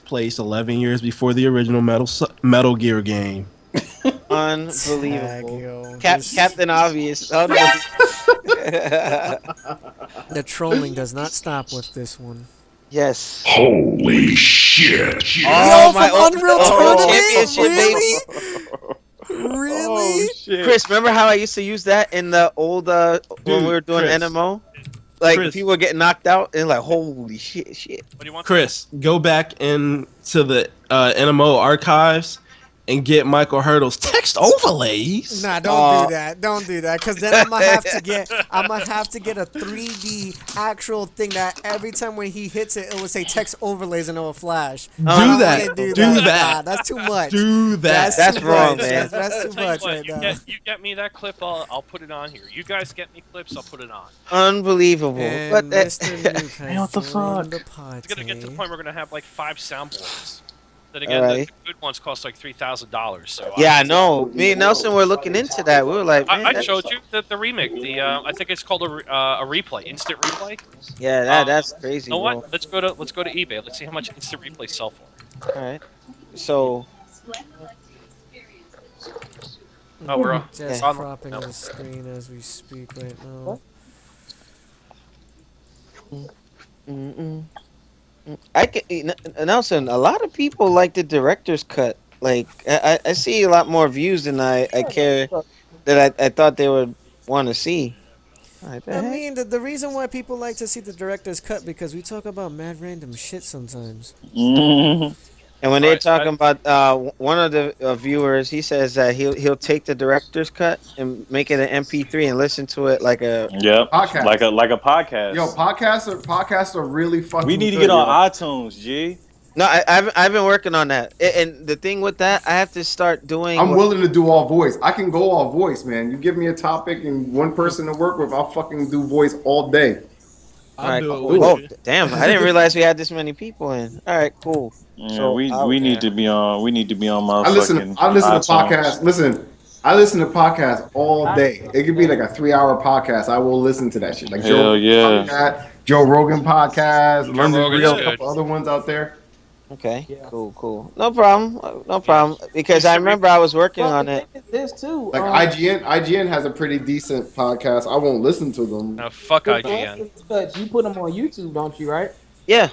place 11 years before the original Metal Gear game. Unbelievable. Captain Obvious. The trolling does not stop with this one. Yes. Holy shit. Oh, my Unreal Tournament? Really? Really? Oh, Chris, remember how I used to use that in the old when we were doing Chris. NMO? Like Chris. people were getting knocked out and like, holy shit. What do you want? Chris, go back into the NMO archives and get Michael Hurdle's text overlays. Nah, don't do that. Don't do that, because then I'm gonna have to get a 3D actual thing that every time when he hits it, it will say text overlays and it will flash. Do that. Do that. Nah, that's too much. Do that. That's too wrong, much. man. That's too much What, right you now. get me that clip, I'll put it on here. You guys get me clips, I'll put it on. Unbelievable. And But that, Mr. Nuke has what the joined fuck? the party. It's gonna get to the point we're gonna have like 5 soundboards. Then again, Alright. the good ones cost like $3,000. So yeah, I know. Me and Nelson were looking into that. We were like, man, I that's- showed you the remake. I think it's called a replay, instant replay. Yeah, that's crazy. You know bro. what? Let's go to eBay. Let's see how much instant replays sell for. All right. So Oh, we're on. Just on- cropping no. the screen as we speak right now. I can, Nelson, a lot of people like the director's cut. Like I see a lot more views than I care that I thought they would want to see. Like, the I heck? mean, the reason why people like to see the director's cut because we talk about mad random shit sometimes. And when they're Alright, talking about one of the viewers, he says that he'll take the director's cut and make it an MP3 and listen to it like a. Yep. Podcast. Like a podcast. Yo, podcasts are really fucking. we need to good, get on yo. iTunes, G. No, I've been working on that. And the thing with that, I have to start doing. I'm willing to do all voice. I can go all voice, man. You give me a topic and one person to work with, I'll fucking do voice all day. All right, do it cool. with Oh, you. damn! I didn't realize we had this many people in. All right, cool. Yeah, So, we need to be on. We need to be on motherfucking. I listen to iTunes. podcasts. Listen, I listen to podcasts all day. It could be like a 3-hour podcast. I will listen to that shit. Like Hell yeah. Joe Rogan podcast, London Rogan's Real, a good. couple other ones out there. Okay, cool. No problem. Because I remember I was working on it. This too. Like IGN has a pretty decent podcast. I won't listen to them. No, fuck IGN. But you put them on YouTube, don't you? Right? Yeah.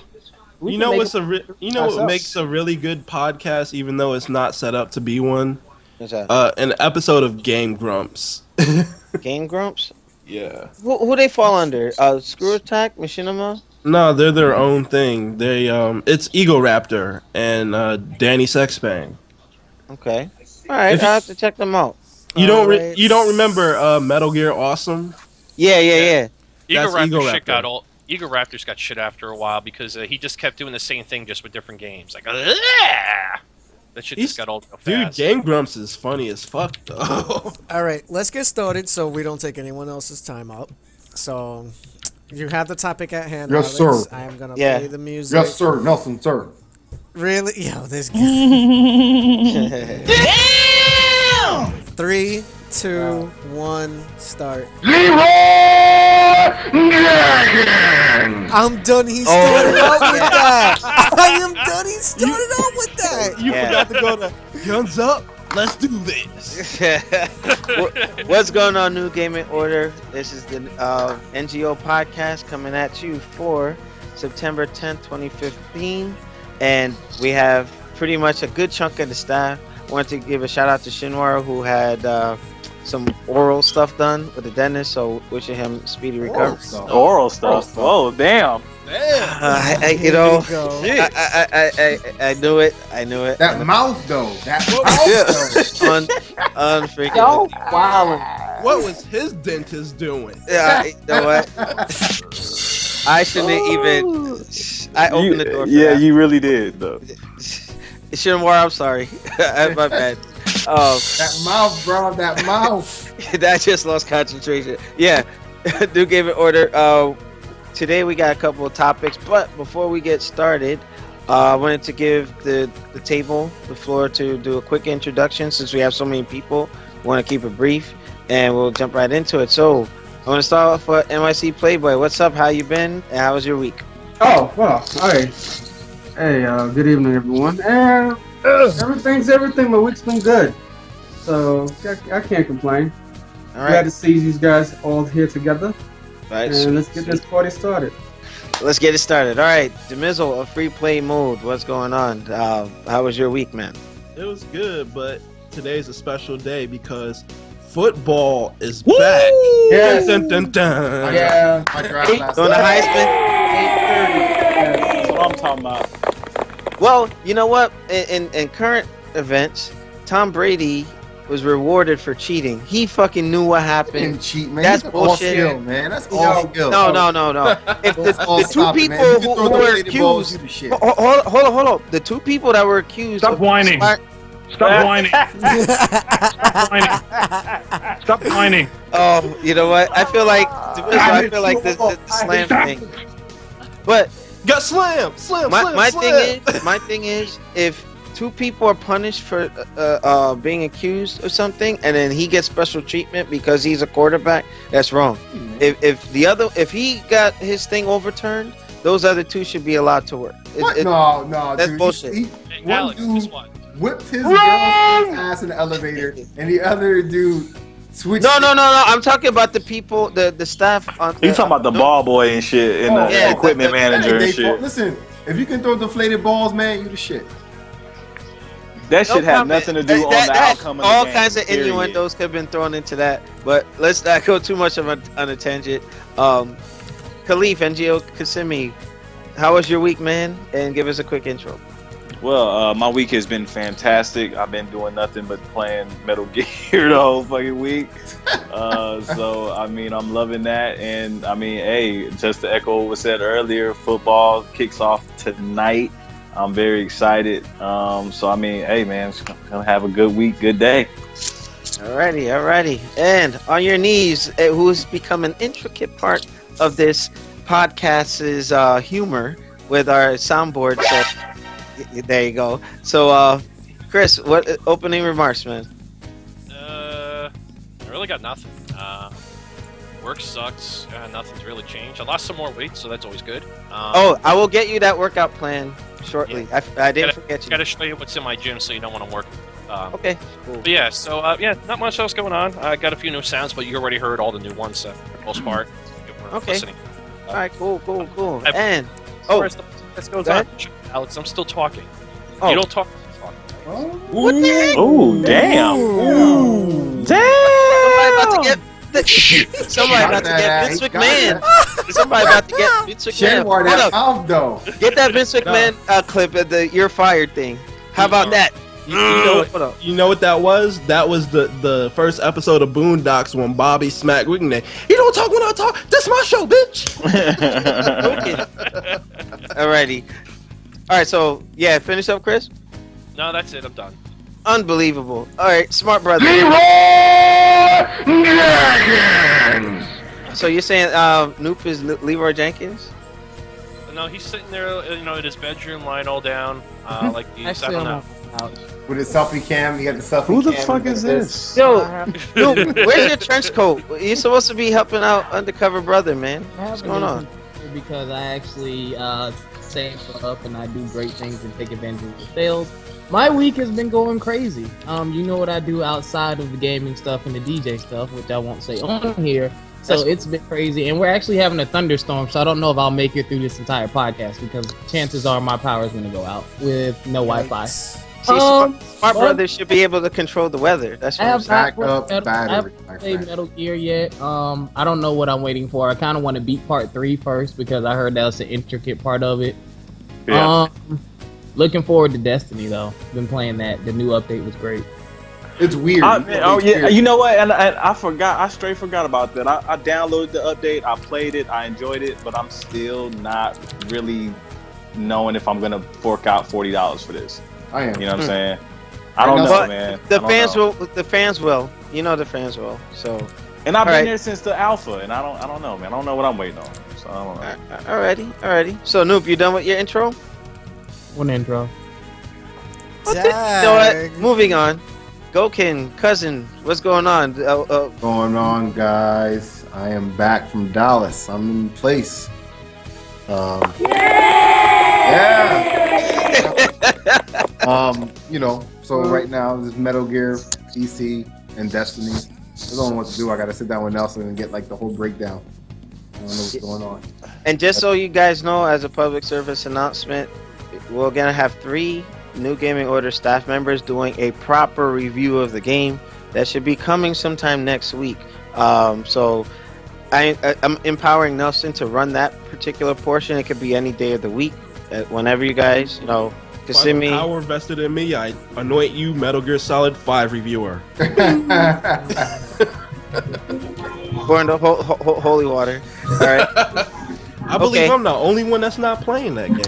We You can know make what's it what ourselves. makes a really good podcast, even though it's not set up to be one? What's that? An episode of Game Grumps. Game Grumps. Yeah. Who they fall under? Screw Attack, Machinima. No, they're their own thing. They it's Ego Raptor and Danny Sexbang. Okay. All right, If you- I have to check them out. You don't Alright. you don't remember Metal Gear Awesome? Yeah. Ego That's Raptor Ego shit Raptor. got old. Ego Raptor's got shit after a while because he just kept doing the same thing just with different games. Like, that shit He's- just got old real Dude, fast. Game Grumps is funny as fuck though. All right, let's get started so we don't take anyone else's time up. So, you have the topic at hand. Yes, Alex. sir. I am gonna Yeah. play the music. Yes, sir. Nelson, sir. Really? Yo, this guy. 3, 2, 1, start. I'm done. He started out with that. I am done. He started out with that. You Yeah. forgot to go to Guns Up. Let's do this. What's going on, New Gaming Order? This is the NGO Podcast coming at you for September 10th, 2015. And we have pretty much a good chunk of the staff. I want to give a shout out to Shinwara, who had some oral stuff done with the dentist. So wishing him speedy recovery. Oral stuff. Oh damn. You know, Here we go. I knew it. I knew it. That mouth, though. That Yeah. mouth, though. Unfreaking. Yo, wow. What was his dentist doing? Yeah, you know what? I shouldn't even. I opened the door for Yeah, that. you really did though. Shinwara, I'm sorry. My bad. That mouth, bro. That mouth. That just lost concentration. Yeah, do give it order. Today we got a couple of topics, but before we get started, I wanted to give the table, the floor to do a quick introduction since we have so many people. We want to keep it brief, and we'll jump right into it. So I want to start off with NYC Playboy. What's up? How you been? And how was your week? Oh, well, all right. Hey, good evening, everyone. And everything's everything. My week's been good, so I can't complain. All Glad right. to see you guys all here together. Right. And let's get this party started. Let's get it started. All right, Demizzle of Free Play Mode. What's going on? How was your week, man? It was good, but today's a special day because football is back. Yes. Dun, dun, dun. Yeah. My draft last Doing the night. Heisman. That's what I'm talking about. Well, you know what? In current events, Tom Brady was rewarded for cheating. He fucking knew what Didn't happened. cheat, man. That's That's all bullshit. skill, man. That's all skill. No. If Don't all the two stop it, people man. You can who throw the were inflated balls, accused, you the shit. hold on. The two people that were accused. Stop of whining. smart- Stop whining. Stop whining. Stop whining. Oh, you know what? I feel like the slam thing. But Got slam. my thing is, if two people are punished for being accused of something, and then he gets special treatment because he's a quarterback, that's wrong. If he got his thing overturned, those other two should be allowed to work. What? No, that's dude. bullshit. Hey, One Alex, guess dude what? whipped his girlfriend's ass in the elevator, and the other dude switched. No. I'm talking about the people, the staff on. You talking about the ball boy and shit, and the yeah, equipment manager Hey, and shit. listen, if you can throw deflated balls, man, you the shit. That shit No had comment. nothing to do on the outcome of the all game. kinds of period. innuendos could have been thrown into that, but let's not go too much on a tangent. Khalif, NGO Kissimmee, how was your week, man? And give us a quick intro. Well, my week has been fantastic. I've been doing nothing but playing Metal Gear the whole fucking week. So, I mean, I'm loving that. And, I mean, hey, just to echo what was said earlier, football kicks off tonight. I'm very excited. So, I mean, hey, man, it's gonna have a good week, good day. Alrighty. And on your knees, who's become an intricate part of this podcast's humor with our soundboard. So, there you go. So, Chris, what opening remarks, man? I really got nothing. Work sucks. Nothing's really changed. I lost some more weight, so that's always good. I will get you that workout plan shortly. Yeah. I didn't forget you. Gotta show you what's in my gym so you don't want to work. Okay, cool. But yeah, so not much else going on. I got a few new sounds, but you already heard all the new ones for the most part. If you were Okay. listening. All right, cool. I've- And As this goes Go on, ahead. Alex, I'm still talking. Oh. You don't talk. what the heck? Oh, damn. Somebody about to get somebody about to Got get that, Vince he got McMahon. Somebody about to get Vince Shane McMahon. wore Hold that up. mouth though. Get that Vince McMahon clip of the "You're Fired" thing. How about that? You know, Hold up. you know what that was? That was the first episode of Boondocks when Bobby smacked Wiggins. He don't talk when I talk. That's my show, bitch. Alrighty. All right. So yeah, finish up, Chris. No, that's it. I'm done. Unbelievable. All right, smart brother. So you're saying Noop is Leroy Jenkins? No, he's sitting there, in his bedroom, lying all down, like these. I Actually, don't I'm know. on my couch. With his selfie cam, you got the selfie Who the cam, fuck you is got this? Yo, Noop, where's your trench coat? You're supposed to be helping out undercover brother, man. What's going on? Because I actually save up and I do great things and take advantage of the sales. My week has been going crazy. You know what I do outside of the gaming stuff and the DJ stuff, which I won't say on here. So it's been crazy, and we're actually having a thunderstorm, so I don't know if I'll make it through this entire podcast because chances are my power is going to go out with no Wi-Fi. See, smart brother should be able to control the weather. That's what I I'm have saying. not Back up I battery, haven't my played friend. Metal Gear yet. I don't know what I'm waiting for. I kind of want to beat part 3 first because I heard that was an intricate part of it. Yeah. Looking forward to Destiny though. Been playing that. The new update was great. It's weird. Oh yeah, you know what? And I forgot. I straight forgot about that. I downloaded the update. I played it. I enjoyed it, but I'm still not really knowing if I'm gonna fork out $40 for this. I am. You know what I'm saying? I don't know, But man. The I don't fans know. will. The fans will. You know the fans will. So. And I've been Alright. there since the alpha, and I don't know, man. I don't know what I'm waiting on. So I don't know. Alrighty. So Noop, you done with your intro? One intro. Okay. You know what? Moving on. Gokin, cousin, what's going on? Going on, guys? I am back from Dallas. I'm in place. Yeah. You know, so right now there's Metal Gear, PC, and Destiny. I don't know what to do. I gotta sit down with Nelson and get like the whole breakdown. I don't know what's going on. And just so you guys know, as a public service announcement, we're gonna have 3 New Gaming Order staff members doing a proper review of the game. That should be coming sometime next week. So I'm empowering Nelson to run that particular portion. It could be any day of the week, whenever you guys, you know, can send me. Power vested in me, I anoint you Metal Gear Solid 5 reviewer. Pour the holy water. All right. I believe I'm the only one that's not playing that game.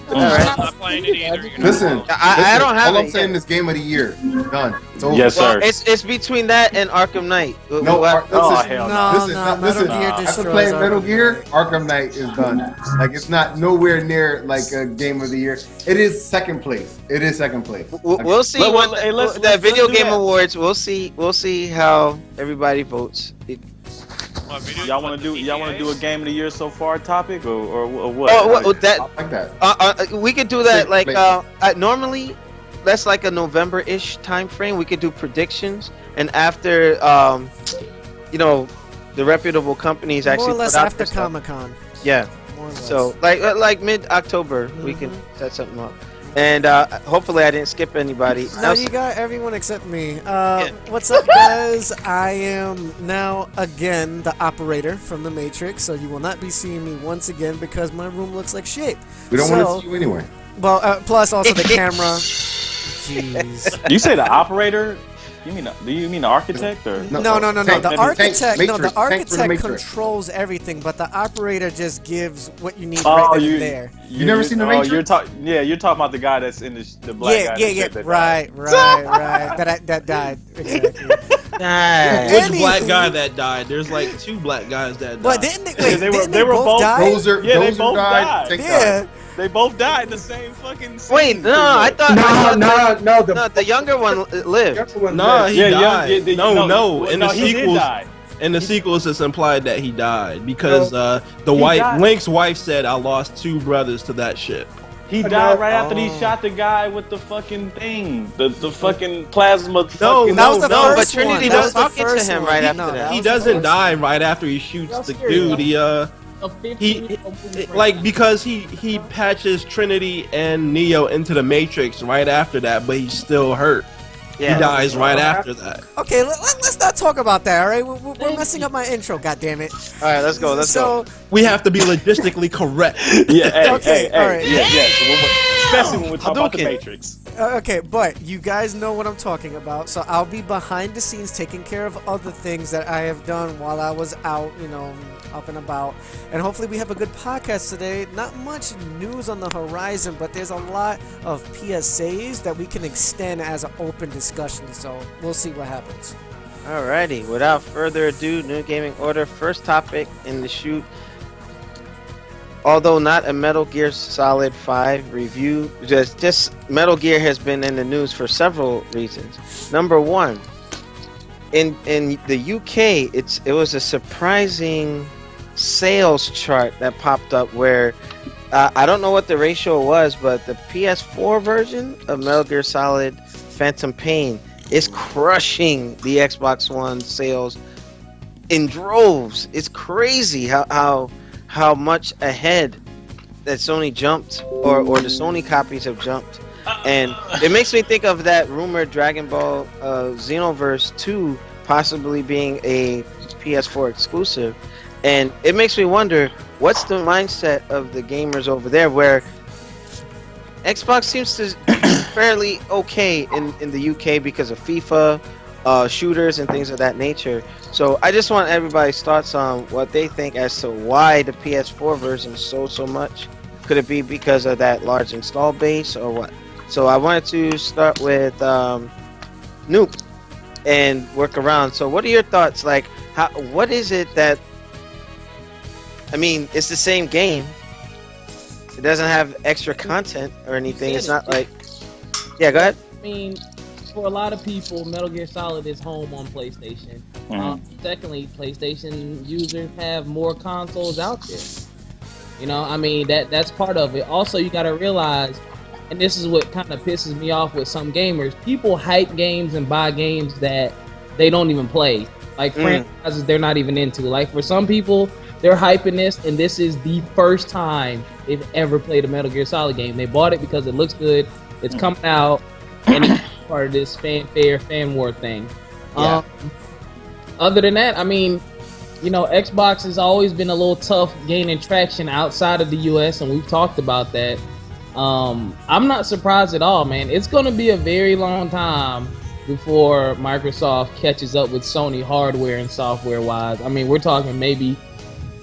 I'm not playing it either. Listen, I don't have all it I'm saying yet. is game of the year. Done. It's over. Yes, sir. Well, it's between that and Arkham Knight. No, hell listen, Metal listen. Gear After destroys playing Metal Arkham Gear, Knight. Arkham Knight is done. Like it's not nowhere near like a game of the year. It is second place. It is second place. We'll see the Video Game Awards. We'll see how everybody votes. Y'all want to do a game of the year so far topic or what? Oh, that I like that. we could do that like normally. That's like a November-ish time frame. We could do predictions, and after you know, the reputable companies actually More or less put out after their stuff. Comic-Con. Yeah. More or less. So like mid-October, we can set something up. And hopefully I didn't skip anybody. No, you got everyone except me. What's up, guys? I am now again the operator from the Matrix, so you will not be seeing me once again because my room looks like shit. We don't want to see you anyway. Well, plus also the camera. Jeez. You say the operator? Do you mean the architect or No. The architect, the architect controls everything, but the operator just gives what you need right then and there. You never seen the Matrix? You're talking about the guy that's in the black guy. Yeah. Right. That died. Exactly. Which black guy that died? There's like 2 black guys that died. But didn't they both die? Those died. Yeah. They both died in the same fucking scene. Wait, no, I thought No. the younger one lived. Nah, he died. No. In the he did sequels, die. in the sequels, it's implied that he died because Link's wife said, "I lost 2 brothers to that shit." He died right after he shot the guy with the fucking thing, the fucking plasma. That was the first but Trinity one. was talking to him right after that. He doesn't die right after he shoots the dude. Because he patches Trinity and Neo into the Matrix right after that, but he's still hurt. Yeah. He dies right after that. Okay, let's not talk about that. All right, we're messing up my intro. God damn it! All right, let's go. We have to be logistically correct. Yeah. Okay, all right. Especially when we're talking about the Matrix. Okay, but you guys know what I'm talking about, so I'll be behind the scenes taking care of other things that I have done while I was out, up and about. And hopefully we have a good podcast today. Not much news on the horizon, but there's a lot of PSAs that we can extend as an open discussion, so we'll see what happens. Alrighty, without further ado, New Gaming Order, first topic in the shoot. Although not a Metal Gear Solid 5 review, just Metal Gear has been in the news for several reasons. Number one, in the UK, it was a surprising sales chart that popped up where I don't know what the ratio was, but the PS4 version of Metal Gear Solid Phantom Pain is crushing the Xbox One sales in droves. It's crazy how much ahead that Sony jumped, or the Sony copies have jumped. And it makes me think of that rumored Dragon Ball Xenoverse 2 possibly being a PS4 exclusive. And it makes me wonder, what's the mindset of the gamers over there, where Xbox seems to be fairly okay in the UK because of FIFA, shooters, and things of that nature. So I just want everybody's thoughts on what they think as to why the PS4 version sold so much. Could it be because of that large install base or what? So I wanted to start with Noop and work around. So what are your thoughts? Like, what is it that... I mean, it's the same game. It doesn't have extra content or anything. It's not like... Yeah, go ahead. I mean, for a lot of people, Metal Gear Solid is home on PlayStation. Secondly, PlayStation users have more consoles out there. I mean, that's part of it. Also, you got to realize and this is what kind of pisses me off with some gamers. People hype games and buy games that they don't even play. Like franchises they're not even into. Like for some people, they're hyping this, and this is the first time they've ever played a Metal Gear Solid game. They bought it because it looks good, it's coming out, and it's part of this fanfare, fan war thing. Yeah. Other than that, I mean, you know, Xbox has always been a little tough gaining traction outside of the US, and we've talked about that. I'm not surprised at all, man. It's going to be a very long time before Microsoft catches up with Sony hardware and software wise. I mean, we're talking maybe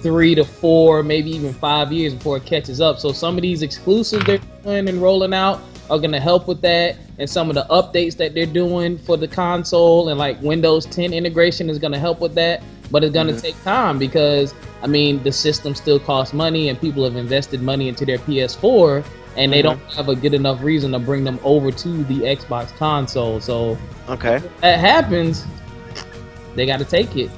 3 to 4, maybe even 5 years before it catches up. So some of these exclusives they're doing and rolling out are going to help with that, and some of the updates that they're doing for the console and like Windows 10 integration is going to help with that. But it's going to take time because, I mean, the system still costs money and people have invested money into their PS4 and they don't have a good enough reason to bring them over to the Xbox console. So if that happens, they got to take it.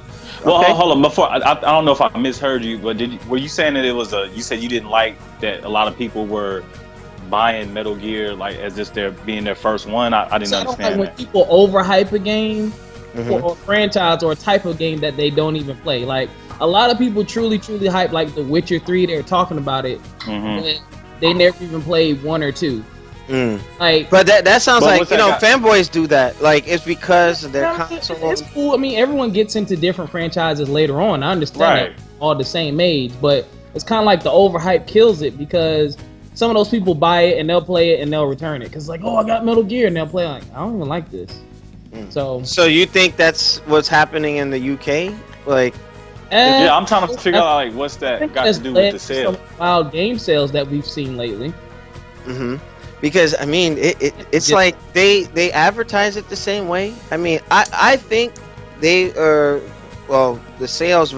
Well, hold on. Before I don't know if I misheard you, but were you saying that it was you said you didn't like that a lot of people were buying Metal Gear like as if they're being their first one? I didn't understand when that. People overhype a game or a franchise or a type of game that they don't even play. Like a lot of people truly hype like The Witcher 3. They're talking about it, but they never even played 1 or 2. Like, but that sounds like fanboys do that. Like it's because of their console. It's cool. I mean, everyone gets into different franchises later on. I understand that all the same age, but it's kind of like the overhype kills it because some of those people buy it and they'll play it and they'll return it because like, oh, I got Metal Gear, and they'll play like, I don't even like this. So you think that's what's happening in the UK? Like, yeah, I'm trying to figure out like what's that got to do with the sales? Wild game sales that we've seen lately. Because I mean, it's like they advertise it the same way. I mean, I think they are the sales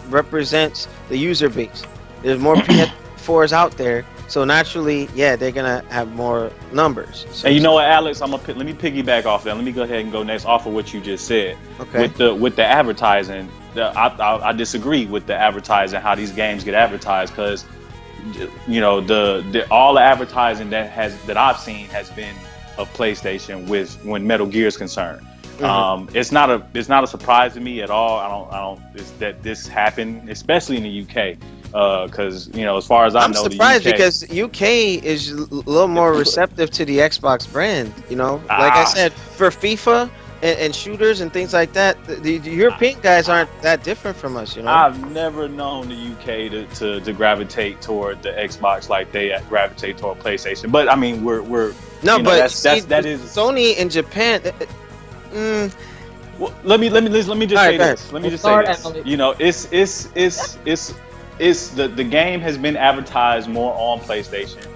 represents the user base. There's more PS4s out there. So naturally, yeah, they're gonna have more numbers. So, and you know what, Alex? let me piggyback off that. Let me go ahead and go next off of what you just said. Okay. With the advertising, I disagree with the advertising, how these games get advertised, because you know all the advertising that I've seen has been of PlayStation when Metal Gear is concerned. It's not a surprise to me at all. I don't. It's that this happened, especially in the UK. Because as far as I know, I'm surprised because UK is a little more receptive to the Xbox brand. Like I said, for FIFA and shooters and things like that, the European guys aren't that different from us. I've never known the UK to gravitate toward the Xbox like they gravitate toward PlayStation. But I mean, we're that is Sony in Japan. Well, let me just say this. Let me just say this. It's the game has been advertised more on PlayStation.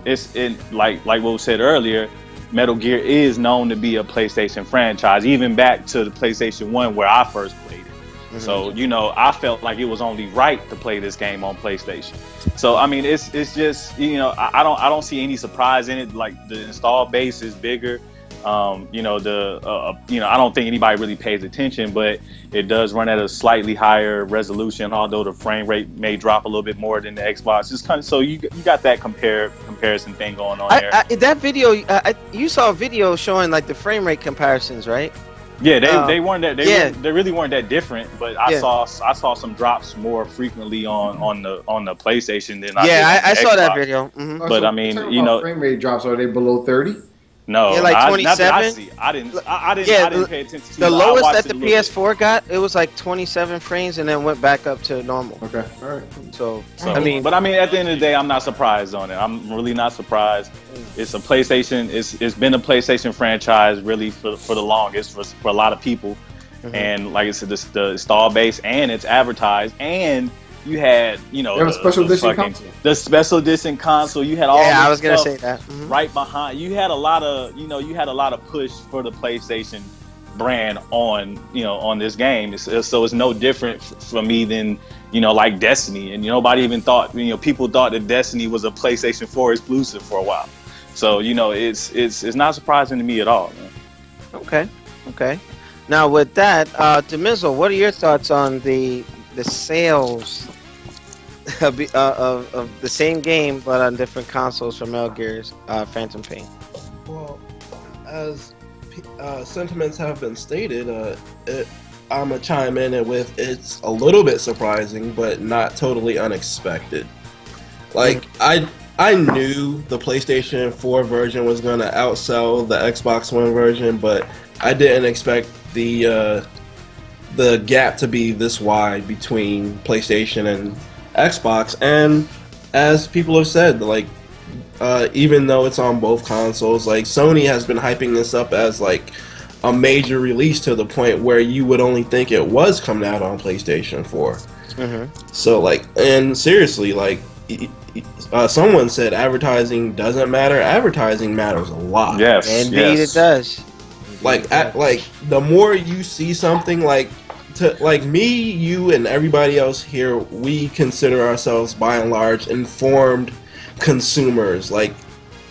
It's like what was said earlier. Metal Gear is known to be a PlayStation franchise, even back to the PlayStation 1 where I first played it. So I felt like it was only right to play this game on PlayStation. So I mean, it's just I don't see any surprise in it. Like the install base is bigger. I don't think anybody really pays attention, but it does run at a slightly higher resolution, although the frame rate may drop a little bit more than the Xbox. It's kind of so you got that comparison thing going on there. That video, you saw a video showing like the frame rate comparisons, right? Yeah, they weren't that. They really weren't that different. But I saw some drops more frequently on the PlayStation than I saw that video. But I mean, frame rate drops, are they below 30? No, like 27. I didn't pay attention to the lowest that the PS4 got. It was like 27 frames, and then went back up to normal. Okay, all right. So at the end of the day, I'm not surprised on it. I'm really not surprised. It's a PlayStation. It's been a PlayStation franchise really for the longest for a lot of people, and like I said, the install base and it's advertised and. You had, the special edition console. The special edition console. You had all. Yeah, I was gonna say that. Right behind. You had a lot of push for the PlayStation brand on this game. So it's no different for me than like Destiny. And nobody even thought. People thought that Destiny was a PlayStation 4 exclusive for a while. So it's not surprising to me at all. Man. Okay. Now with that, Demizzle, what are your thoughts on the sales of the same game but on different consoles for Metal Gear's Phantom Pain. Well, as sentiments have been stated, I'm gonna chime in with it's a little bit surprising, but not totally unexpected. Like I knew the PlayStation 4 version was gonna outsell the Xbox One version, but I didn't expect the gap to be this wide between PlayStation and Xbox. And as people have said, like even though it's on both consoles, like Sony has been hyping this up as like a major release to the point where you would only think it was coming out on PlayStation 4. So like, and seriously, like someone said advertising doesn't matter. Advertising matters a lot. Yes, indeed it does. Like like the more you see something, like me, you, and everybody else here, we consider ourselves by and large informed consumers, like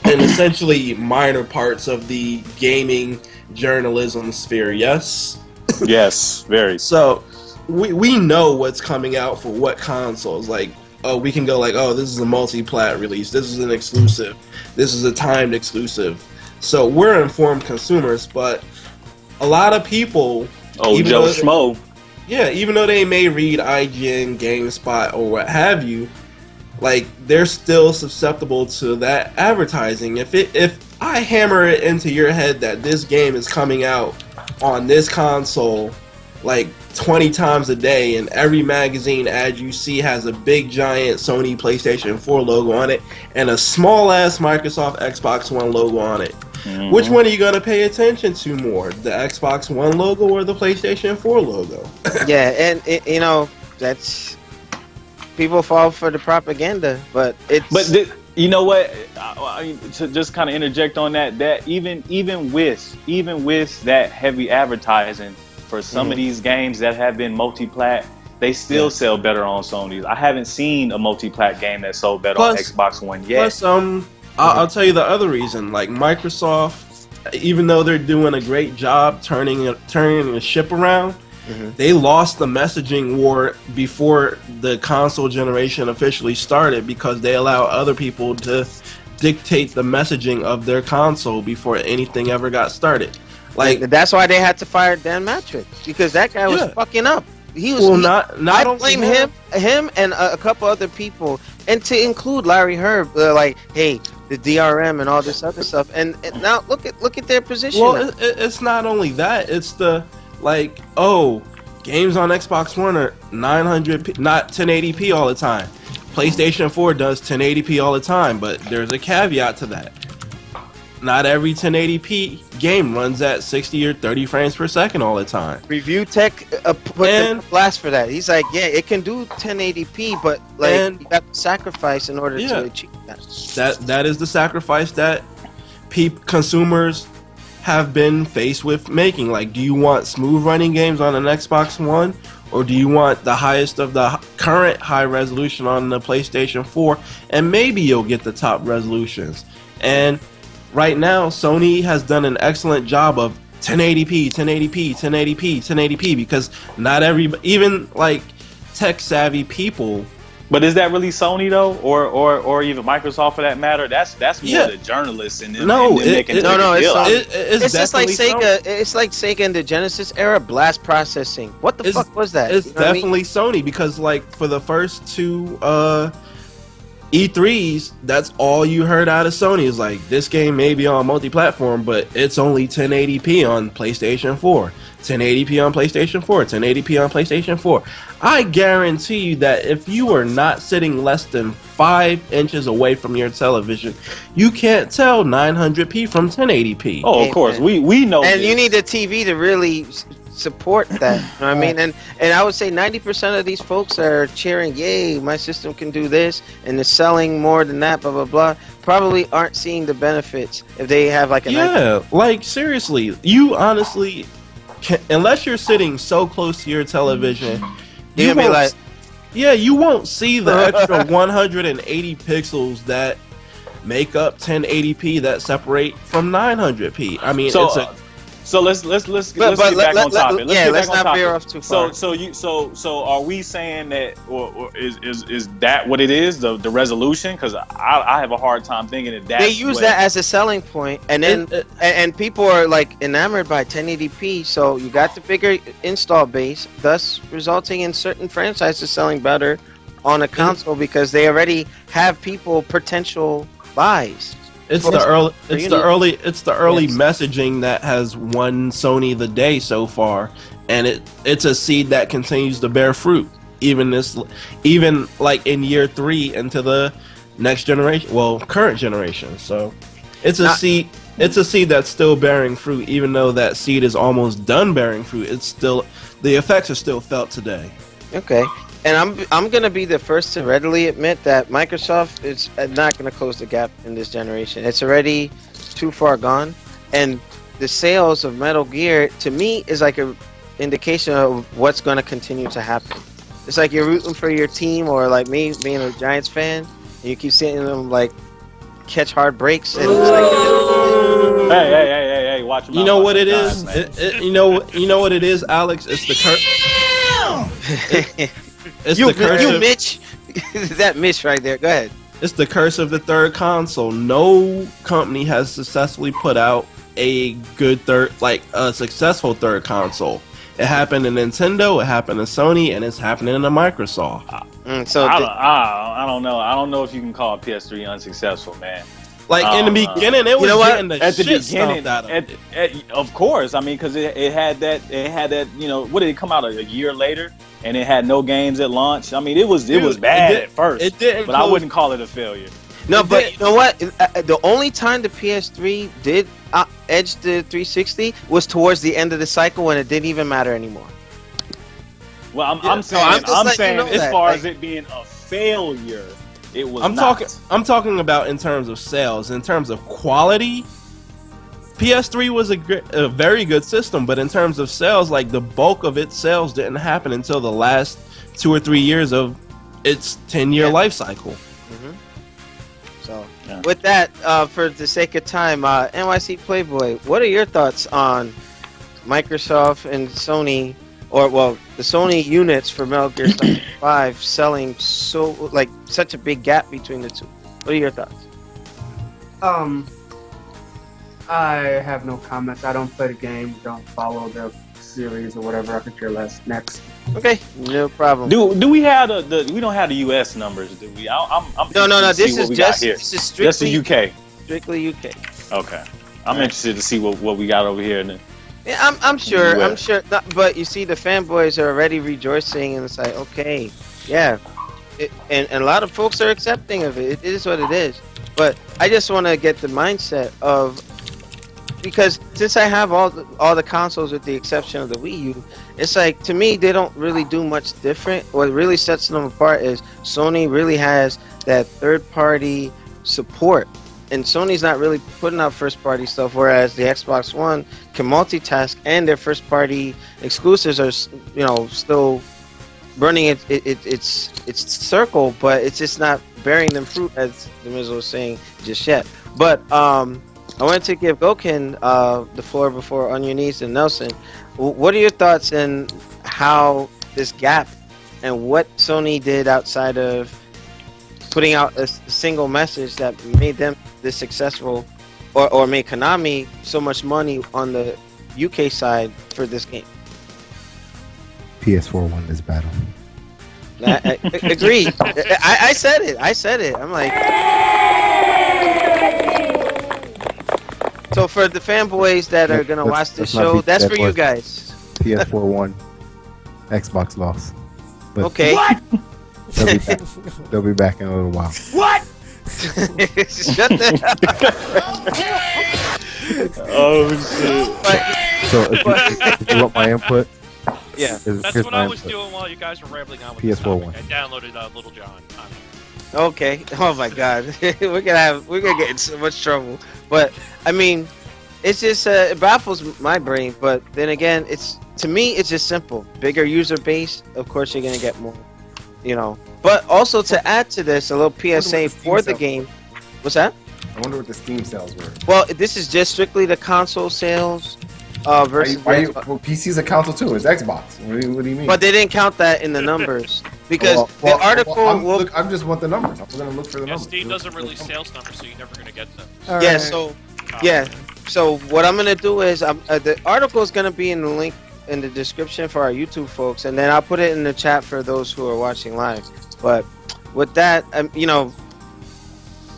in essentially minor parts of the gaming journalism sphere. Yes. Yes, very. So we know what's coming out for what consoles. Like, oh, we can go like, oh, this is a multi-plat release, this is an exclusive, this is a timed exclusive. So we're informed consumers, but a lot of people, Joe Schmo, even though they may read IGN, GameSpot, or what have you, like they're still susceptible to that advertising. If I hammer it into your head that this game is coming out on this console like 20 times a day, and every magazine ad you see has a big giant Sony PlayStation 4 logo on it and a small ass Microsoft Xbox One logo on it, which one are you going to pay attention to more, the Xbox One logo or the PlayStation 4 logo? Yeah, and you know, that's, people fall for the propaganda, but it's... you know what? I to just kind of interject on that even with that heavy advertising for some of these games that have been multi-plat, they still sell better on Sony's. I haven't seen a multi-plat game that sold better on Xbox One yet. Plus, I'll tell you the other reason. Like Microsoft, even though they're doing a great job turning the ship around, they lost the messaging war before the console generation officially started because they allow other people to dictate the messaging of their console before anything ever got started. Like, that's why they had to fire Dan Matrick, because that guy was fucking up. He was I blame him and a couple other people, and to include Larry Herb, like, hey, the DRM and all this other stuff. And now look at their position. Well, it's not only that; it's the like, oh, games on Xbox One are 900p, not 1080p all the time. PlayStation 4 does 1080p all the time, but there's a caveat to that. Not every 1080p game runs at 60 or 30 frames per second all the time. Review Tech put the blast for that. He's like, yeah, it can do 1080p, but like you got to sacrifice in order to achieve that. That is the sacrifice that consumers have been faced with making. Like, do you want smooth running games on an Xbox One, or do you want the highest of the current high resolution on the PlayStation 4, and maybe you'll get the top resolutions? And right now, Sony has done an excellent job of 1080p, 1080p, 1080p, 1080p, because not even like tech savvy people. But is that really Sony though, or even Microsoft for that matter? That's more the journalists and them. It's just like Sega. It's like Sega in the Genesis era, blast processing. What the fuck was that? It's definitely Sony, because like for the first two E3s, that's all you heard out of Sony is like, this game may be on multi-platform, but it's only 1080p on PlayStation 4. 1080p on PlayStation 4. 1080p on PlayStation 4. I guarantee you that if you are not sitting less than 5 inches away from your television, you can't tell 900p from 1080p. Oh, of course. We know. And you need a TV to really support that. You know what I mean? And I would say 90% of these folks are cheering, yay, my system can do this, and they're selling more than that, blah, blah, blah. Probably aren't seeing the benefits if they have like a... like seriously, you honestly... unless you're sitting so close to your television, you won't see the extra 180 pixels that make up 1080p that separate from 900p. I mean, So let's get back on topic. Let's not veer off too far. So are we saying that, or is that what it is? The resolution? Because I have a hard time thinking that they use that as a selling point, and then and people are like enamored by 1080p. So you got the bigger install base, thus resulting in certain franchises selling better on a console because they already have potential buys. It's the early messaging that has won Sony the day so far, and it's a seed that continues to bear fruit even like in year 3 into the next generation, current generation. So it's a seed that's still bearing fruit, even though that seed is almost done bearing fruit. The effects are still felt today. Okay. And I'm gonna be the first to readily admit that Microsoft is not gonna close the gap in this generation. It's already too far gone, and the sales of Metal Gear to me is like an indication of what's gonna continue to happen. It's like you're rooting for your team, or like me being a Giants fan, and you keep seeing them like catch hard breaks, and it's like hey, watch them. You know what it is? You know what it is, Alex? It's the You Mitch. That Mitch right there. Go ahead. It's the curse of the third console. No company has successfully put out a successful third console. It happened in Nintendo, it happened in Sony, and it's happening in Microsoft. I don't know. I don't know if you can call PS3 unsuccessful, man. Like in the beginning, it was getting the shit stomped out of it. Of course, I mean, because it had that. What did it come out a year later? And it had no games at launch. I mean, it was bad at first. It didn't, but I wouldn't call it a failure. No, but you know what? The only time the PS3 did edge the 360 was towards the end of the cycle when it didn't even matter anymore. Well, I'm saying as far as it being a failure, it was. I'm talking about in terms of sales, in terms of quality. PS3 was a very good system, but in terms of sales, like the bulk of its sales didn't happen until the last 2 or 3 years of its 10-year life cycle. Mm-hmm. So, with that, for the sake of time, NYC Playboy, what are your thoughts on Microsoft and Sony, the Sony units for Metal Gear Solid 5 selling such a big gap between the two? What are your thoughts? I have no comments. I don't play the game, don't follow the series or whatever. I could care less. Next. Okay, no problem. Do we have we don't have the US numbers, do we? No. This is strictly the UK. Strictly UK. Okay. I'm interested to see what we got over here. Yeah, I'm sure. I'm sure. But you see, the fanboys are already rejoicing, and it's like, okay, yeah, and a lot of folks are accepting of it. It is what it is. But I just want to get the mindset of, because since I have all the consoles with the exception of the Wii U, it's like, to me, they don't really do much different. What really sets them apart is Sony really has that third-party support, and Sony's not really putting out first-party stuff, whereas the Xbox One can multitask, and their first-party exclusives are, still running its circle, but it's just not bearing them fruit, as the Miz was saying, just yet. But I wanted to give Goken the floor before On Your Knees and Nelson. What are your thoughts on how this gap and what Sony did outside of putting out a single message that made them this successful, or made Konami so much money on the UK side for this game? PS4 won this battle. I agreed. I said it. I'm like... So for the fanboys that are going to watch the show, that's for you guys. PS4 won. Xbox lost. But okay. What? They'll be back in a little while. What? Shut the Oh, shit. So if you want my input... Yeah. That's what I was doing while you guys were rambling on with PS4 one. I downloaded Little John. Okay. Oh my God. we're gonna get in so much trouble. But I mean, it's just it baffles my brain. But then again, to me it's just simple. Bigger user base, of course you're gonna get more. But also to add to this, a little PSA for the game. What's that? I wonder what the Steam sales were. Well, this is just strictly the console sales. versus. Well, PC's a console too. It's Xbox. What do you mean? But they didn't count that in the numbers because the article. I just want the numbers. I'm gonna look for the numbers. Steam doesn't release sales numbers, so you're never gonna get them. Yeah. So. Yeah. So what I'm gonna do is the article is gonna be in the link in the description for our YouTube folks, and then I'll put it in the chat for those who are watching live. But with that,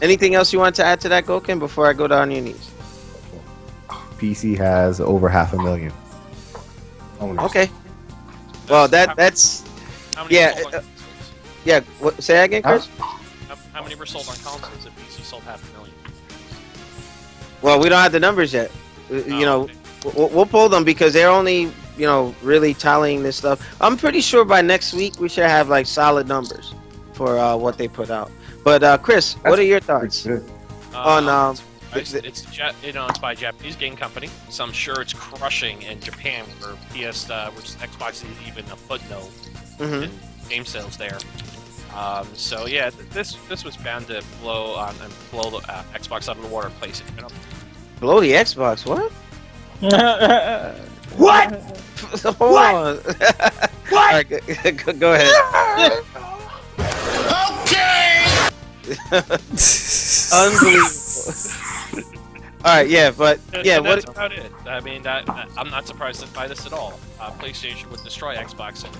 anything else you want to add to that, Goken, before I go down your knees? PC has over 500,000 owners. Okay. Well, that's yeah. What, say that again, Chris? How many were sold on consoles if PC sold 500,000? Well, we don't have the numbers yet. Okay. We'll pull them because they're only, really tallying this stuff. I'm pretty sure by next week we should have like solid numbers for what they put out. But Chris, what are your thoughts on? It's by a Japanese game company, so I'm sure it's crushing in Japan, where which is Xbox is even a footnote in game sales there. So yeah, this was bound to blow the Xbox out of the water. PlayStation. Blow the Xbox? What? What? Hold on. What? All right, go ahead. Okay. Unbelievable. All right, yeah, but yeah, that's about it. I mean, I'm not surprised by this at all. PlayStation would destroy Xbox in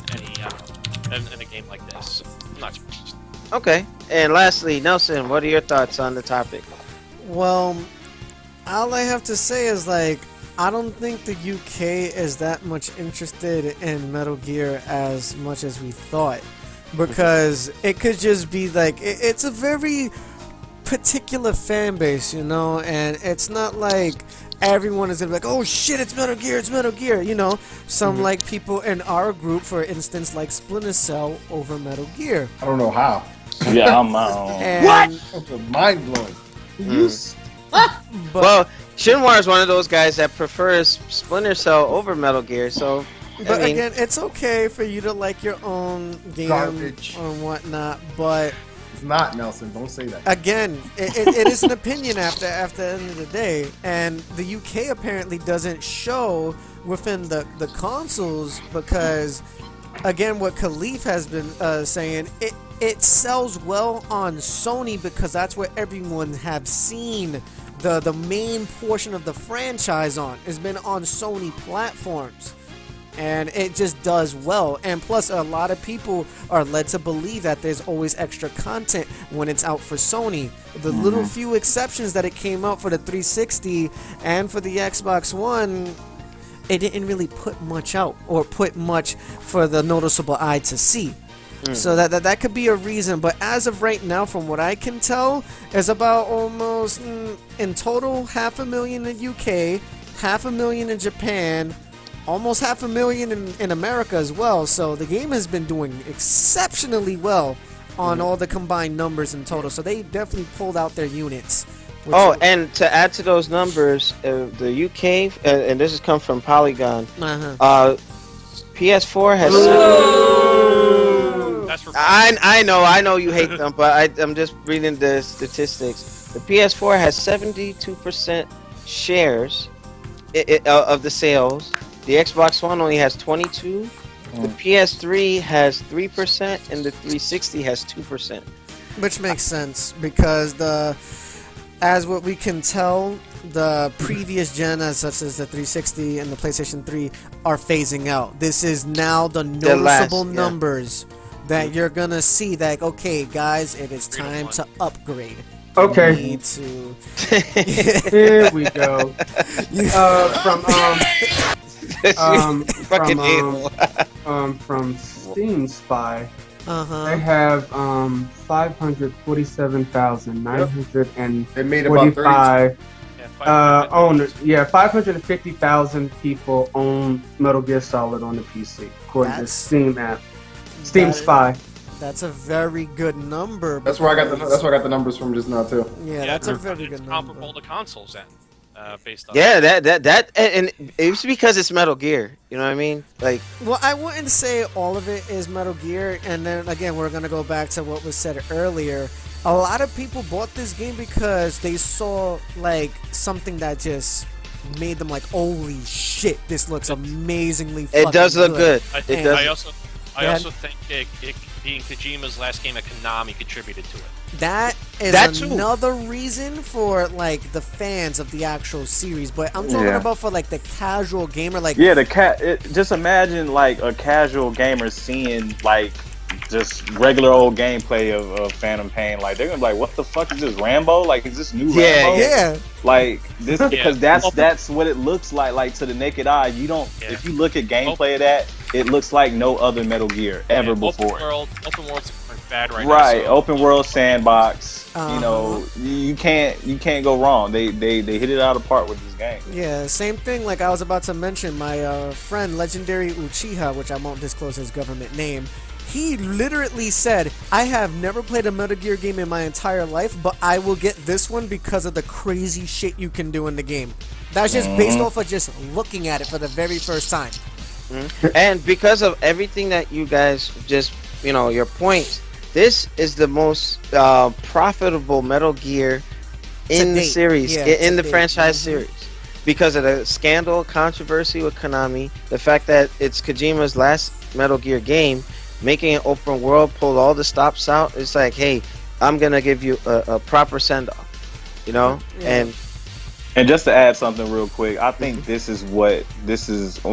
a game like this. I'm not surprised. Okay, and lastly, Nelson, what are your thoughts on the topic? Well, all I have to say is I don't think the UK is that much interested in Metal Gear as much as we thought, because it could just be it's a very particular fan base, and it's not like everyone is gonna be like, oh shit, it's Metal Gear, some people in our group, for instance, like Splinter Cell over Metal Gear. I don't know how. Yeah, I'm what? That's mind blowing. Well, Shinwar is one of those guys that prefers Splinter Cell over Metal Gear, so. But again, it's okay for you to like your own game Garbage or whatnot, but it's not, Nelson. Don't say that. Again, it is an opinion after the end of the day, and the UK apparently doesn't show within the consoles because, again, what Khalif has been saying, it sells well on Sony because that's where everyone have seen the main portion of the franchise has been on Sony platforms. And it just does well. And plus, a lot of people are led to believe that there's always extra content when it's out for Sony. The little few exceptions that it came out for the 360 and for the Xbox One, it didn't really put much out or put much for the noticeable eye to see. So that could be a reason. But as of right now, from what I can tell, is about almost, in total, 500,000 in UK, 500,000 in Japan, almost 500,000 in America as well. So the game has been doing exceptionally well on all the combined numbers in total. So they definitely pulled out their units. Oh, and to add to those numbers, the UK, and this has come from Polygon, PS4 has... I know you hate them, but I'm just reading the statistics. The PS4 has 72% shares of the sales. The Xbox One only has 22%. The PS3 has 3%, and the 360 has 2%. Which makes sense because as what we can tell, the previous gen, such as the 360 and the PlayStation 3, are phasing out. This is now the noticeable numbers that you're gonna see. That okay, guys, it is time to upgrade. Okay. You need to. Here we go. From Steam Spy, they have 547,945 owners. Yeah, 550,000 people own Metal Gear Solid on the PC according to Steam app. Steam Spy. That's a very good number. That's where I got the numbers from just now too. Yeah, that's a very good number. Comparable to consoles then. Based on that and it's because it's Metal Gear, you know what I mean? Well, I wouldn't say all of it is Metal Gear, and then again we're gonna go back to what was said earlier. A lot of people bought this game because they saw something that just made them like, holy shit, this looks amazingly. It does look good. I also think it being Kojima's last game at Konami contributed to it. That is another reason for like the fans of the actual series, but I'm talking about for like the casual gamer, like just imagine like a casual gamer seeing like just regular old gameplay of Phantom Pain. Like they're gonna be like, what the fuck is this, Rambo? Like, is this new Rambo? Yeah. Like this because that's what it looks like. Like to the naked eye, you don't. If you look at gameplay of that, it looks like no other Metal Gear ever before. Open world's bad right now. Right, so. Open world sandbox. You know, you can't go wrong. They hit it out of the park with this game. Yeah, same thing. Like I was about to mention, my friend Legendary Uchiha, which I won't disclose his government name. He literally said, I have never played a Metal Gear game in my entire life, but I will get this one because of the crazy shit you can do in the game. That's just based off of just looking at it for the very first time. And because of everything that you guys just, your points, this is the most profitable Metal Gear in the series, in the franchise series. Because of the scandal, controversy with Konami, the fact that it's Kojima's last Metal Gear game, making an open world, pull all the stops out. It's like, hey, I'm gonna give you a proper send off, and just to add something real quick, I think this is when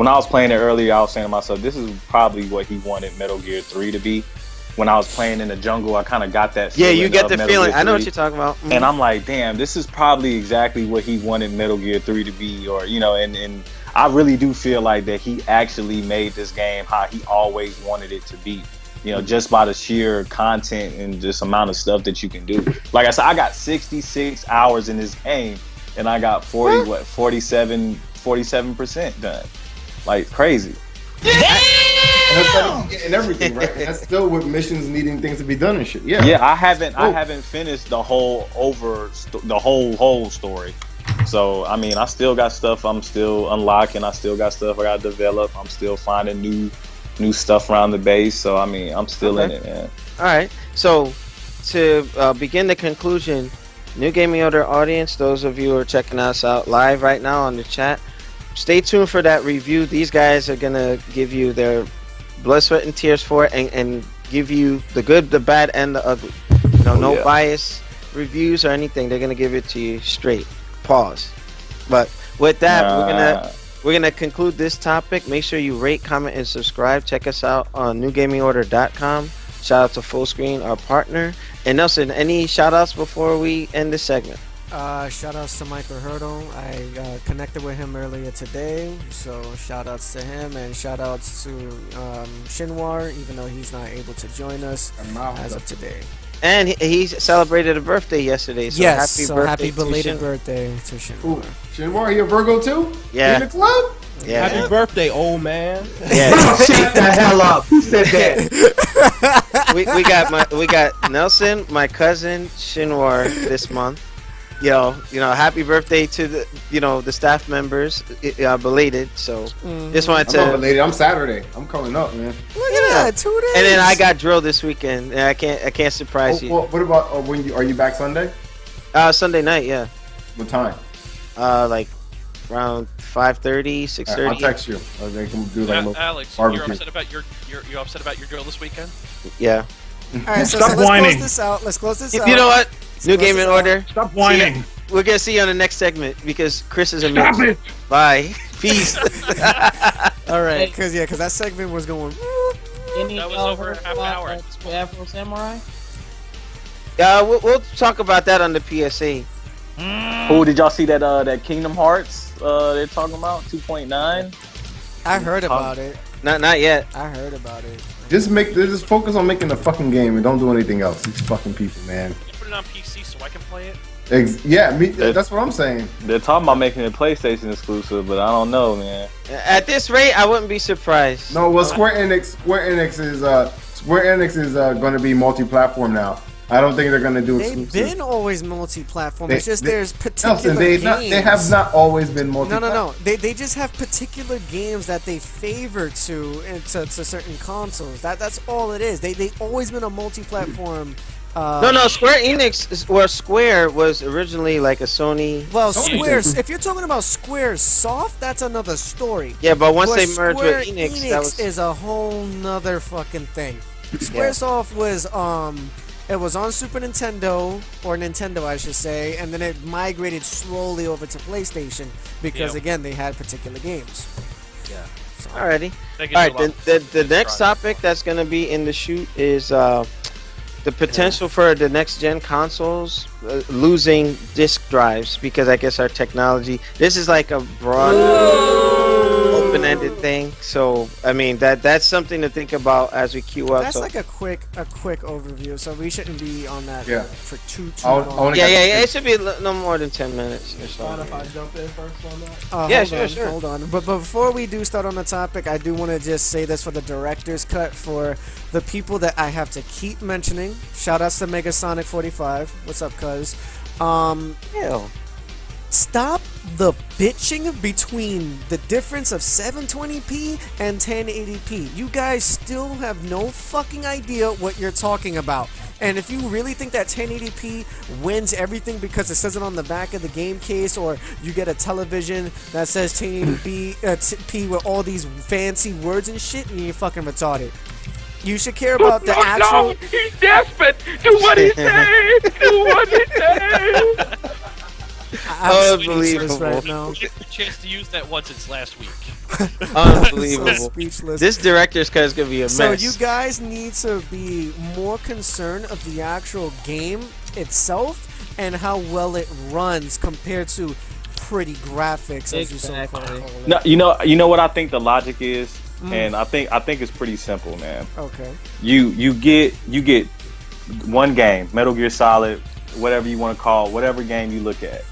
I was playing it earlier, I was saying to myself, this is probably what he wanted Metal Gear 3 to be. When I was playing in the jungle, I kind of got that feeling. Yeah, you get the Metal feeling. Gear I know 3. what you're talking about. And I'm like, damn, this is probably exactly what he wanted Metal Gear 3 to be, or and I really do feel like that he actually made this game how he always wanted it to be. Just by the sheer content and just amount of stuff that you can do. Like I said, I got 66 hours in this game, and I got 47% done. Like crazy. And everything, right? And that's still with missions needing things to be done and shit. Yeah. Yeah, I haven't finished the whole whole story. So I mean, I still got stuff I'm still unlocking. I still got stuff I got to develop. I'm still finding new stuff around the base. So I mean, I'm still in it, man. All right. So to begin the conclusion, New Gaming Order audience, those of you who are checking us out live right now on the chat, stay tuned for that review. These guys are gonna give you their blood, sweat, and tears for it, and give you the good, the bad, and the ugly. No bias reviews or anything. They're gonna give it to you straight. Pause. But with that, we're gonna conclude this topic. Make sure you rate, comment, and subscribe. Check us out on newgamingorder.com. Shout out to Fullscreen, our partner. And Nelson, any shout outs before we end this segment? Shout outs to Michael Hurdle. I connected with him earlier today, so shout outs to him, and shout outs to Shinwar, even though he's not able to join us as of today. And he celebrated a birthday yesterday, so happy belated birthday to Shinwar. Ooh, Shinwar, are you a Virgo too? Yeah. In the club? Yeah. Happy birthday, old man. Yeah. Shut the hell up. Who said that? we got Nelson, my cousin Shinwar this month. Happy birthday to the staff members. Belated. So just wanted to. I'm not belated. I'm Saturday. I'm coming up, man. Look at that, 2 days. And then I got drill this weekend, and I can't surprise you. Well, what about are you back Sunday? Sunday night, yeah. What time? Like around 5:30, 6:30. I'll text you. They can do like Alex, barbecue. you're upset about your drill this weekend? Yeah. All right, so Stop let's whining. Let's close this out. You know what? New Gaming Order. Stop whining. We're gonna see you on the next segment because Chris is a Stop it. Bye. Peace. All right, because that segment was going. Any That was over half an hour. Afro Samurai? We'll talk about that on the PSA. Who did y'all see that Kingdom Hearts they're talking about 2.9? I heard about it. Not yet. I heard about it. Just focus on making the fucking game and don't do anything else. These fucking people, man. Can you put it on PC so I can play it? That's what I'm saying. They're talking about making it PlayStation exclusive, but I don't know, man. At this rate, I wouldn't be surprised. No, well, Square Enix is going to be multi-platform now. I don't think they're going to do exclusive. They've been always multi-platform. It's just there's particular games. They have not always been multi-platform. No. They just have particular games that they favor to certain consoles. That's all it is. They always been a multi-platform No, Square Enix, Square was originally like a Sony. Well, Squares. If you're talking about Squaresoft, that's another story. Yeah, but once they merged Square with Enix, is a whole nother fucking thing. Squaresoft was it was on Super Nintendo, or Nintendo I should say, and then it migrated slowly over to PlayStation because again they had particular games. Yeah. So. Alrighty. Alright, the next topic that's gonna be in the shoot is the potential for the next gen consoles losing disk drives because I guess our technology. This is like a broad, open-ended thing. So I mean that's something to think about as we queue up. That's like a quick overview. So we shouldn't be on that for too long. Yeah. It should be no more than 10 minutes or so. If I jump in first on that? Yeah, sure. Hold on. But before we do start on the topic, I do want to just say this for the director's cut for the people that I have to keep mentioning. Shout outs to Megasonic45. What's up, cuz? Stop the bitching between the difference of 720p and 1080p. You guys still have no fucking idea what you're talking about. And if you really think that 1080p wins everything because it says it on the back of the game case, or you get a television that says 1080p with all these fancy words and shit, and you're fucking retarded. You should care about the actual... No, he's desperate! Do what he says! Do what he says! Unbelievable. Right now. Get the chance to use that once it's last week. Unbelievable. So speechless. This director's cut is gonna be a mess. So you guys need to be more concerned of the actual game itself and how well it runs compared to pretty graphics, as you so call it. No, you know what I think the logic is, and I think it's pretty simple, man. Okay. You get one game, Metal Gear Solid, whatever you want to call it, whatever game you look at.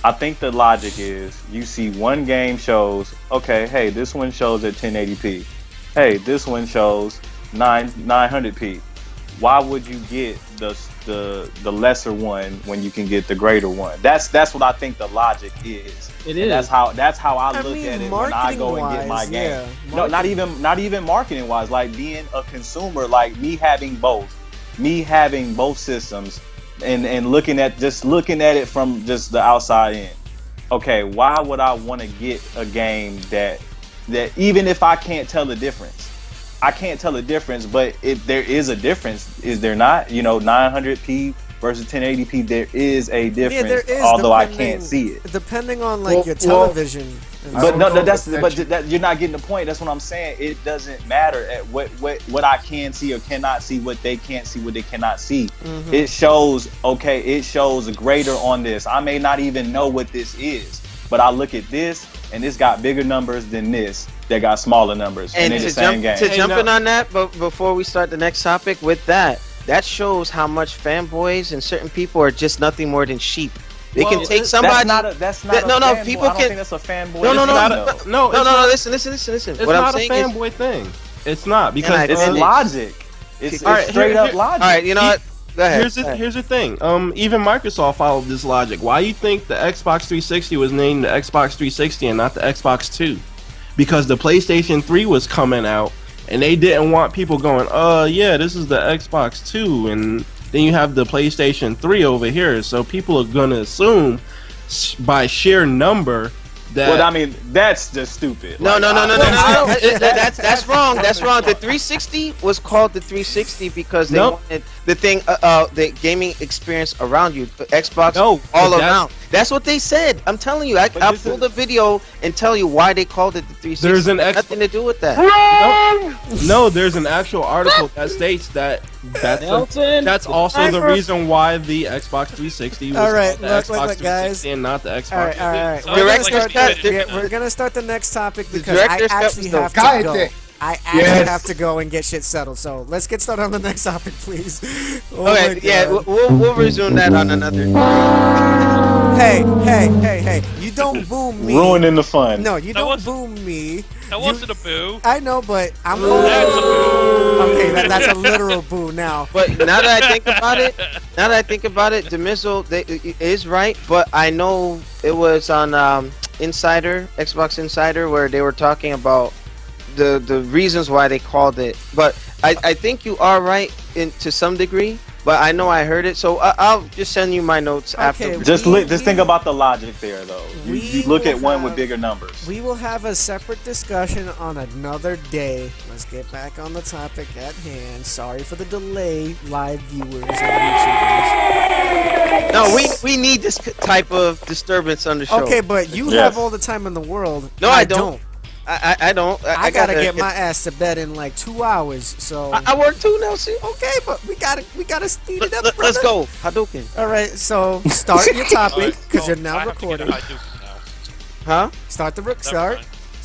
I think the logic is you see one game shows, okay, hey, this one shows at 1080p. Hey, this one shows 900p. Why would you get the lesser one when you can get the greater one? That's what I think the logic is. It and is. That's how I look at it when I go and get my game. Yeah, no, not even marketing wise. Like being a consumer, like me having both systems. And looking at it from just the outside in. Okay, why would I want to get a game that even if I can't tell the difference? I can't tell the difference, but if there is a difference, is there not? 900p versus 1080p, there is a difference, there is, although I can't see it. Depending on your television. But you're not getting the point. That's what I'm saying. It doesn't matter at what I can see or cannot see, what they can't see, what they cannot see. Mm-hmm. It shows greater on this. I may not even know what this is, but I look at this and it's got bigger numbers than this that got smaller numbers, and it's the same game. To jump in on that, but before we start the next topic, with that shows how much fanboys and certain people are just nothing more than sheep. They can take somebody. That's not a fanboy. People I don't can. think that's a fanboy. No. Listen. It's What not I'm a saying fanboy thing. It's not because it's logic. It's straight up logic. All right, you know what? Go ahead. Here's the thing. Even Microsoft followed this logic. Why you think the Xbox 360 was named the Xbox 360 and not the Xbox 2? Because the PlayStation 3 was coming out, and they didn't want people going, yeah, this is the Xbox 2, and then you have the PlayStation 3 over here. So people are gonna assume by sheer number that. Well, I mean, that's just stupid. No. That's wrong. That's wrong. The 360 was called the 360 because they wanted the thing, the gaming experience around you. The Xbox all around. That's what they said. I'm telling you. I'll pull the video and tell you why they called it the 360. There's nothing to do with that. No, there's an actual article that states that's also the reason why the Xbox 360 was called the Xbox 360 and not the Xbox. All right. We're gonna start the next topic because I actually have to go. I actually have to go and get shit settled. So let's get started on the next topic, please. Okay, we'll resume that on another. Hey! You don't boo me. Ruining the fun. No, you don't boo me. That wasn't a boo. I know, but I'm. That's a boo. Okay, that's a literal boo now. But now that I think about it, Demizzle is right. But I know it was on Xbox Insider, where they were talking about the reasons why they called it. But I think you are right to some degree, but I know I heard it, so I'll just send you my notes after. Just think about the logic there, though. You look at one with bigger numbers. We will have a separate discussion on another day. Let's get back on the topic at hand. Sorry for the delay, live viewers and YouTubers. No, we need this type of disturbance on the show. Okay, but you have all the time in the world. No, I don't. I don't. I gotta get my ass to bed in like 2 hours. So I work too now. See. Okay, but we gotta speed it up. Let's go. Hadouken. All right. So start your topic because you're now recording. Huh? Start the All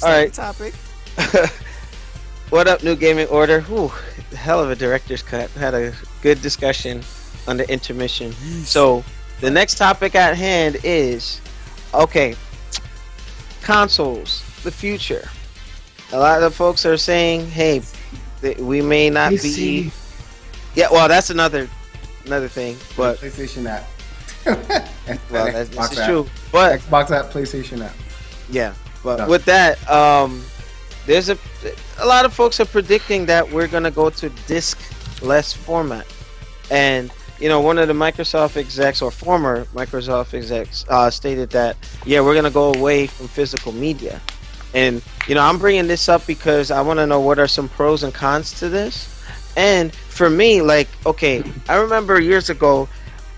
right. Your Topic. What up, New Gaming Order? Whew, hell of a director's cut. Had a good discussion on the intermission. So the next topic at hand is consoles. The future. A lot of the folks are saying, "Hey, we may not be." Yeah, well, that's another thing. But PlayStation app. Well, this is true. But Xbox app, PlayStation app. Yeah, but with that, there's a lot of folks are predicting that we're gonna go to disc-less format, and one of the Microsoft execs or former Microsoft execs stated that we're gonna go away from physical media. And I'm bringing this up because I want to know what are some pros and cons to this. And for me, I remember years ago,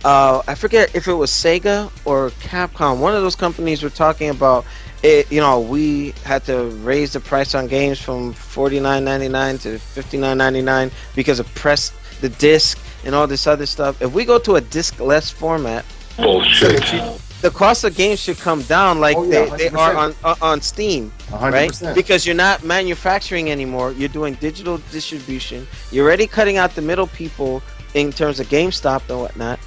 I forget if it was Sega or Capcom, one of those companies were talking about it. We had to raise the price on games from $49.99 to $59.99 because of the disc and all this other stuff. If we go to a disc-less format, bullshit. The cost of games should come down like they are on Steam, 100%. right? Because you're not manufacturing anymore. You're doing digital distribution. You're already cutting out the middle people in terms of GameStop and whatnot.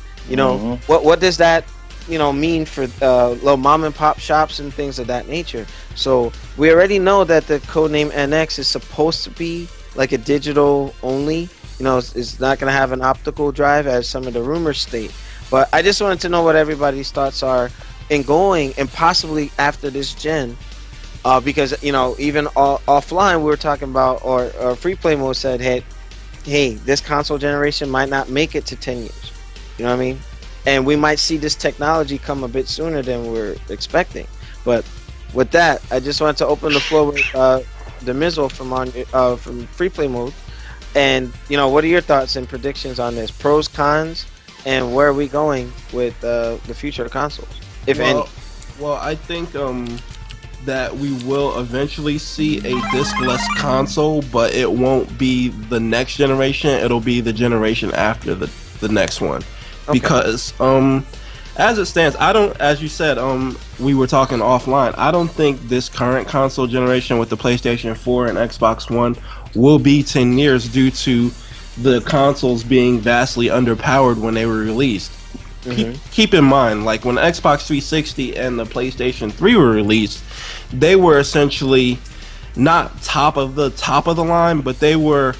What does that mean for little mom and pop shops and things of that nature? So we already know that the codename NX is supposed to be like a digital only. It's not going to have an optical drive as some of the rumors state. But I just wanted to know what everybody's thoughts are in going and possibly after this gen, because even offline we were talking about, or Free Play Mode said, hey, this console generation might not make it to 10 years. You know what I mean? And we might see this technology come a bit sooner than we're expecting. But with that, I just wanted to open the floor with the Mizzle from Free Play Mode, and what are your thoughts and predictions on this? Pros, cons. And where are we going with the future of consoles, if any? Well, I think that we will eventually see a disc-less console, but it won't be the next generation. It'll be the generation after the next one. Okay. Because as it stands, as you said, we were talking offline, I don't think this current console generation with the PlayStation 4 and Xbox One will be 10 years due to the consoles being vastly underpowered when they were released. Keep in mind, like when the Xbox 360 and the PlayStation 3 were released, they were essentially not top of the line, but they were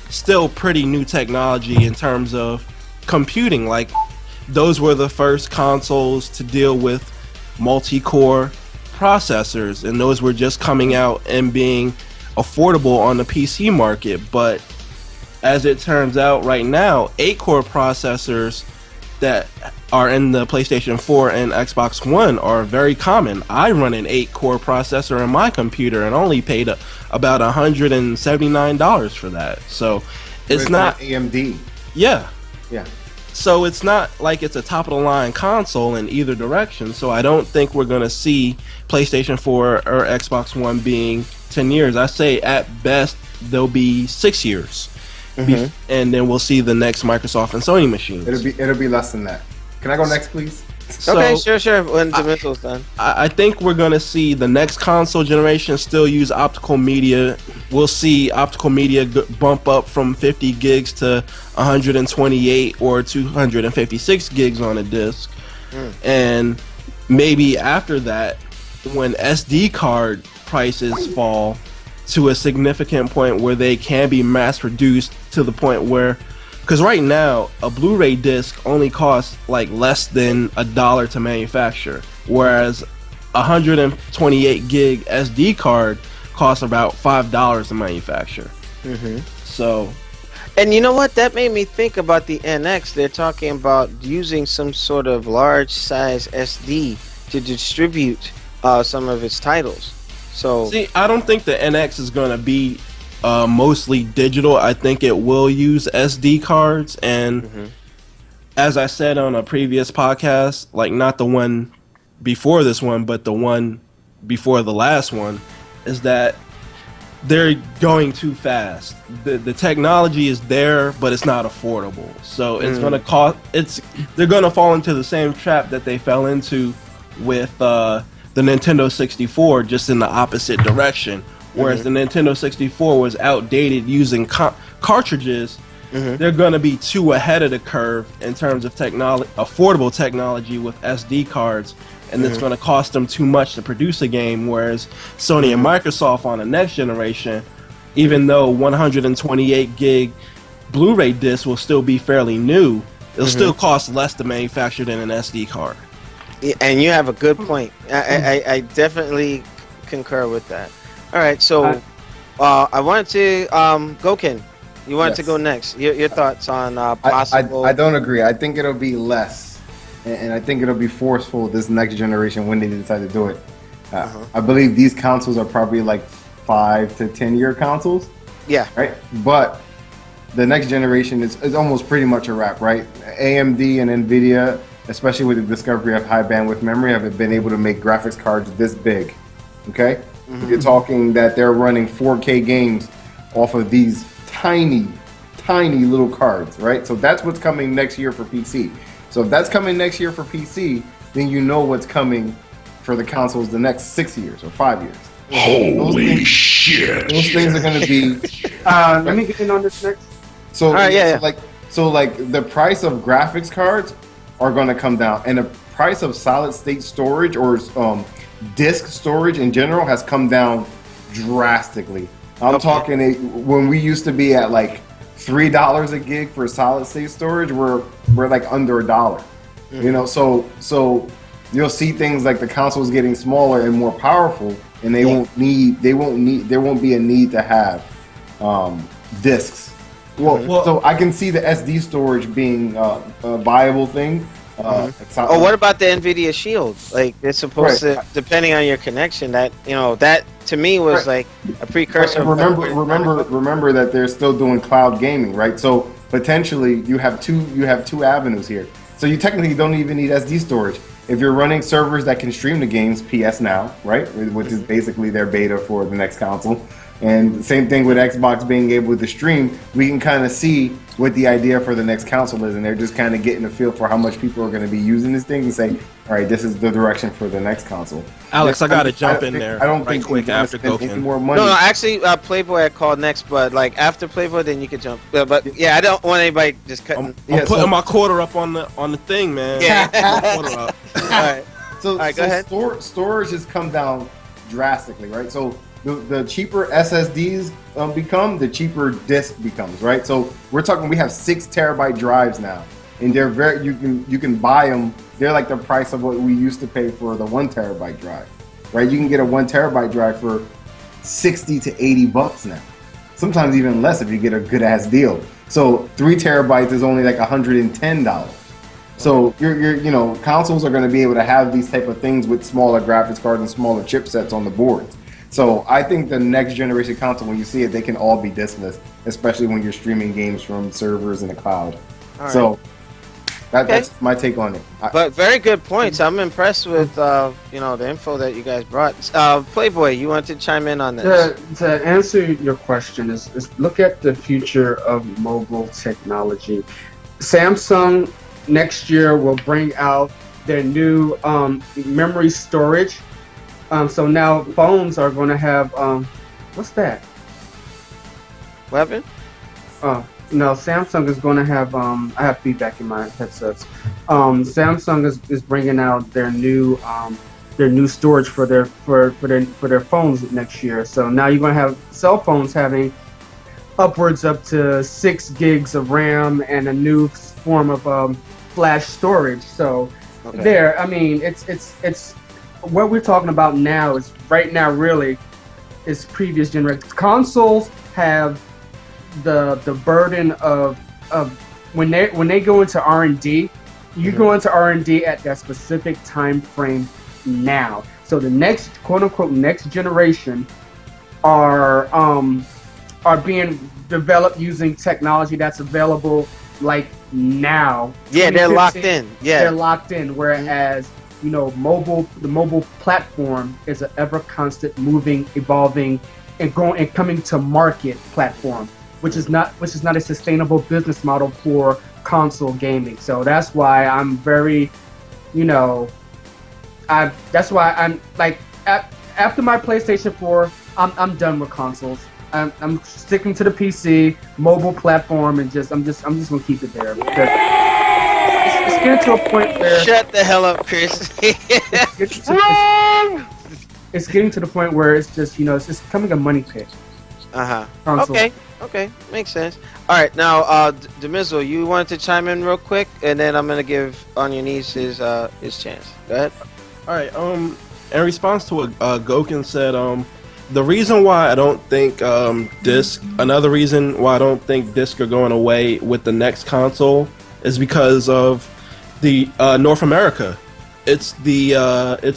still pretty new technology in terms of computing. Like those were the first consoles to deal with multi-core processors, and those were just coming out and being affordable on the PC market. But as it turns out right now, 8-core processors that are in the PlayStation 4 and Xbox One are very common. I run an 8-core processor in my computer and only paid about $179 for that. So it's not AMD. Yeah. Yeah. So it's not like it's a top-of-the-line console in either direction. So I don't think we're going to see PlayStation 4 or Xbox One being 10 years. I say at best they'll be 6 years. And then we'll see the next Microsoft and Sony machines. It'll be less than that. Can I go next, please? Okay, sure. When the missile's done. I think we're gonna see the next console generation still use optical media. We'll see optical media bump up from 50 gigs to 128 or 256 gigs on a disc, and maybe after that, when SD card prices fall to a significant point where they can be mass produced to the point where, because right now a Blu-ray disc only costs like less than $1 to manufacture, whereas 128 gig SD card costs about $5 to manufacture. So And you know what? That made me think about the NX. They're talking about using some sort of large size SD to distribute some of its titles. So see, I don't think the NX is going to be mostly digital. I think it will use SD cards, and as I said on a previous podcast, like not the one before this one, but the one before the last one, is that they're going too fast. The technology is there, but it's not affordable. So it's going to cost. They're going to fall into the same trap that they fell into with the Nintendo 64, just in the opposite direction. Whereas the Nintendo 64 was outdated using cartridges, they're going to be too ahead of the curve in terms of affordable technology with SD cards, and it's going to cost them too much to produce a game. Whereas Sony and Microsoft on the next generation, even though 128 gig Blu-ray disc will still be fairly new, it'll still cost less to manufacture than an SD card. Yeah, and you have a good point. I definitely concur with that. All right, so I wanted to Goken. You wanted to go next. Your thoughts on possible? I don't agree. I think it'll be less, and I think it'll be forceful this next generation when they decide to do it. I believe these consoles are probably like 5 to 10 year consoles. Yeah. Right. But the next generation is almost pretty much a wrap, right? AMD and Nvidia, especially with the discovery of high bandwidth memory, have been able to make graphics cards this big. Okay. You're talking that they're running 4K games off of these tiny little cards, right? So that's what's coming next year for PC. So if that's coming next year for PC, then you know what's coming for the consoles the next 6 years or 5 years. Holy shit! Those things are going to be. Let me get in on this next. So like the price of graphics cards are going to come down, and the price of solid state storage or disk storage in general has come down drastically. I'm talking when we used to be at like $3 a gig for solid state storage, we're like under $1. You know, so you'll see things like the consoles getting smaller and more powerful, and there won't be a need to have disks. Well, so I can see the SD storage being a viable thing. What about the NVIDIA Shield? Like, they're supposed to, depending on your connection, that to me was like a precursor. Remember that they're still doing cloud gaming, right? So potentially you have two avenues here. So you technically don't even need SD storage if you're running servers that can stream the games. PS Now, right, which is basically their beta for the next console. And same thing with Xbox being able to stream. We can kind of see what the idea for the next console is, and they're just kind of getting a feel for how much people are going to be using this thing and say, all right, this is the direction for the next console. Alex, I got to jump in there. I don't think quick after any more money. No, actually, Playboy I called next, but like after Playboy, then you could jump. But yeah, I don't want anybody just cutting. I'm putting my quarter up on the thing, man. Yeah. Quarter up. All right. So, go ahead. Storage has come down drastically, right? So the cheaper SSDs become, the cheaper disk becomes, right? So we have 6 terabyte drives now, and they're you can buy them. They're like the price of what we used to pay for the 1 terabyte drive, right? You can get a 1 terabyte drive for $60 to $80 now, sometimes even less if you get a good ass deal. So 3 terabytes is only like $110. So you're consoles are going to be able to have these type of things with smaller graphics cards and smaller chipsets on the boards. So I think the next generation console, when you see it, they can all be diskless, especially when you're streaming games from servers in the cloud. Right. So that's my take on it. But very good points. I'm impressed with the info that you guys brought. Playboy, you want to chime in on this? To answer your question is look at the future of mobile technology. Samsung next year will bring out their new memory storage. So now phones are going to have what's that? Weapon? No, Samsung is going to have I have feedback in my headsets. Samsung is bringing out their new storage for their phones next year. So now you're going to have cell phones having upwards up to 6 gigs of RAM and a new form of flash storage. So there, I mean, it's what we're talking about now is right now really is previous generation consoles have the burden of when they go into R&D, you go into R&D at that specific time frame now. So the next quote unquote next generation are being developed using technology that's available like now. Yeah, they're locked in. Yeah, they're locked in. Whereas the mobile platform is an ever constant moving, evolving, and coming to market platform, which is not a sustainable business model for console gaming. So that's why I'm very, that's why I'm like after my PlayStation 4, I'm done with consoles. I'm sticking to the PC mobile platform, and I'm just gonna keep it there because it's getting to a point where shut the hell up, Chris. It's getting to the point where it's just it's just becoming a money pit. Okay, makes sense. All right, now Demizzle, you wanted to chime in real quick, and then I'm gonna give On Your Knees his chance. Go ahead. All right. In response to what Gokin said, the reason why I don't think another reason why I don't think disc are going away with the next console is because of the North America. It's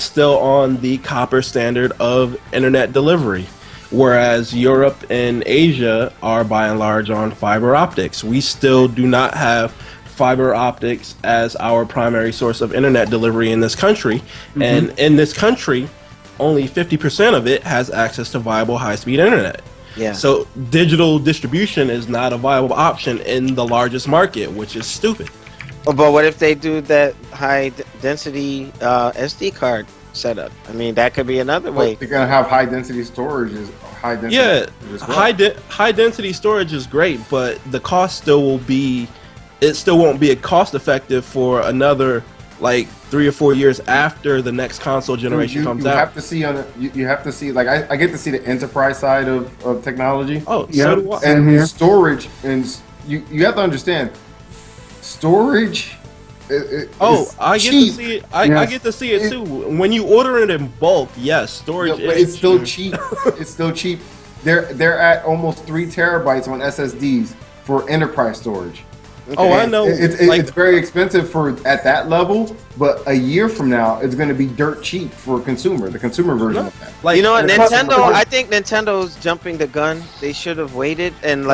still on the copper standard of internet delivery, whereas Europe and Asia are by and large on fiber optics. We still do not have fiber optics as our primary source of internet delivery in this country, and in this country, only 50% of it has access to viable high-speed internet. Yeah. So digital distribution is not a viable option in the largest market, which is stupid. But what if they do that high density SD card setup? I mean, that could be another way. They're gonna have high density storage. High density storage is great, but the cost still won't be a cost effective for another like 3 or 4 years after the next console generation comes out. You have to see like I get to see the enterprise side of technology. Oh, yeah. So do I. And storage, and you have to understand storage. I get to see it. I get to see it too. When you order it in bulk, yes, storage. But it's still cheap. It's still cheap. They're at almost 3 terabytes on SSDs for enterprise storage. Okay. Oh, I know. It's very expensive at that level, but a year from now, it's going to be dirt cheap for the consumer version of that. Like, you know what, Nintendo? I think Nintendo's jumping the gun. They should have waited and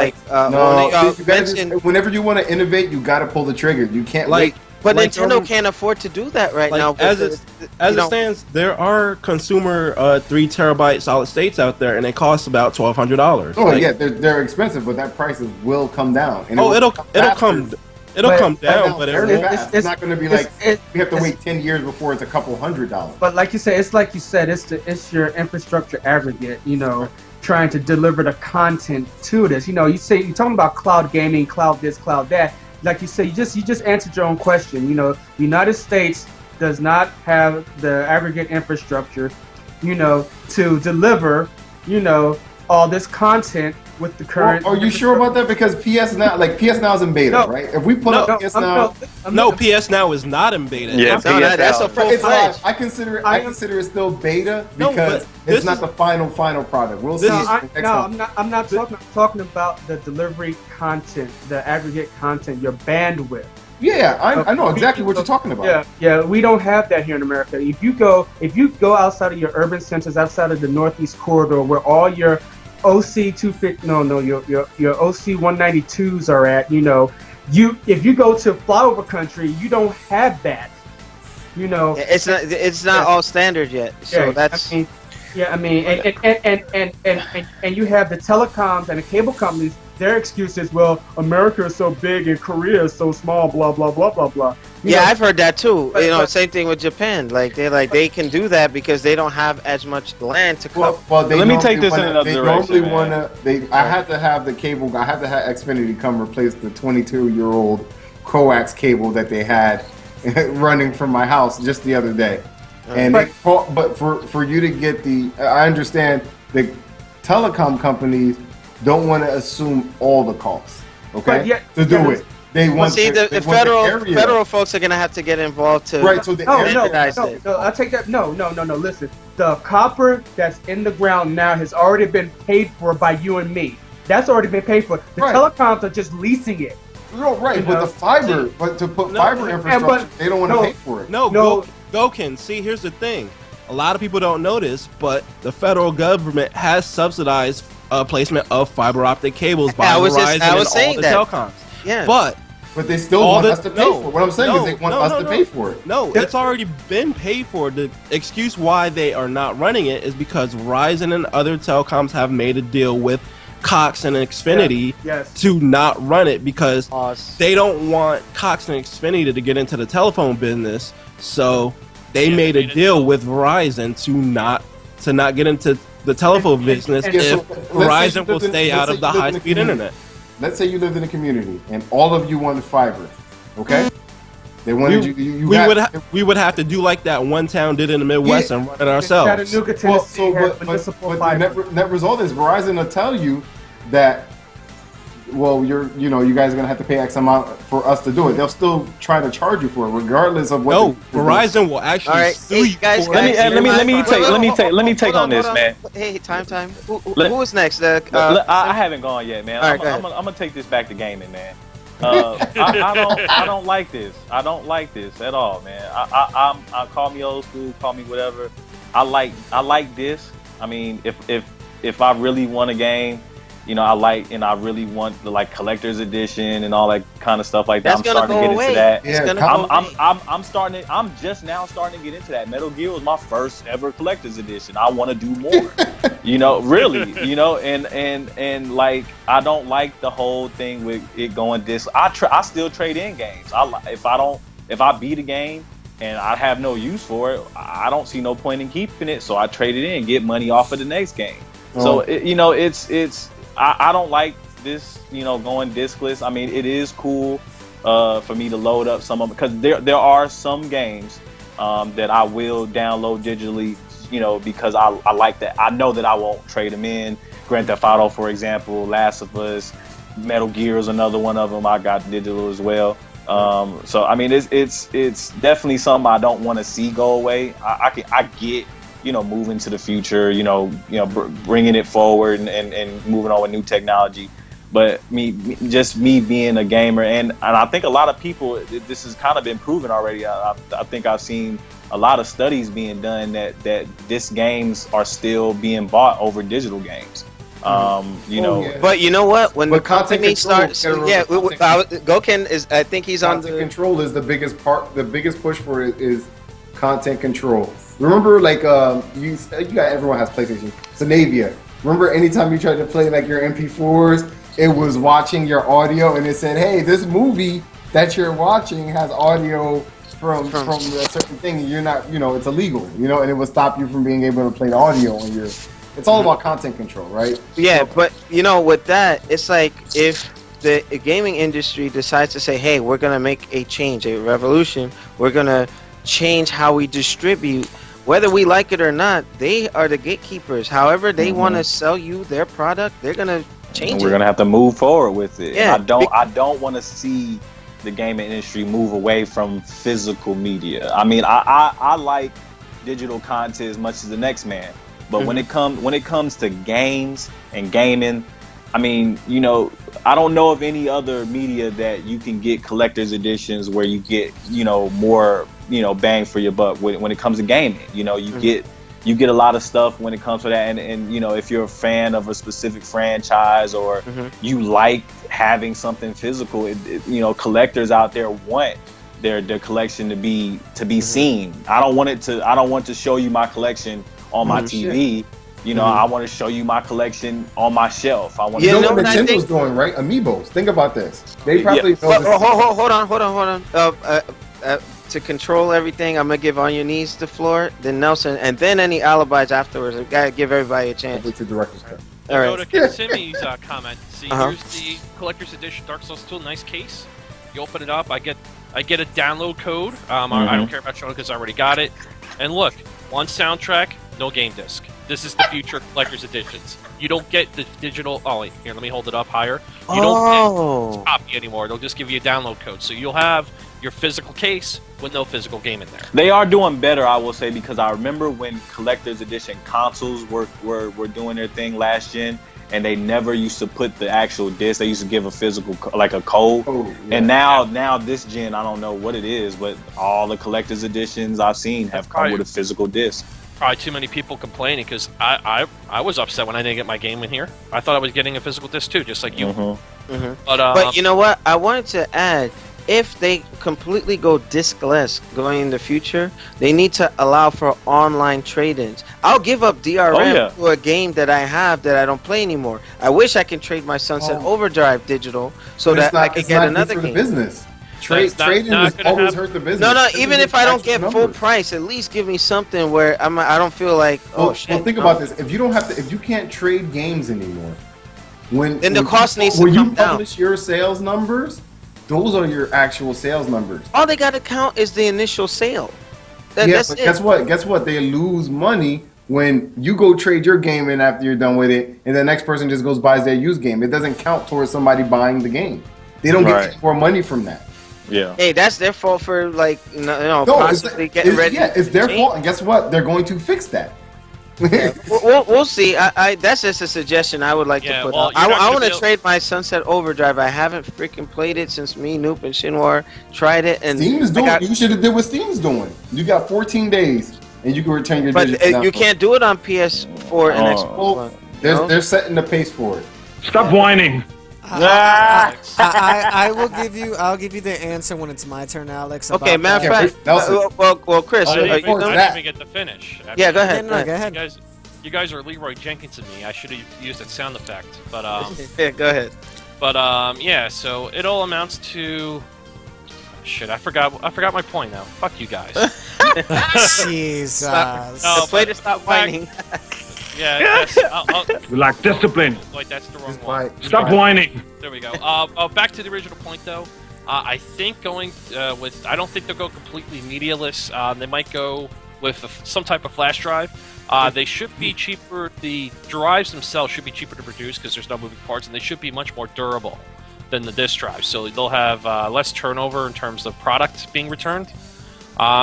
whenever you want to innovate, you got to pull the trigger. You can't wait. But Nintendo can't afford to do that right now. As it stands, there are consumer 3 terabyte solid states out there, and they cost about $1,200. Oh yeah, they're expensive, but that price will come down. And it'll come down, but it's not going to be like we have to wait 10 years before it's a couple $100. But like you said, it's your infrastructure aggregate. Trying to deliver the content to this. You're talking about cloud gaming, cloud this, cloud that. Like you said, you just answered your own question. The United States does not have the aggregate infrastructure, to deliver, all this content with the current. Are you sure about that? Because PS Now is in beta, right? If we pull up PS Now, PS Now is not in beta. Yeah, that's a full fledged. I consider it still beta because it's not the final product. We'll see. I'm not talking about the delivery content, the aggregate content, your bandwidth. Yeah, I know exactly what you're talking about. Yeah, we don't have that here in America. If you go outside of your urban centers, outside of the Northeast corridor, where all your OC 250, your OC 192s are at, if you go to flyover country, you don't have that. It's not all standard yet. So that's. and you have the telecoms and the cable companies. Their excuse is, well, America is so big and Korea is so small, blah blah blah blah blah. I've heard that too. Same thing with Japan. They can do that because they don't have as much land to cover. Well, let me take this in another direction. I had to have the cable. I had to have Xfinity come replace the 22-year-old coax cable that they had running from my house just the other day. And but for you to get I understand the telecom companies don't want to assume all the costs, to do it. They want the federal folks are going to have to get involved to I'll take that. No. Listen, the copper that's in the ground now has already been paid for by you and me. That's already been paid for. The Right. telecoms are just leasing it. No, right, You but know? the fiber, but to put No, fiber infrastructure, they don't want to no, pay for it. No, Goken, see, here's the thing. A lot of people don't know this, but the federal government has subsidized placement of fiber optic cables by Verizon and all the telecoms. Yeah. But they still want us to pay for it. What I'm saying is they want us to pay for it. No, it's already been paid for. The excuse why they are not running it is because Verizon and other telecoms have made a deal with Cox and Xfinity to not run it because they don't want Cox and Xfinity to get into the telephone business. So they made a deal with Verizon to not get into the telephone business if Verizon will stay out of the high-speed internet. Let's say you lived in a community and all of you wanted fiber, okay? They wanted we would have to do like that one town did in the Midwest and run it ourselves. But the net result is Verizon will tell you that, well, you guys are gonna have to pay X amount for us to do it. They'll still try to charge you for it, regardless of what. No, Verizon will actually sue you. Guys, let me take on this, man. Hey, time. Who is next? I haven't gone yet, man. All right, I'm gonna take this back to gaming, man. I don't like this. I don't like this at all, man. I call me old school, call me whatever. I like this. I mean, if I really want a game, I really want the collector's edition and all that kind of stuff like that. I'm starting to get into that. Yeah, I'm just now starting to get into that. Metal Gear was my first ever collector's edition. I want to do more. Really, and I don't like the whole thing with it going disc. I still trade in games. If I beat a game and I have no use for it, I don't see no point in keeping it. So I trade it in and get money off of the next game. So I don't like this, going discless. I mean, it is cool for me to load up some of them because there are some games that I will download digitally, because I like that. I know that I won't trade them in. Grand Theft Auto, for example, Last of Us, Metal Gear is another one of them. I got digital as well. So I mean, it's definitely something I don't want to see go away. I get. Moving to the future, bringing it forward and moving on with new technology. But me being a gamer, and I think a lot of people, this has kind of been proven already. I think I've seen a lot of studies being done that disc games are still being bought over digital games. But you know what? When the company starts, Goken is. I think he's on content control is the biggest part. The biggest push for it is content control. Remember, everyone has PlayStation. Sanavia. Remember, anytime you tried to play your MP4s, it was watching your audio, and it said, "Hey, this movie that you're watching has audio from a certain thing, and you're not, it's illegal, and it would stop you from being able to play the audio on your." It's all about content control, right? Yeah, but with that, it's like if the gaming industry decides to say, "Hey, we're gonna make a change, a revolution. We're gonna change how we distribute." Whether we like it or not, they are the gatekeepers. However they want to sell you their product, they're gonna change it. We're gonna have to move forward with it. Yeah, I don't want to see the gaming industry move away from physical media. I mean, I like digital content as much as the next man, but when it comes to games and gaming, I mean, I don't know of any other media that you can get collector's editions where you get, more, bang for your buck when it comes to gaming. You get a lot of stuff when it comes to that, and if you're a fan of a specific franchise or you like having something physical, collectors out there want their collection to be seen. I don't want to show you my collection on my TV. I want to show you my collection on my shelf. I want to know what Nintendo's doing, right? Amiibos. Think about this. They probably hold on. To control everything, I'm gonna give On Your Knees the floor, then Nelson, and then any alibis afterwards. I gotta give everybody a chance. To director's cut. All right. Go to Kissimmy's comment. See, here's the collector's edition Dark Souls 2. Nice case. You open it up. I get a download code. I don't care about showing because I already got it. And look, one soundtrack, no game disc. This is the future of collector's editions. You don't get the digital. Oh, wait, here, let me hold it up higher. You don't get a copy anymore. They'll just give you a download code. So you'll have your physical case with no physical game in there. They are doing better, I will say, because I remember when collector's edition consoles were doing their thing last gen, and they never used to put the actual disc. They used to give a physical, like a code. Oh, yeah. And now this gen, I don't know what it is, but all the collector's editions I've seen have come with a physical disc. Probably too many people complaining, because I was upset when I didn't get my game in here. I thought I was getting a physical disc too, just like you. But you know what? I wanted to add, if they completely go discless going in the future, they need to allow for online trade-ins. I'll give up DRM to a game that I have that I don't play anymore. I wish I can trade my Sunset Overdrive digital so that I can get another game. Business. Trading has always hurt the business. No, even if I don't get full price, at least give me something where I don't feel like, shit. Well, think about this. If you can't trade games anymore, then the cost needs to come down. When you publish your sales numbers, those are your actual sales numbers. All they got to count is the initial sale. That's it. Guess what? They lose money when you go trade your game in after you're done with it, and the next person just goes buys their used game. It doesn't count towards somebody buying the game. They don't get any more money from that. Yeah. Hey, that's their fault for possibly getting ready. Yeah, it's their fault, and guess what? They're going to fix that. We'll see. That's just a suggestion I would like to put out. I want to trade my Sunset Overdrive. I haven't freaking played it since me, Noop, and Shinwar tried it. And Steam is doing. You should have did what Steam's doing. You got 14 days, and you can return your. But you can't do it on PS4 and Xbox. They're setting the pace for it. Stop whining. I'll give you the answer when it's my turn, Alex. Okay, matter of fact, well, Chris, I didn't even get to finish. Yeah, go ahead. Go ahead. You guys are Leroy Jenkins and me. I should have used that sound effect, but yeah, go ahead. But yeah, so it all amounts to shit. I forgot my point now. Fuck you guys. Jesus. The play to stop whining. Yeah, We lack discipline. Wait, that's the wrong one. Stop whining. There we go. Back to the original point, though. I think going with... I don't think they'll go completely medialess. They might go with some type of flash drive. They should be cheaper. The drives themselves should be cheaper to produce because there's no moving parts, and they should be much more durable than the disk drive. So they'll have less turnover in terms of product being returned.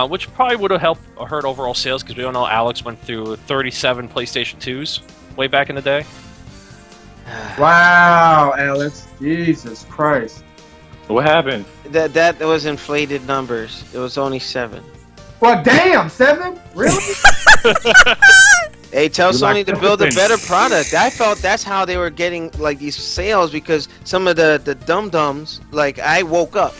Which probably would have hurt overall sales because we don't know Alex went through 37 PlayStation 2s way back in the day. Wow, Alex. Jesus Christ. What happened? That was inflated numbers. It was only 7. Well, damn, 7? Really? Hey, tell Sony to build a better product. I felt that's how they were getting like these sales because some of the dum-dums, like I woke up.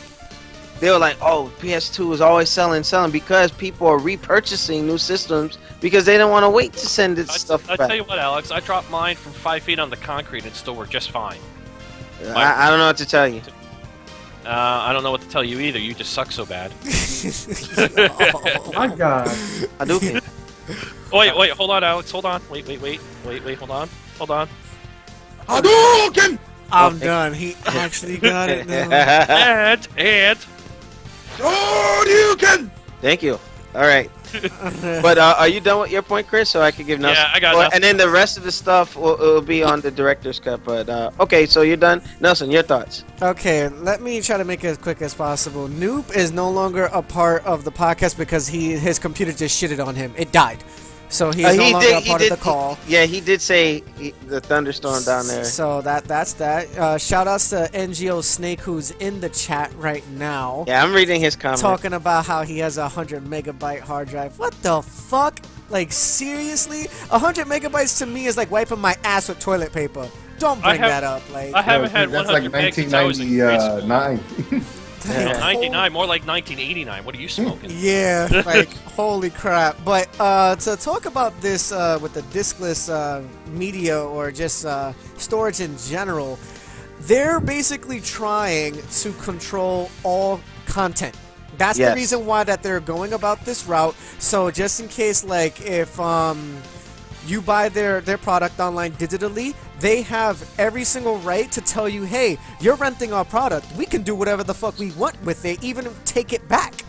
They were like, oh, PS2 is always selling because people are repurchasing new systems because they don't want to wait to send this stuff back. I tell you what, Alex, I dropped mine from 5 feet on the concrete and it still worked just fine. I don't know what to tell you. I don't know what to tell you either. You just suck so bad. Oh my God. Hadouken. Wait, hold on, Alex. Hold on. Wait, hold on. Hadouken! I'm done. He actually got it now. and Hadouken! Thank you. All right. But are you done with your point, Chris? So I could give Nelson. Yeah, I got nothing. And then the rest of the stuff will be on the director's cut. But okay, so you're done. Nelson, your thoughts? Okay, let me try to make it as quick as possible. Noop is no longer a part of the podcast because his computer just shitted on him. It died. So he's no longer a part of the call. He did say the thunderstorm down there. So that's that. Shout outs to NGO Snake who's in the chat right now. Yeah, I'm reading his comment. Talking about how he has a 100 megabyte hard drive. What the fuck? Like seriously? 100 megabytes to me is like wiping my ass with toilet paper. Don't bring that up. Like I haven't had 100 megs since I was in grade school. 99, more like 1989. What are you smoking? Yeah, like holy crap. But to talk about this with the diskless media or just storage in general, they're basically trying to control all content. That's the reason why that they're going about this route. So just in case, like if you buy their product online digitally, they have every single right to tell you, hey, you're renting our product. We can do whatever the fuck we want with it, even take it back.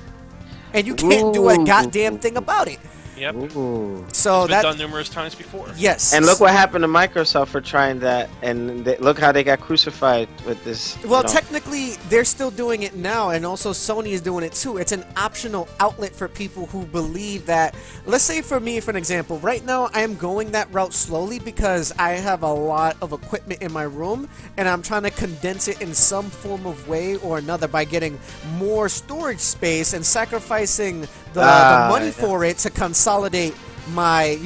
And you can't do a goddamn thing about it. Yep. Ooh. So It's been that done numerous times before. yes. And look what happened to Microsoft for trying that, and look how they got crucified with this. Well, technically, they're still doing it now, and also Sony is doing it too. It's an optional outlet for people who believe that. Let's say for me, for an example, right now I am going that route slowly because I have a lot of equipment in my room, and I'm trying to condense it in some form of way or another by getting more storage space and sacrificing the money for it to consolidate my,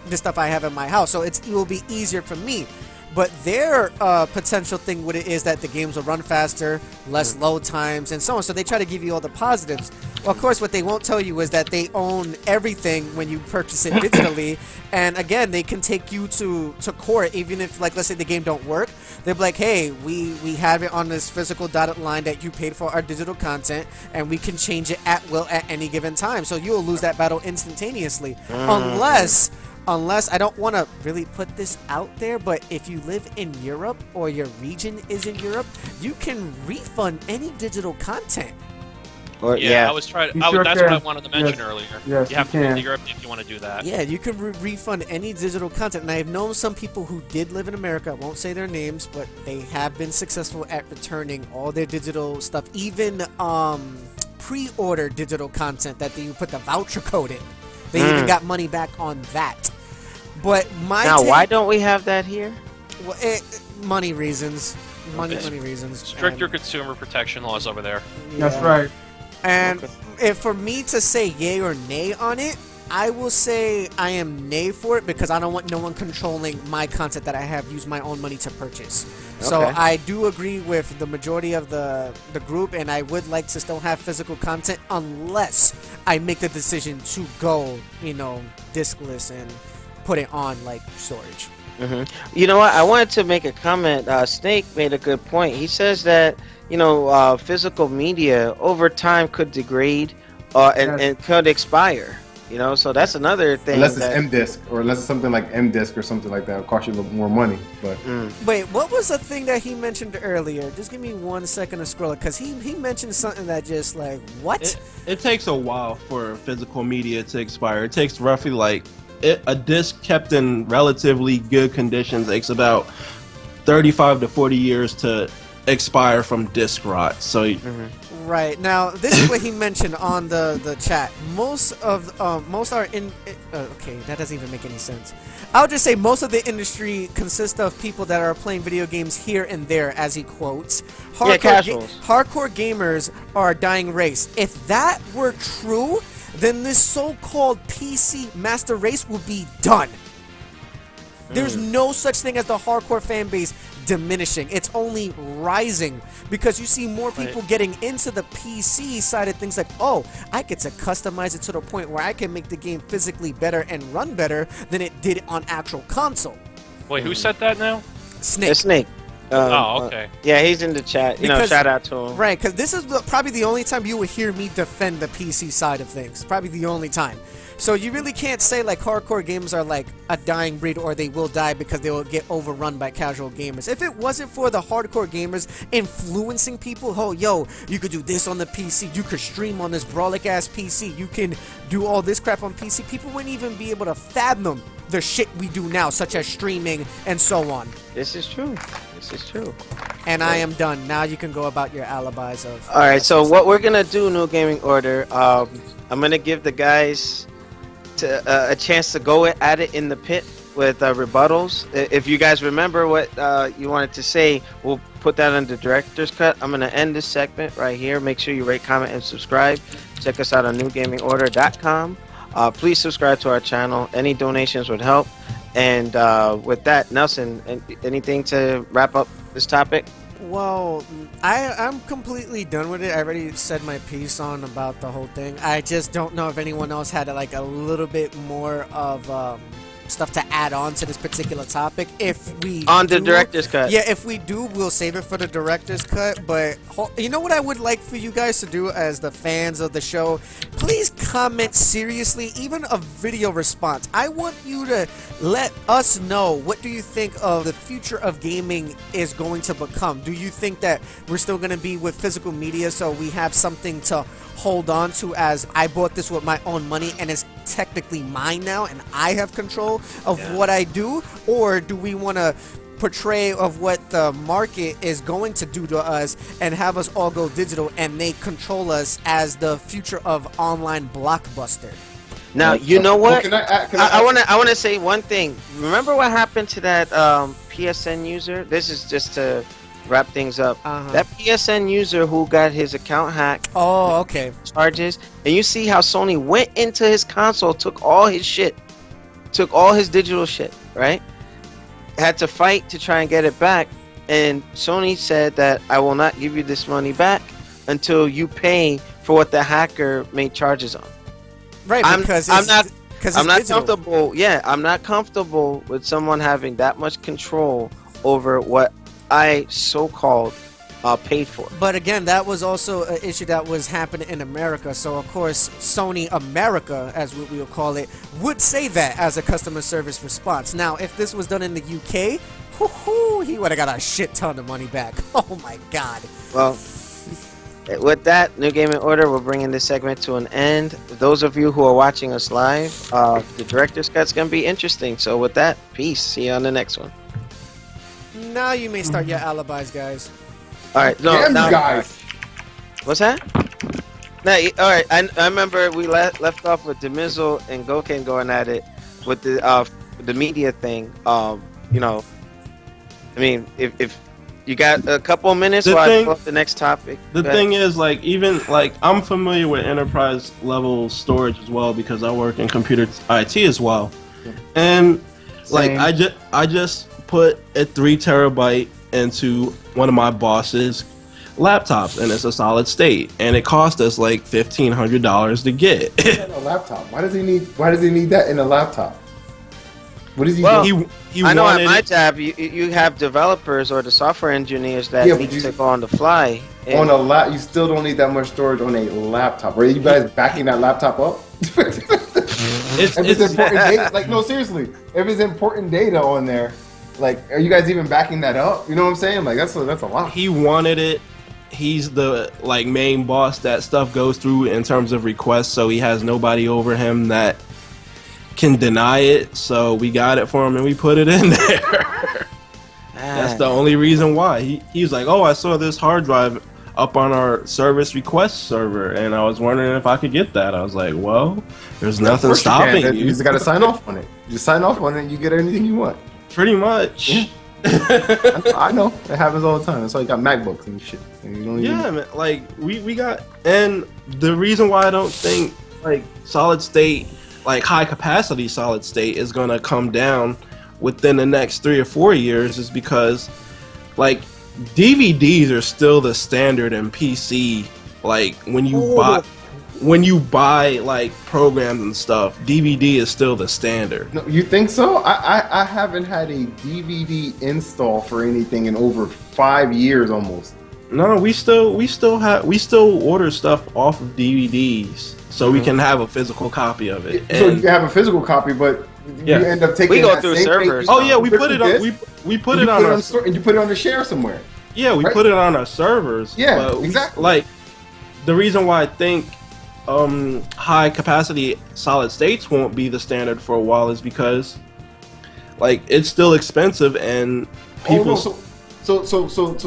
the stuff I have in my house. So it will be easier for me. But their potential thing with it is that the games will run faster, less load times, and so on. So they try to give you all the positives. Well, of course, what they won't tell you is that they own everything when you purchase it digitally. And again, they can take you to court, even if, like, let's say the game don't work. They'll be like, hey, we have it on this physical dotted line that you paid for our digital content, and we can change it at will at any given time. So you'll lose that battle instantaneously. Unless I don't want to really put this out there, but if you live in Europe or your region is in Europe, you can refund any digital content. Or, I was trying. You That's sure what can. I wanted to mention earlier. Yes, you have you to go can. to Europe if you want to do that. Yeah, you can refund any digital content. And I've known some people who did live in America. I won't say their names, but they have been successful at returning all their digital stuff, even pre-order digital content that you put the voucher code in. They even got money back on that. But why don't we have that here? Well, money reasons. Money reasons. Stricter consumer protection laws over there. That's right. And if for me to say yay or nay on it, I will say I am nay for it because I don't want no one controlling my content that I have used my own money to purchase. So I do agree with the majority of the group, and I would like to still have physical content unless I make the decision to go, diskless and put it on like storage. You know what? I wanted to make a comment. Snake made a good point. He says that physical media over time could degrade and could expire. So that's another thing. Unless it's M-Disc, or unless it's something like M-Disc or something like that, it'll cost you a little more money. But Wait, what was the thing that he mentioned earlier? Just give me 1 second to scroll it, because he mentioned something that just like, what? It takes a while for physical media to expire. It takes roughly a disc kept in relatively good condition takes about 35 to 40 years to expire from disc rot. So Right. Now, this is what he mentioned on the chat. Most are in... okay, that doesn't even make any sense. I'll just say most of the industry consists of people that are playing video games here and there, as he quotes. Casuals. Hardcore gamers are a dying race. If that were true, then this so-called PC master race will be done. There's no such thing as the hardcore fan base diminishing. It's only rising because you see more people getting into the PC side of things, like, oh, I get to customize it to the point where I can make the game physically better and run better than it did on actual console. Wait, who said that now? Snake. It's Snake. Okay. Yeah, he's in the chat. Shout out to him. Right, because this is probably the only time you will hear me defend the PC side of things. Probably the only time. So you really can't say like hardcore gamers are like a dying breed or they will die because they will get overrun by casual gamers. If it wasn't for the hardcore gamers influencing people, oh, yo, you could do this on the PC, you could stream on this brolic ass PC, you can do all this crap on PC, people wouldn't even be able to fathom the shit we do now, such as streaming and so on. This is true. This is true. And I am done. Now you can go about your alibis of... Alright, so what we're going to do, New Gaming Order, I'm going to give the guys a chance to go at it in the pit with rebuttals. If you guys remember what you wanted to say, we'll put that on the director's cut. I'm going to end this segment right here. Make sure you rate, comment, and subscribe. Check us out on newgamingorder.com. Please subscribe to our channel. Any donations would help. And with that, Nelson, anything to wrap up this topic? Well, I'm completely done with it. I already said my piece on about the whole thing. I just don't know if anyone else had like a little bit more of stuff to add on to this particular topic. If we on the director's cut. Yeah, if we do, we'll save it for the director's cut. But you know what I would like for you guys to do as the fans of the show? Please comment seriously, even a video response. I want you to let us know, what do you think of the future of gaming is going to become? Do you think that we're still going to be with physical media so we have something to hold on to, as I bought this with my own money and it's technically mine now, and I have control of what I do, or do we want to portray of what the market is going to do to us and have us all go digital and they control us as the future of online blockbuster? Now, you know what? I want to say one thing. Remember what happened to that PSN user? This is just to wrap things up. That PSN user who got his account hacked. Oh, okay. Charges. And you see how Sony went into his console, took all his shit, took all his digital shit, right? Had to fight to try and get it back, and Sony said that I will not give you this money back until you pay for what the hacker made charges on. Right, because I'm not digital. comfortable. Yeah, I'm not comfortable with someone having that much control over what I so-called paid for. But again, that was also an issue that was happening in America. So of course, Sony America, as we will call it, would say that as a customer service response. Now, if this was done in the UK, he would have got a shit ton of money back. Oh my god. Well, with that, New Game in Order, we're bringing this segment to an end. Those of you who are watching us live, the director's cut's gonna be interesting. So with that, peace. See you on the next one. Now you may start your alibis, guys. All right, no, Damn now, you guys. What's that? No, all right. I remember we left off with Demizzle and Goken going at it with the media thing. You know, I mean, if you got a couple of minutes, I pull up the next topic. The thing is, like, even like I'm familiar with enterprise level storage as well because I work in computer IT as well, and like I just put a 3 terabyte into one of my boss's laptops, and it's a solid state, and it cost us like $1,500 to get. A laptop. Why does he need that in a laptop? What is he doing? I know at my job you have developers or the software engineers that need to go on the fly. On a you still don't need that much storage on a laptop. Are you guys backing that laptop up? If it's important data, like, no, seriously, if it's important data on there, like, are you guys even backing that up? You know what I'm saying? Like, that's a lot. He wanted it. He's the like main boss that stuff goes through in terms of requests, so he has nobody over him that can deny it. So we got it for him and we put it in there. That's the only reason why. He's like, oh, I saw this hard drive up on our service request server, and I was wondering if I could get that. I was like, well, there's nothing stopping you. You just got to sign off on it. You just sign off on it and you get anything you want. Pretty much. Yeah. I know. It happens all the time. That's why you got MacBooks and shit. And you don't even... man, like, we got... And the reason why I don't think, like, solid state, like, high capacity solid state is going to come down within the next 3 or 4 years is because, like, DVDs are still the standard in PC. Like, when you buy like programs and stuff, DVD is still the standard. No, you think so? I haven't had a DVD install for anything in over 5 years almost. No, we still order stuff off of DVDs so we can have a physical copy of it. So you have a physical copy, but you end up taking. We go through servers. Oh yeah, we put it on. We put it on our store, and you put it on the share somewhere. Yeah, we put it on our servers. Yeah, exactly. Like the reason why I think high capacity solid states won't be the standard for a while is because like it's still expensive and people. So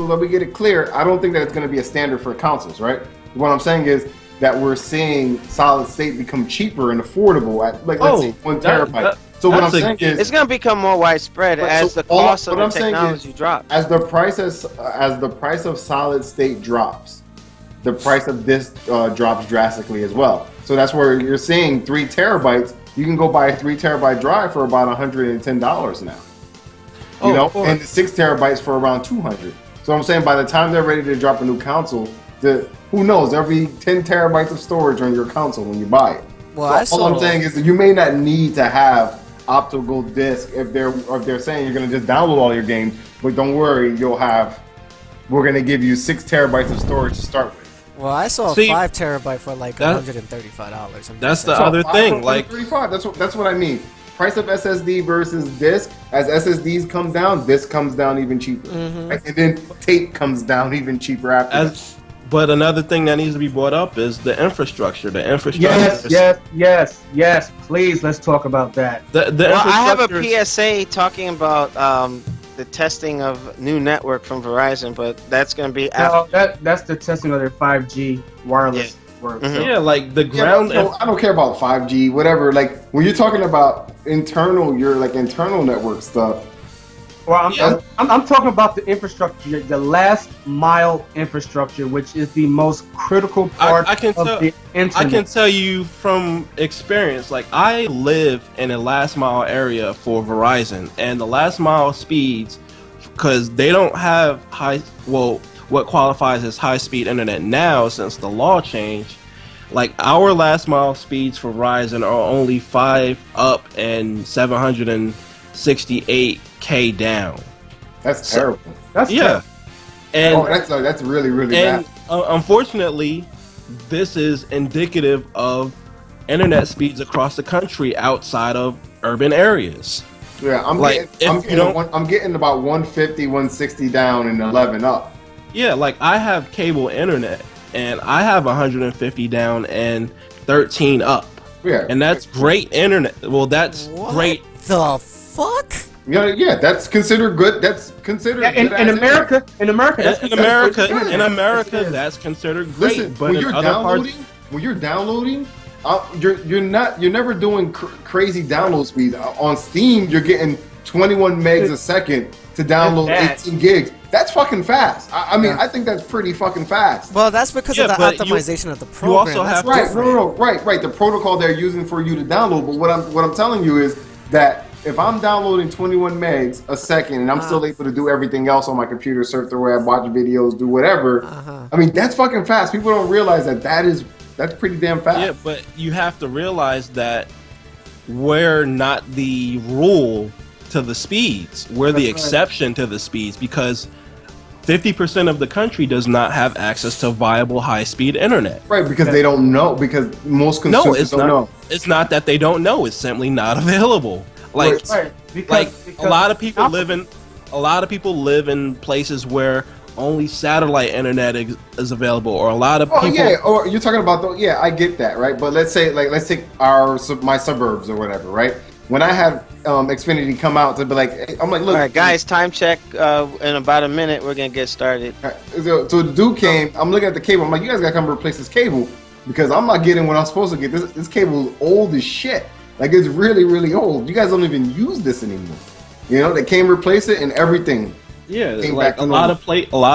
let me get it clear. I don't think that it's going to be a standard for consoles, right? What I'm saying is that we're seeing solid state become cheaper and affordable at like let's say 1 terabyte. So what I'm saying is it's going to become more widespread as the cost of the technology drops. As the price of solid state drops, the price of disk drops drastically as well. So that's where you're seeing 3 terabytes. You can go buy a 3 terabyte drive for about $110 now. You know, and 6 terabytes for around $200. So I'm saying by the time they're ready to drop a new console, who knows? There'll be 10 terabytes of storage on your console when you buy it. Well, so all I'm saying is that you may not need to have optical disc if they're saying you're going to just download all your games, but don't worry, we're going to give you 6 terabytes of storage to start with. Well, I saw a 5 terabyte for like $135. That's the other thing. Like $135. That's what I mean. Price of SSD versus disk. As SSDs come down, disk comes down even cheaper, and then tape comes down even cheaper after. But another thing that needs to be brought up is the infrastructure. The infrastructure. Yes. Please, let's talk about that. Well, I have a PSA talking about the testing of new network from Verizon, but that's going to be after. No, that's the testing of their 5G wireless work. Mhm. So. Yeah, like the ground. I don't care about 5G, whatever. Like when you're talking about internal network stuff. Well, I'm talking about the infrastructure, the last mile infrastructure, which is the most critical part of the internet. I can tell you from experience, like I live in a last mile area for Verizon, and the last mile speeds, because they don't have what qualifies as high speed internet now since the law changed. Like our last mile speeds for Verizon are only 5 up and 768K down. That's terrible. That's terrible. And that's really, really and bad. Unfortunately, this is indicative of internet speeds across the country outside of urban areas. Yeah, I'm getting about 150, 160 down and 11 up. Yeah, like I have cable internet and I have 150 down and 13 up. Yeah. And that's great internet. Well, that's great. The fuck? Yeah, that's considered good. That's considered in America. In America, that's considered great. Listen, but when you're downloading, you're never doing crazy download speeds. On Steam, you're getting 21 megs a second to download 18 gigs. That's fucking fast. I mean, I think that's pretty fucking fast. Well, that's because of the optimization of the program. You also have right. The protocol they're using for you to download. But what I'm telling you is that if I'm downloading 21 megs a second and I'm still able to do everything else on my computer, surf the web, watch videos, do whatever, I mean, that's fucking fast. People don't realize that's pretty damn fast. Yeah, but you have to realize that we're not the rule to the speeds. We're the exception to the speeds because 50% of the country does not have access to viable high-speed internet. Right, because they don't know. Because most consumers don't know. It's not that they don't know. It's simply not available. Like, because a lot of people live in places where only satellite internet is available, or a lot of people. Yeah, or you're talking about I get that, right? But let's take my suburbs or whatever, right? When I have Xfinity come out to be like, hey, I'm like, look, all right, guys, time check. In about a minute, we're gonna get started. So the dude came. I'm looking at the cable. I'm like, you guys gotta come replace this cable because I'm not getting what I'm supposed to get. This cable is old as shit. Like it's really, really old. You guys don't even use this anymore. You know, they came replace it and everything. Yeah, like a lot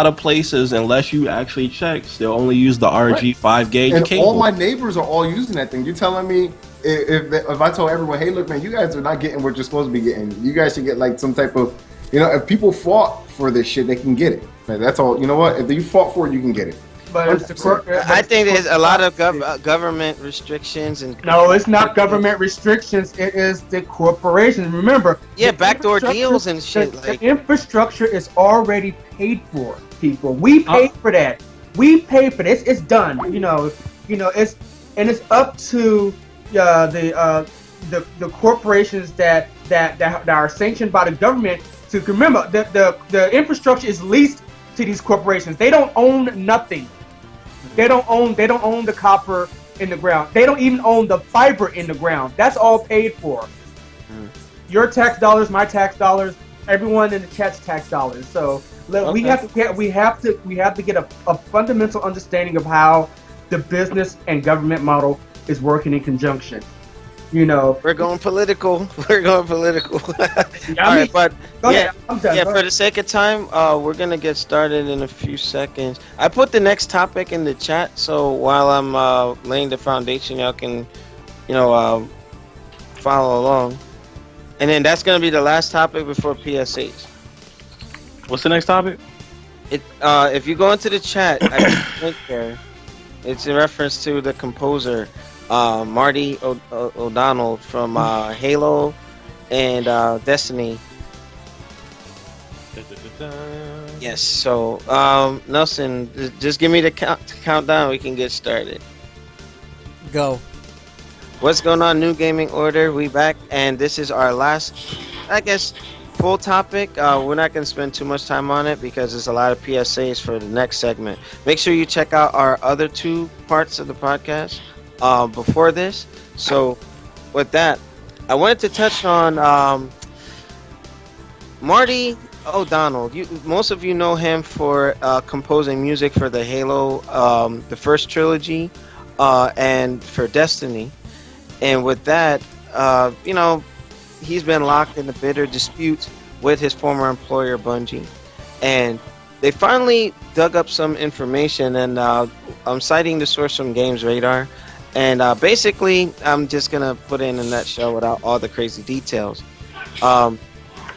of places, unless you actually check, still only use the RG 5 gauge and cable. All my neighbors are all using that thing. You're telling me if I told everyone, hey, look, man, you guys are not getting what you're supposed to be getting. You guys should get like some type of, if people fought for this shit, they can get it. Like, that's all. You know what? If you fought for it, you can get it. But I think there's a lot of government restrictions and. No, it's not government restrictions. It is the corporations. Remember. Yeah, backdoor deals and shit. The infrastructure is already paid for. People, we paid for that. We paid for this. It's done. It's up to the corporations that are sanctioned by the government to remember that the infrastructure is leased to these corporations. They don't own nothing. They don't own the copper in the ground. They don't even own the fiber in the ground. That's all paid for. Your tax dollars, my tax dollars, everyone in the chat's tax dollars. So we have to get a fundamental understanding of how the business and government model is working in conjunction. We're going political. All right, but I'm done. For the sake of time, we're gonna get started in a few seconds. I put the next topic in the chat, so while I'm laying the foundation, y'all can, follow along. And then that's gonna be the last topic before PSAs. What's the next topic? If you go into the chat, I put a link there. It's in reference to the composer. Marty O'Donnell from Halo and Destiny. Yes, so Nelson, just give me the countdown. We can get started. Go. What's going on, New Gaming Order? We back, and this is our last, I guess, full topic. We're not going to spend too much time on it because there's a lot of PSAs for the next segment. Make sure you check out our other 2 parts of the podcast before this. So, with that, I wanted to touch on Marty O'Donnell. Most of you know him for composing music for the Halo, the first trilogy, and for Destiny. And with that, he's been locked in a bitter dispute with his former employer, Bungie. And they finally dug up some information, and I'm citing the source from Games Radar. And basically, I'm just going to put it in a nutshell without all the crazy details.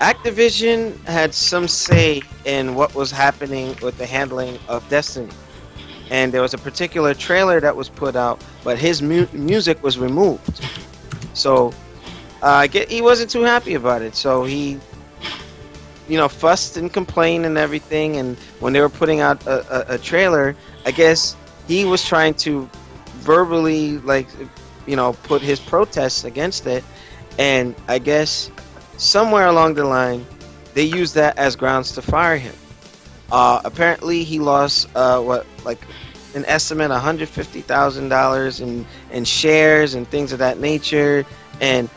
Activision had some say in what was happening with the handling of Destiny. And there was a particular trailer that was put out, but his music was removed. So he wasn't too happy about it. So he, fussed and complained and everything. And when they were putting out a trailer, I guess he was trying to verbally, put his protests against it. And I guess somewhere along the line, they used that as grounds to fire him. Apparently, he lost an estimate $150,000 in shares and things of that nature, and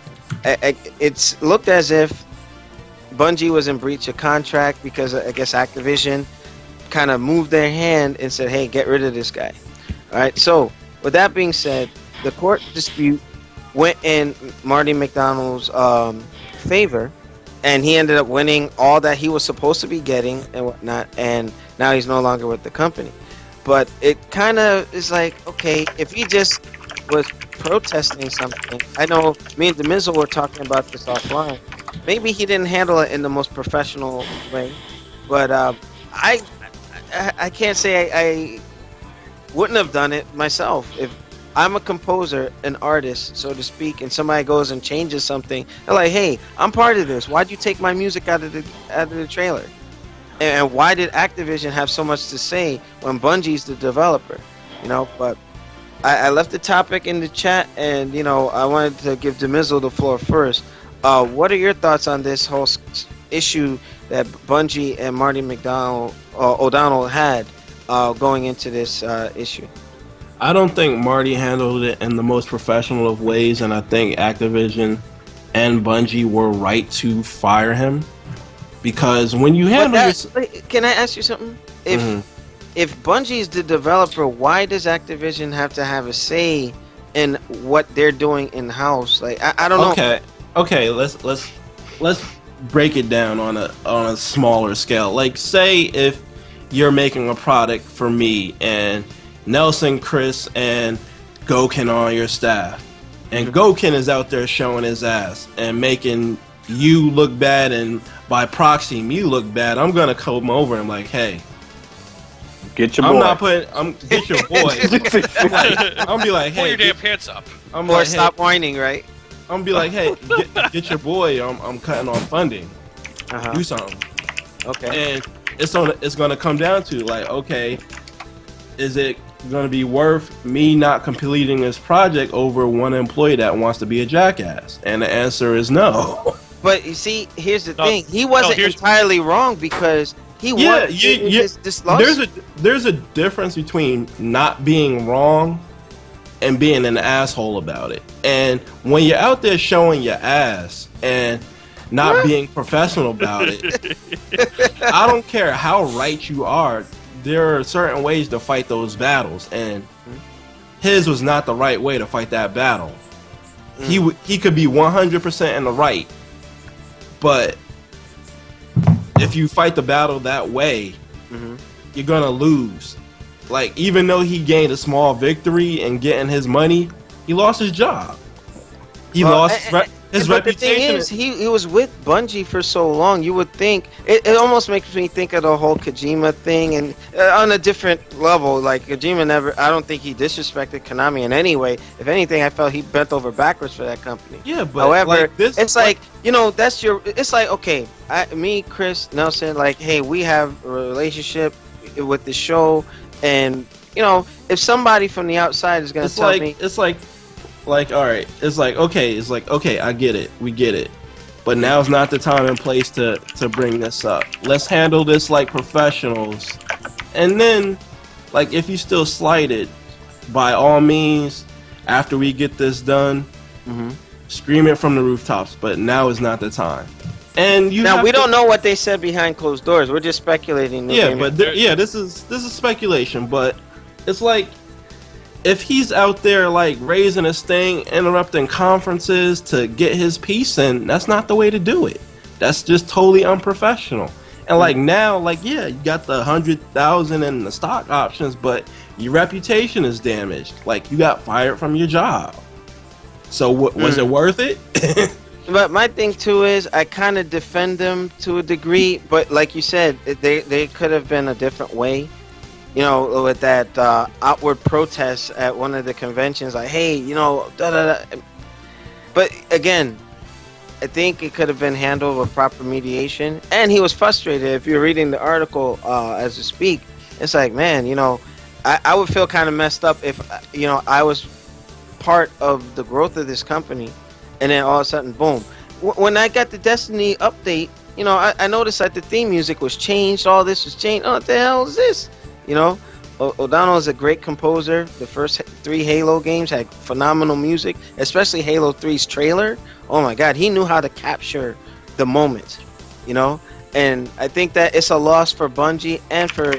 it's looked as if Bungie was in breach of contract because I guess Activision kind of moved their hand and said, "Hey, get rid of this guy." All right. So, with that being said, the court dispute went in Marty McDonald's favor, and he ended up winning all that he was supposed to be getting and whatnot, and now he's no longer with the company. But it kind of is like, okay, if he just was protesting something, I know me and DeMizzle were talking about this offline, maybe he didn't handle it in the most professional way, but I can't say I wouldn't have done it myself. If I'm a composer, an artist, so to speak, and somebody goes and changes something, they're like, hey, I'm part of this. Why'd you take my music out of the trailer? And why did Activision have so much to say when Bungie's the developer? But I left the topic in the chat, and, I wanted to give DeMizzle the floor first. What are your thoughts on this whole issue that Bungie and Marty O'Donnell had going into this issue? I don't think Marty handled it in the most professional of ways, and I think Activision and Bungie were right to fire him. Because when you handle can I ask you something? If Bungie is the developer, why does Activision have to have a say in what they're doing in house? Like I don't know. Okay. Let's break it down on a smaller scale. Like, say if you're making a product for me and Nelson, Chris, and Gokin on your staff, and Gokin is out there showing his ass and making you look bad, and by proxy me look bad, I'm gonna come over and like, hey, get your boy. Get your boy. I'm be like, hey, pull your damn pants up. I'm like, stop whining, right? I'm be like, hey, get your boy. I'm cutting off funding. Do something. Okay. And it's gonna come down to like, okay, is it gonna be worth me not completing this project over one employee that wants to be a jackass? And the answer is no. But you see, here's the thing: he wasn't entirely wrong because he won this lawsuit. There's a difference between not being wrong and being an asshole about it. And when you're out there showing your ass and not being professional about it, I don't care how right you are. There are certain ways to fight those battles, and his was not the right way to fight that battle. He could be 100% in the right, but if you fight the battle that way, you're gonna lose. Like, even though he gained a small victory in getting his money, he lost his job. He lost his reputation. The thing is, he was with Bungie for so long. You would think it almost makes me think of the whole Kojima thing, and on a different level. Like, Kojima I don't think he disrespected Konami in any way. If anything, I felt he bent over backwards for that company. Yeah, but however, like this, it's like, that's your. It's like, okay, me, Chris, Nelson, like, hey, we have a relationship with the show, and if somebody from the outside is gonna tell me, all right, it's like, okay, I get it, we get it, but now's not the time and place to bring this up. Let's handle this like professionals. And then, like, if you still slighted, by all means, after we get this done, scream it from the rooftops. But now is not the time. And we don't know what they said behind closed doors. We're just speculating. This is speculation. But it's like, if he's out there like raising his thing, interrupting conferences to get his piece in, that's not the way to do it. That's just totally unprofessional. And like now, like, yeah, you got the 100,000 and the stock options, but your reputation is damaged. Like, you got fired from your job. So was it worth it? But my thing too is, I kind of defend them to a degree, but like you said, they could have been a different way. You know, with that outward protest at one of the conventions, like, hey, you know, da da da. But again, I think it could have been handled with proper mediation. And he was frustrated. If you're reading the article as you speak, it's like, man, you know, I would feel kind of messed up if, you know, I was part of the growth of this company, and then all of a sudden, boom. When I got the Destiny update, you know, I noticed that the theme music was changed. All this was changed. Oh, what the hell is this? You know, O'Donnell is a great composer. The first 3 Halo games had phenomenal music, especially Halo 3's trailer. Oh my God, he knew how to capture the moment, you know? And I think that it's a loss for Bungie and for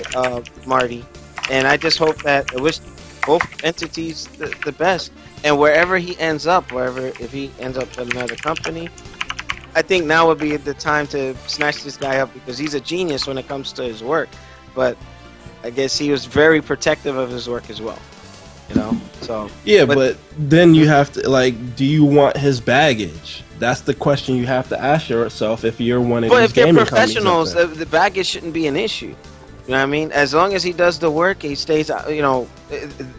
Marty. And I just hope that, I wish both entities the best. And wherever he ends up, if he ends up with another company, I think now would be the time to snatch this guy up, because he's a genius when it comes to his work. But I guess he was very protective of his work as well, you know. So yeah, but then you have to, like, do you want his baggage? That's the question you have to ask yourself if you're one of these gaming companies. But if they're professionals, the baggage shouldn't be an issue. You know what I mean? As long as he does the work, he stays. You know,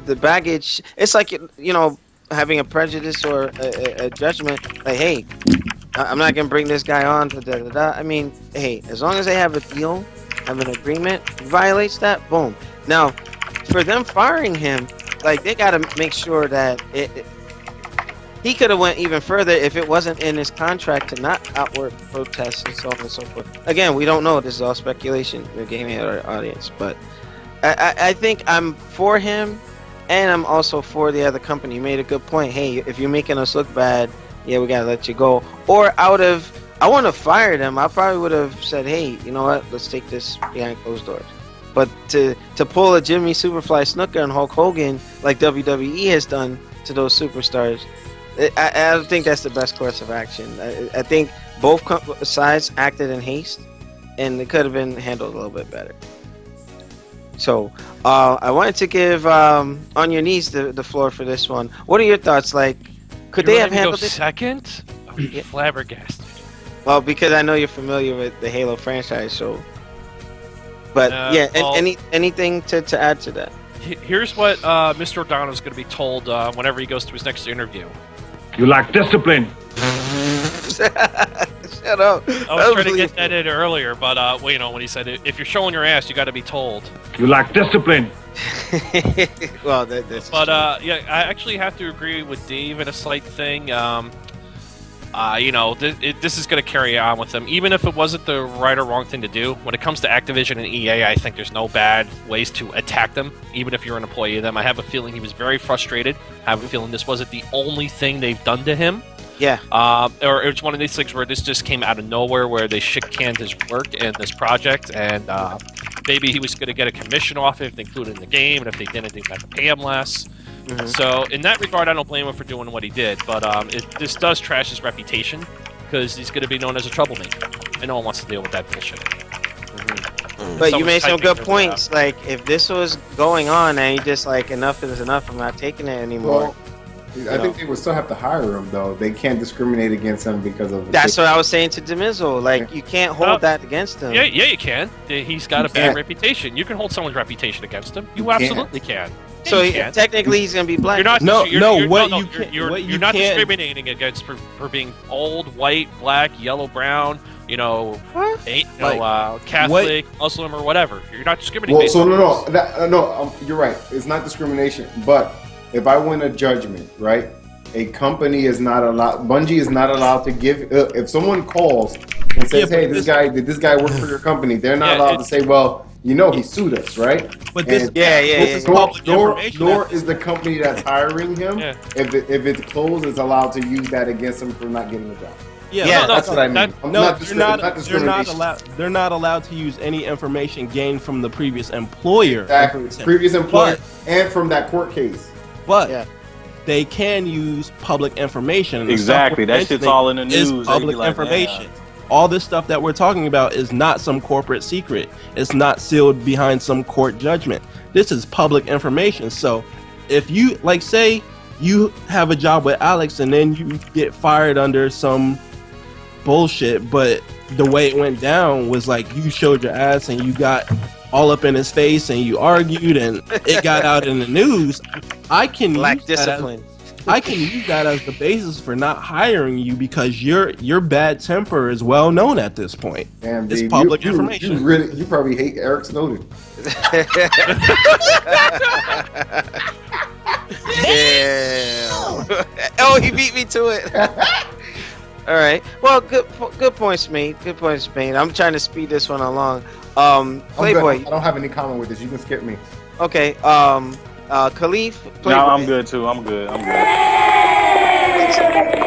the baggage. It's like, you know, having a prejudice or a judgment. Like, hey, I'm not gonna bring this guy on. I mean, hey, as long as they have a deal, have an agreement, violates that, boom. Now, for them firing him, like, they got to make sure that he could have went even further if it wasn't in his contract to not outward protest and so on and so forth. Again, we don't know. This is all speculation. We're gaming our audience, but I think I'm for him, and I'm also for the other company. You made a good point. Hey, if you're making us look bad, yeah, we gotta let you go. Or I want to fire them. I probably would have said, hey, you know what? Let's take this behind closed doors. But to pull a Jimmy Superfly Snuka and Hulk Hogan like WWE has done to those superstars, I don't think that's the best course of action. I think both sides acted in haste, and it could have been handled a little bit better. So I wanted to give On Your Knees the floor for this one. What are your thoughts? Like, could they have handled it second? I'm flabbergasted. Well, because I know you're familiar with the Halo franchise, so. But yeah, anything to add to that? Here's what Mr. O'Donnell is going to be told whenever he goes to his next interview. You lack discipline. Shut up. I was trying to get that in earlier, but well, you know, when he said, if you're showing your ass, you got to be told. You lack discipline. Well, that's. But yeah, I actually have to agree with Dave in a slight thing. You know, this is going to carry on with them, even if it wasn't the right or wrong thing to do. When it comes to Activision and EA, I think there's no bad ways to attack them, even if you're an employee of them. I have a feeling he was very frustrated. I have a feeling this wasn't the only thing they've done to him. Yeah. Or it's one of these things where this just came out of nowhere, where they shit-canned his work in this project, and maybe he was going to get a commission off it if they included in the game, and if they didn't, they'd have to pay him less. Mm-hmm. So, in that regard, I don't blame him for doing what he did, but this does trash his reputation, because he's going to be known as a troublemaker, and no one wants to deal with that bullshit. Mm-hmm. But you made some good points. Like, if this was going on and you just like, enough is enough, I'm not taking it anymore. Well, I think they would still have to hire him, though. They can't discriminate against him because of. That's what I was saying to Demizo. Like, you can't hold that against him. Yeah, you can. He's got a bad reputation. You can hold someone's reputation against him. You absolutely can. So technically, he's gonna be black. You're not. You're not discriminating against for being old, white, black, yellow, brown. You know, Catholic, Muslim, or whatever. You're not discriminating. Well, no, you're right. It's not discrimination. But if I win a judgment, right, a company is not allowed. Bungie is not allowed to give. If someone calls and says, "Hey, this guy did this guy work for your company?" They're not allowed to say, "Well, you know, he sued us, right?" But this, this is public information. Nor is the company that's hiring him, if it's closed, is allowed to use that against him for not getting the job. Yeah, that's what I mean. They're not allowed to use any information gained from the previous employer. Exactly, previous employer, and from that court case. But they can use public information. And exactly, that shit's all in the news. Is public information. All this stuff that we're talking about is not some corporate secret. It's not sealed behind some court judgment. This is public information. So, if you say you have a job with Alex and then you get fired under some bullshit, but the way it went down was like you showed your ass and you got all up in his face and you argued and it got out in the news. I can use discipline. I can use that as the basis for not hiring you because your bad temper is well known at this point. Damn, it's public information. You probably hate Eric Snowden. Damn. Oh, he beat me to it. All right. Well, good points, mate. Good points, mate. I'm trying to speed this one along. Playboy. I don't have any comment with this. You can skip me. Okay. Khalif. Playboy. No, I'm good too. I'm good.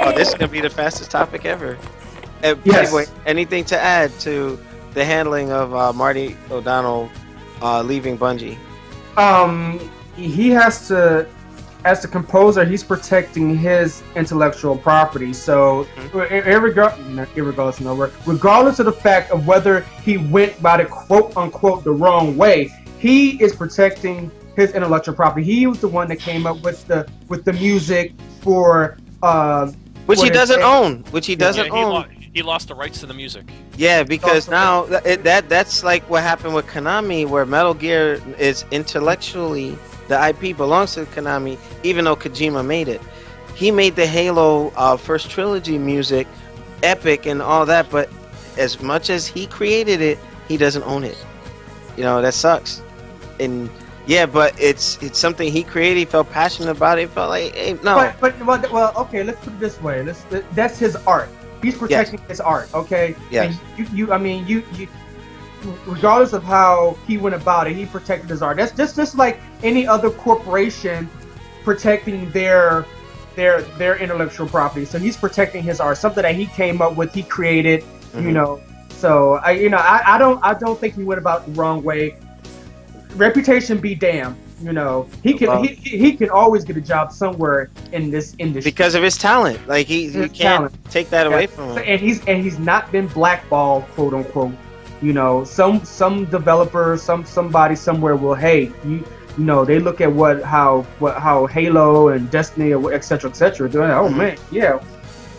Oh, this is gonna be the fastest topic ever. Yes. Playboy, anything to add to the handling of Marty O'Donnell leaving Bungie? He has to. As the composer, he's protecting his intellectual property. So, regardless of the fact of whether he went about it quote unquote the wrong way, he is protecting his intellectual property. He was the one that came up with the music for which he doesn't own. He lost the rights to the music. Yeah, because now that's like what happened with Konami, where Metal Gear is intellectually. The IP belongs to Konami, even though Kojima made it. He made the Halo first trilogy music, epic and all that, but as much as he created it, he doesn't own it. You know, that sucks. And yeah, but it's something he created. He felt passionate about it. He felt like, hey, no. Well, okay, let's put it this way. That's his art. He's protecting his art, okay? Yes. And you regardless of how he went about it, he protected his art. That's just like any other corporation protecting their intellectual property. So he's protecting his art, something that he came up with, he created, you know. So I don't think he went about it the wrong way. Reputation be damned, you know. He can always get a job somewhere in this industry because of his talent. Like you can't take that away from him. And he's not been blackballed, quote unquote. You know, some developer, somebody somewhere will, hey, you know, they look at how Halo and Destiny, etc. They're like, oh man, yeah,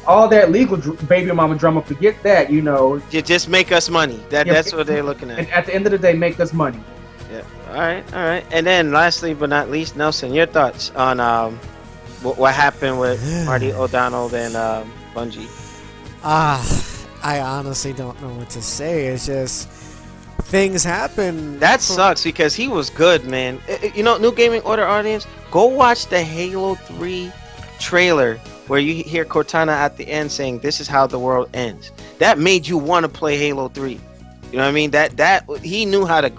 all that legal baby mama drama, forget that, you know. You just make us money. That's what they're looking at. And at the end of the day, make us money. Yeah. All right. And then, lastly but not least, Nelson, your thoughts on what happened with Marty O'Donnell and Bungie? I honestly don't know what to say. It's just things happen. That sucks because he was good, man. You know, New Gaming Order audience, go watch the Halo 3 trailer where you hear Cortana at the end saying, "This is how the world ends." That made you want to play Halo 3. You know what I mean? That he knew how to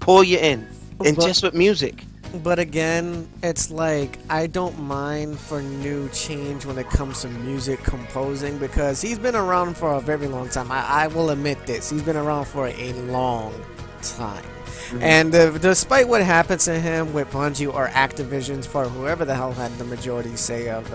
pull you in, and just with music. But again, it's like I don't mind for new change when it comes to music composing because he's been around for a very long time. I will admit this. He's been around for a long time. And despite what happened to him with Bungie or Activision's part, whoever the hell had the majority say of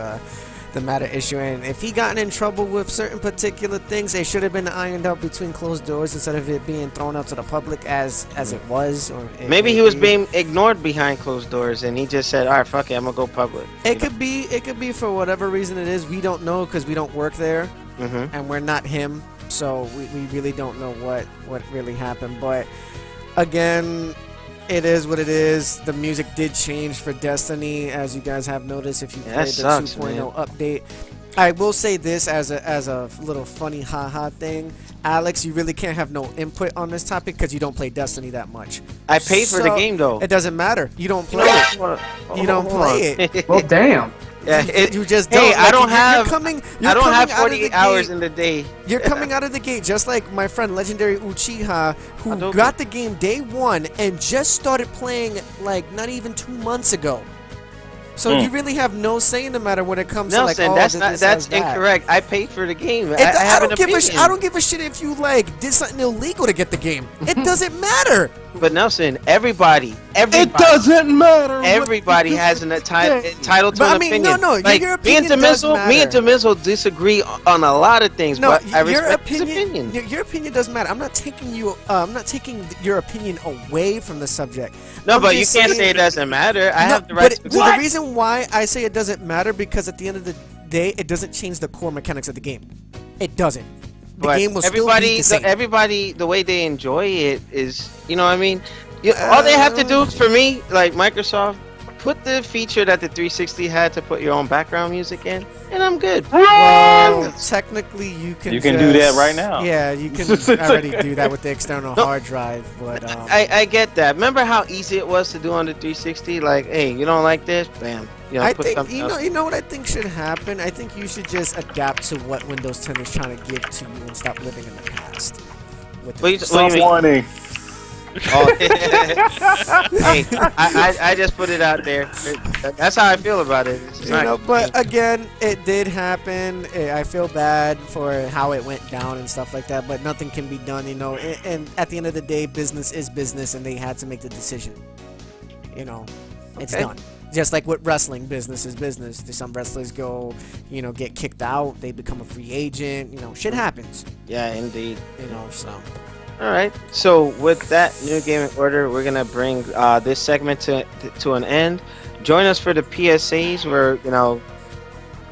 the matter issue, and if he gotten in trouble with certain particular things, they should have been ironed out between closed doors instead of it being thrown out to the public as it was. Or maybe he was being ignored behind closed doors, and he just said, "All right, fuck it, I'm gonna go public." It could be for whatever reason it is. We don't know because we don't work there, and we're not him, so we really don't know what really happened. But again, it is what it is. The music did change for Destiny, as you guys have noticed if you played the 2.0 update. I will say this as a little funny haha thing. Alex, you really can't have no input on this topic because you don't play Destiny that much. I paid for the game though. It doesn't matter. You don't play it. You don't play it. Well, damn. You just Hey, don't. I don't you're have. coming. I don't have coming out of 48 the hours gate- in the day. You're coming out of the gate just like my friend Legendary Uchiha, who Hadouken. got the game day one and just started playing like not even 2 months ago. So you really have no say in the matter when it comes to like, Nelson, oh, that's this not, has that's that. incorrect. I paid for the game. I have don't an give a opinion. I don't give a shit if you like did something illegal to get the game. It doesn't matter. But Nelson, everybody, It doesn't matter. everybody has an entitled to But an I mean, opinion. no, like, your me and opinion does Demizzle disagree on a lot of things, No, but I your respect his opinion. opinion. Your opinion doesn't matter. I'm not taking you. I'm not taking your opinion away from the subject. No, I'm but you just can't saying- say it doesn't matter. I No, have the right to but do the reason why I say it doesn't matter because at the end of the day, it doesn't change the core mechanics of the game. It doesn't. The But game will still everybody, be the same. everybody, the way they enjoy it is, you know what I mean? All they have to do for me, like Microsoft, put the feature that the 360 had to put your own background music in, and I'm good. Well, technically, you can. You can do that right now. Yeah, you can already do that with the external hard drive. But I get that. Remember how easy it was to do on the 360? Like, hey, you don't like this? Bam. You know, I put think something else. you know what I think should happen. I think you should just adapt to what Windows 10 is trying to give to you and stop living in the past. With the- What do you mean? Warning. Oh. Hey, I just put it out there. That's how I feel about it. It's You not- know, but again, it did happen. I feel bad for how it went down and stuff like that, but nothing can be done, you know. And at the end of the day, business is business, and they had to make the decision. You know, it's Okay. done. Just like with wrestling, business is business. Some wrestlers go, you know, get kicked out. They become a free agent. You know, shit happens. Yeah, indeed. You know, so. All right. So with that new gaming order, we're gonna bring this segment to an end. Join us for the PSAs, where you know,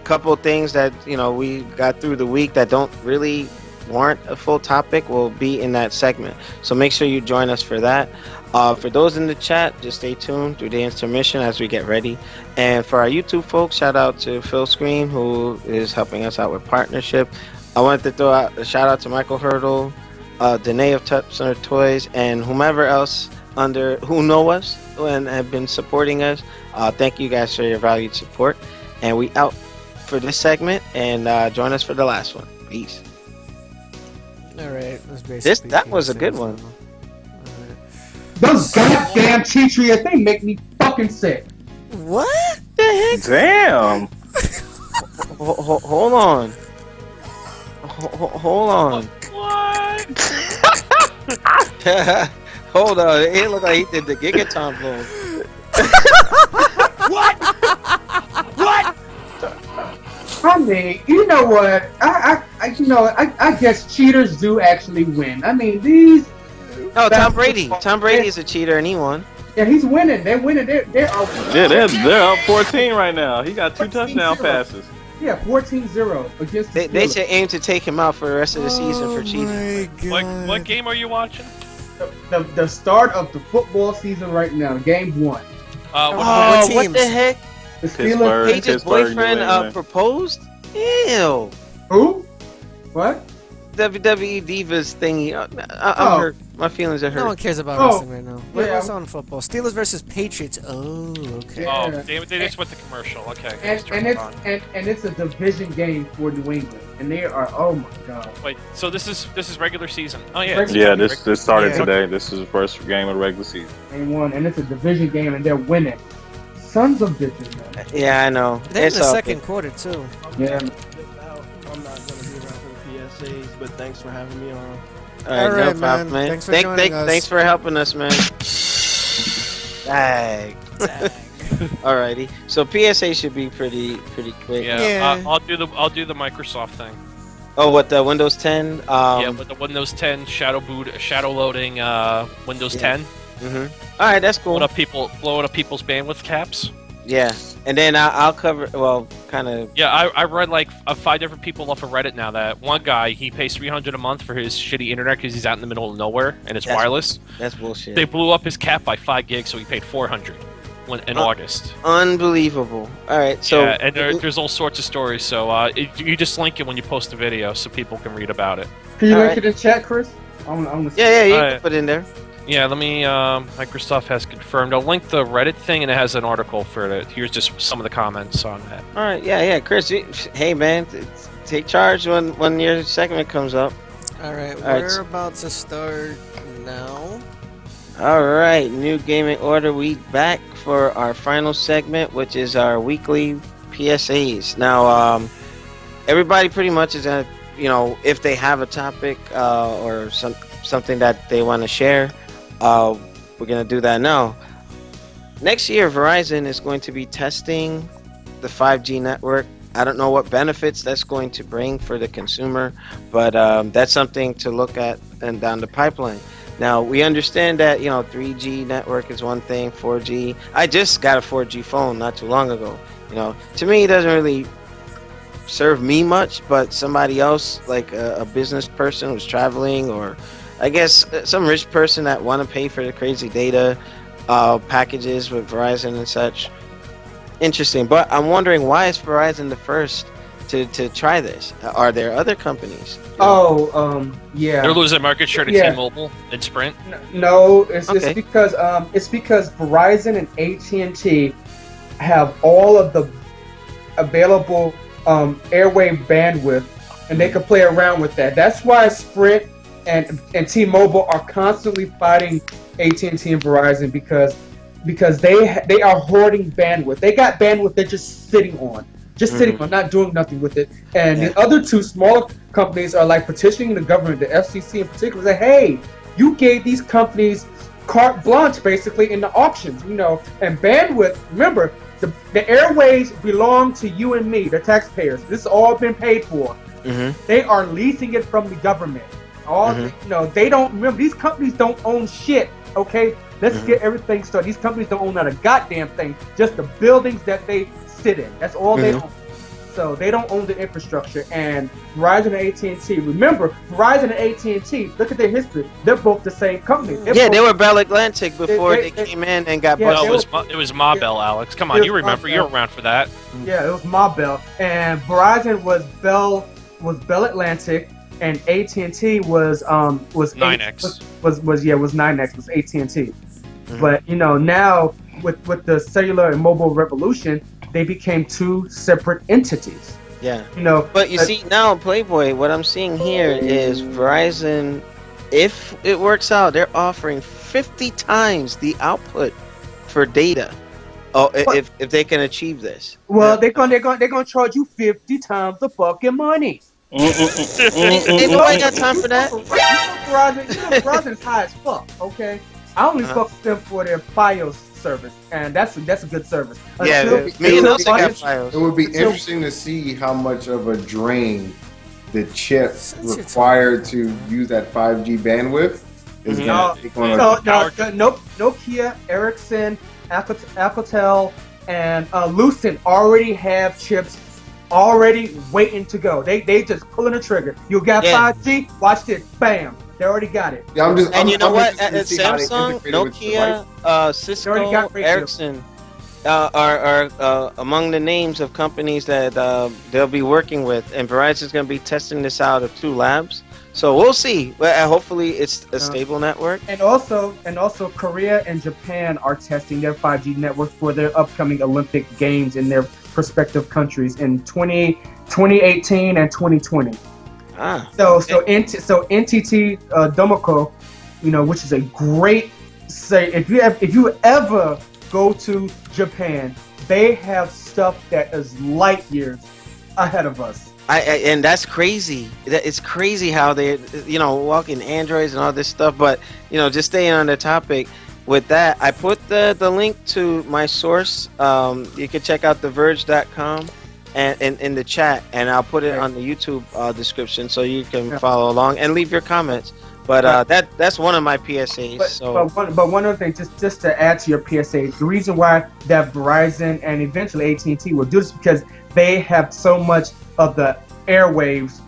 a couple of things that you know we got through the week that don't really warrant a full topic will be in that segment. So make sure you join us for that. For those in the chat, just stay tuned through the intermission as we get ready. And for our YouTube folks, shout out to Phil Screen, who is helping us out with partnership. I wanted to throw out a shout out to Michael Hurdle, Danae of Touch Center Toys, and whomever else who know us and have been supporting us. Thank you guys for your valued support. And we out for this segment, and join us for the last one. Peace. All right, that's basically That was a good one. Those goddamn Cheetrias, they make me fucking sick. What? The heck? Damn. Hold on. Hold on. What? Hold on. It looked like he did the Gigaton blow. What? What? I mean, you know what? I guess cheaters do actually win. I mean, these. No, Tom Brady. Tom Brady is a cheater, and he won. Yeah, he's winning. They're winning. They're Yeah, they're up 14 right now. He got 2 touchdown 14-0. passes. Yeah, 14-0 against the They Steelers. should aim to take him out for the rest of the season for cheating. What game are you watching? The start of the football season right now, game 1. Oh, what the heck? The Pittsburgh, Steelers. Paige's Pittsburgh, boyfriend New England. proposed? Ew. Who? What? WWE Divas thingy. I'm Oh. hurt. My feelings are hurt. No one cares about Oh, wrestling right now. yeah. What's on football? Steelers versus Patriots. Oh, okay. Oh, Yeah. they just went to commercial. Okay. And it's a division game for New England, and they are, oh my god. Wait, so this is regular season? Oh yeah. Regular- Yeah, this started Yeah. today. This is the first game of the regular season. They won, and it's a division game, and they're winning. Sons of bitches, man. Yeah, I know. They're in It's the all second good. quarter too. Yeah. I'm not gonna be around for the PSAs, but thanks for having me on. All right, All right, no problem, man. man. Thanks for joining us. Thanks for helping us, man. Dang. Alrighty. So PSA should be pretty quick. Yeah. Yeah. I'll do the Microsoft thing. Oh, what the Windows 10? Yeah, with the Windows 10 shadow loading Windows 10. All right, that's cool. Blowing up people's bandwidth caps. Yeah, and then I'll cover. Well, kind of. Yeah, I read like 5 different people off of Reddit now that one guy he pays $300 a month for his shitty internet because he's out in the middle of nowhere and it's wireless. That's bullshit. They blew up his cap by 5 gigs, so he paid $400 in August. Unbelievable. All right, so yeah, and there's all sorts of stories. So you just link it when you post the video so people can read about it. Can you All link right. it in chat, Chris? I wanna see. yeah, you All can right. put it in there. Yeah, let me. Microsoft has confirmed. I'll link the Reddit thing, and it has an article for it. Here's just some of the comments on that. All right, yeah, Chris. Hey, man, take charge when your segment comes up. All right, we're about to start now. All right, new gaming order week back for our final segment, which is our weekly PSAs. Now, everybody pretty much is gonna, if they have a topic or something that they want to share, we're gonna do that now. Next year, Verizon is going to be testing the 5G network. I don't know what benefits that's going to bring for the consumer, but that's something to look at and down the pipeline. Now, we understand that 3G network is one thing, 4G. I just got a 4G phone not too long ago. To me, it doesn't really serve me much, but somebody else, like a business person who's traveling, or I guess some rich person that want to pay for the crazy data packages with Verizon and such. Interesting, but I'm wondering, why is Verizon the first to try this? Are there other companies? Yeah. They're losing market share to T-Mobile and Sprint. No, it's because Verizon and AT&T have all of the available airwave bandwidth, and they can play around with that. That's why Sprint and T-Mobile are constantly fighting AT&T and Verizon because they are hoarding bandwidth. They got bandwidth they're just sitting on. Sitting on, not doing nothing with it. And the other two smaller companies are like petitioning the government, the FCC in particular, say, hey, you gave these companies carte blanche basically in the auctions, and bandwidth. Remember, the airways belong to you and me, the taxpayers. This has all been paid for. They are leasing it from the government. They don't, remember, these companies don't own shit, okay? Let's get everything started. These companies don't own not a goddamn thing, just the buildings that they sit in. That's all they own. So they don't own the infrastructure. And Verizon and AT&T, remember, Verizon and AT&T, look at their history. They're both the same company. They were Bell Atlantic before they came in and got busted. It was Ma Bell, Alex. Come on, you remember. You're around for that. Yeah, it was Ma Bell. And Verizon was Bell Atlantic, and AT&T was 9X. Was 9X, was AT&T. But now with the cellular and mobile revolution, they became two separate entities. Yeah. But you see now, Playboy, what I'm seeing here is Verizon, if it works out, they're offering 50 times the output for data. If they can achieve this. Well, they're gonna charge you 50 times the fucking money. Ain't nobody got time for that. Verizon is high as fuck. Okay. I only fuck with them for their FiOS service, and that's a good service. It would be interesting to see how much of a drain the chips required to use that 5G bandwidth is going to take on. Nokia, Ericsson, Alcatel, and Lucent already have chips already waiting to go. They just pulling the trigger. You got 5G? Watch this. Bam. They already got it. Yeah, Samsung, Nokia, Cisco, Ericsson are among the names of companies that they'll be working with, and Verizon's going to be testing this out of 2 labs. So we'll see. Hopefully, it's a stable network. And also, Korea and Japan are testing their 5G network for their upcoming Olympic Games in their respective countries in 2018 and 2020. So NTT Domoco, which is a great if you ever go to Japan, they have stuff that is light years ahead of us. And that's crazy. It's crazy how they walking Androids and all this stuff. But just staying on the topic with that, I put the link to my source. You can check out theverge.com. And in the chat, and I'll put it on the YouTube description so you can follow along and leave your comments. But that's one of my PSAs. But one other thing, just to add to your PSA, the reason why that Verizon and eventually AT&T will do this is because they have so much of the airwaves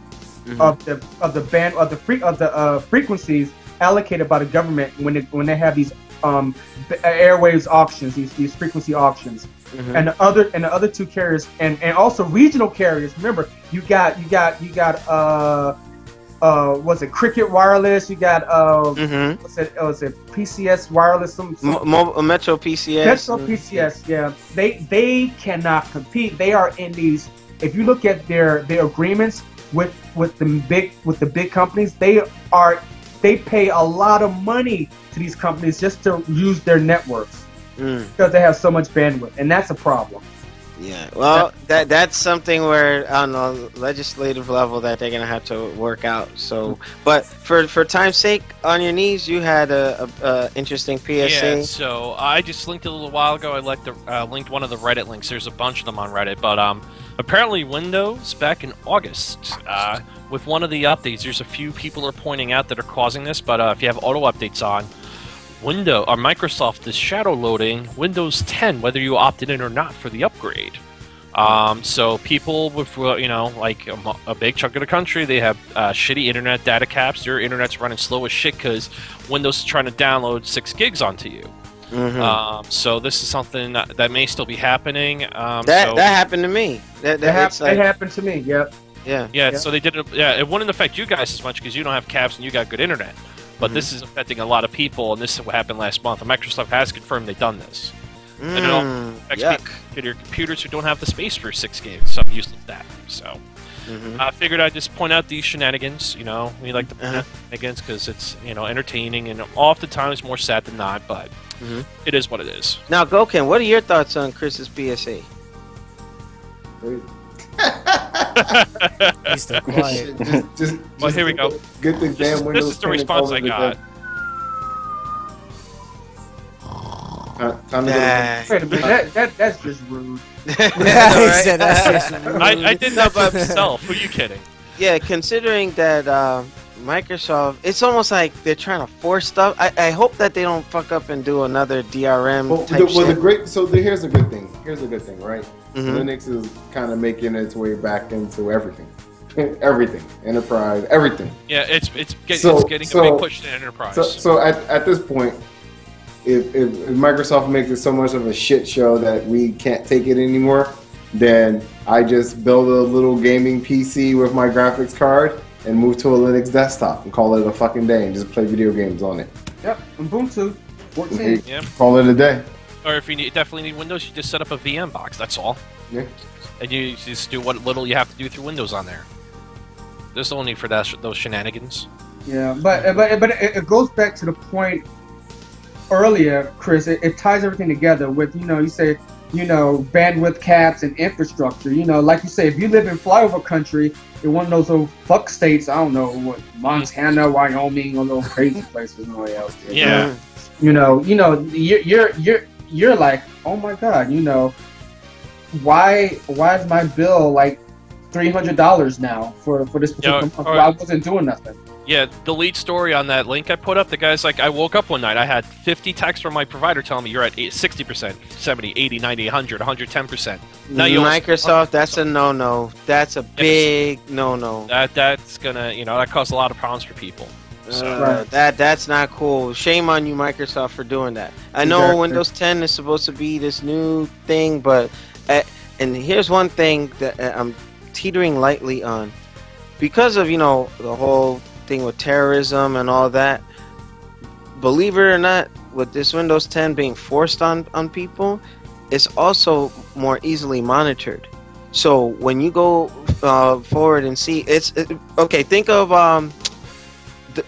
of the frequencies allocated by the government when they have these airwaves auctions, these frequency auctions. And the other 2 carriers and also regional carriers. Remember, you got was it Cricket Wireless? You got what's it PCS Wireless? Metro PCS. Metro PCS. Yeah, they cannot compete. They are in these. If you look at their agreements with the big companies, they pay a lot of money to these companies just to use their networks because they have so much bandwidth, and that's a problem. Yeah, well, that's something where on a legislative level that they're gonna have to work out. So, but for time's sake, on your knees, you had a interesting PSA. Yeah, so I just linked a little while ago. I linked one of the Reddit links. There's a bunch of them on Reddit, but apparently Windows back in August with one of the updates, there's a few people are pointing out that are causing this. But if you have auto updates on, Microsoft is shadow loading Windows 10, whether you opted in or not for the upgrade. So people with, like a big chunk of the country, they have shitty internet data caps. Their internet's running slow as shit because Windows is trying to download 6 gigs onto you. So this is something that may still be happening. That happened to me. That happened to me. Yep. Yeah. So they did it. Yeah, it wouldn't affect you guys as much because you don't have caps and you got good internet. But this is affecting a lot of people, and this is what happened last month. And Microsoft has confirmed they've done this. And it all affects your computers who don't have the space for 6 gigs. So I'm used to that. So I figured I'd just point out these shenanigans. We like to point out shenanigans because it's entertaining and oftentimes more sad than not. But it is what it is. Now, Goken, what are your thoughts on Chris's PSA? He's still quiet. Well, here we go. Good thing this is the response I got. Time to Wait a minute, that's just rude. He said that's just rude. I did that by myself. Who are you kidding? Yeah, considering that Microsoft, it's almost like they're trying to force stuff. I hope that they don't fuck up and do another DRM type shit. Here's a good thing. Here's a good thing, right? Linux is kind of making its way back into everything. Everything. Enterprise, everything. Yeah, it's getting a big push to enterprise. So at this point, if Microsoft makes it so much of a shit show that we can't take it anymore, then I just build a little gaming PC with my graphics card and move to a Linux desktop and call it a fucking day and just play video games on it. Yep, Ubuntu 14. Yep. Call it a day. Or if you definitely need Windows, you just set up a VM box. That's all. Yeah. And you just do what little you have to do through Windows on there. There's no need for those shenanigans. Yeah, but it goes back to the point earlier, Chris. It ties everything together with you say bandwidth caps and infrastructure. Like you say, if you live in flyover country in one of those little fuck states, I don't know what, Montana, Wyoming, or those crazy places, nobody else. Yeah. You're like, oh my god, why is my bill like $300 now for this particular month? I wasn't doing nothing. Yeah, the lead story on that link I put up, the guy's like, I woke up one night, I had 50 texts from my provider telling me you're at 60%, 70, 80, 90, 100, 110%. Now Microsoft, that's a no-no. That's a big no-no. That's gonna, that causes a lot of problems for people. So. That's not cool. Shame on you, Microsoft, for doing that. I know Windows 10 is supposed to be this new thing, but and here's one thing that I'm teetering lightly on, because of the whole thing with terrorism and all that. Believe it or not, with this Windows 10 being forced on people, it's also more easily monitored. So when you go forward and see, okay. Think of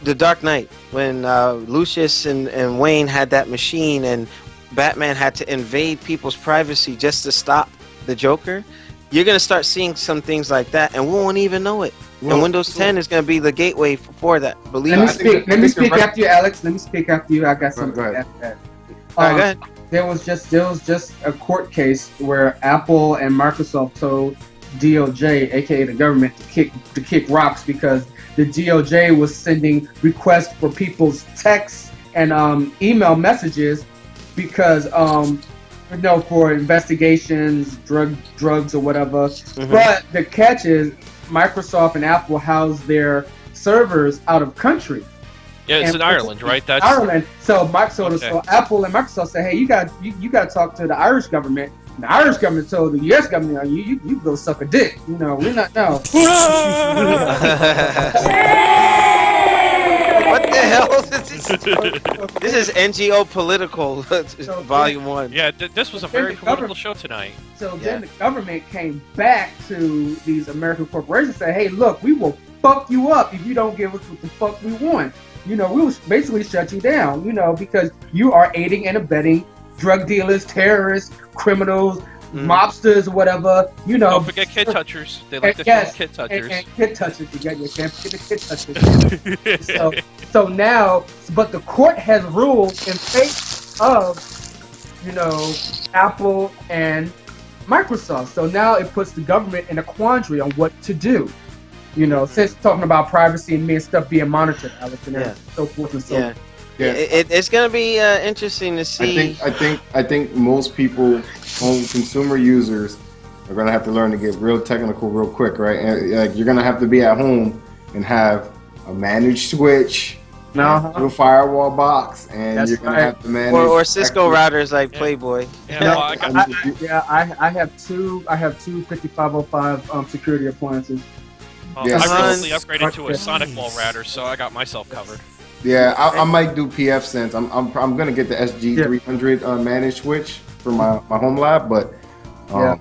the Dark Knight, when Lucius and Wayne had that machine and Batman had to invade people's privacy just to stop the Joker. You're going to start seeing some things like that, and we won't even know it. And Windows 10 is going to be the gateway for that. Believe me. Let me speak after you, Alex. Let me speak after you. I got something after that. All right, go ahead. There was just a court case where Apple and Microsoft told DOJ, aka the government, to kick rocks because the DOJ was sending requests for people's texts and email messages because for investigations, drugs or whatever. But the catch is Microsoft and Apple house their servers out of country. Yeah, it's in Ireland, right? That's Ireland. So Apple and Microsoft say, hey, you got to talk to the Irish government. The Irish government told the U.S. government, you go suck a dick. We're not now. What the hell is this? This is NGO Political, Volume 1. Yeah, this was a very political show tonight. So then the government came back to these American corporations and said, hey, look, we will fuck you up if you don't give us what the fuck we want. We will basically shut you down, because you are aiding and abetting drug dealers, terrorists, criminals, mobsters, or whatever, Don't forget kid touchers. They like to film kid touchers. And kid touchers. You can't forget the kid touchers. so now, but the court has ruled in favor of, Apple and Microsoft. So now it puts the government in a quandary on what to do. Since talking about privacy and stuff being monitored, Alex, and so forth and so on. Yeah. It's gonna be interesting to see. I think most people, consumer users, are gonna have to learn to get real technical real quick, right? And like you're gonna have to be at home and have a managed switch, a firewall box, and you're gonna have to manage or Cisco routers like Playboy. I have two 5505 security appliances. I recently upgraded to a Sonic Wall router, so I got myself covered. Yeah, I might do PF Sense. I'm gonna get the SG300 managed switch for my home lab, but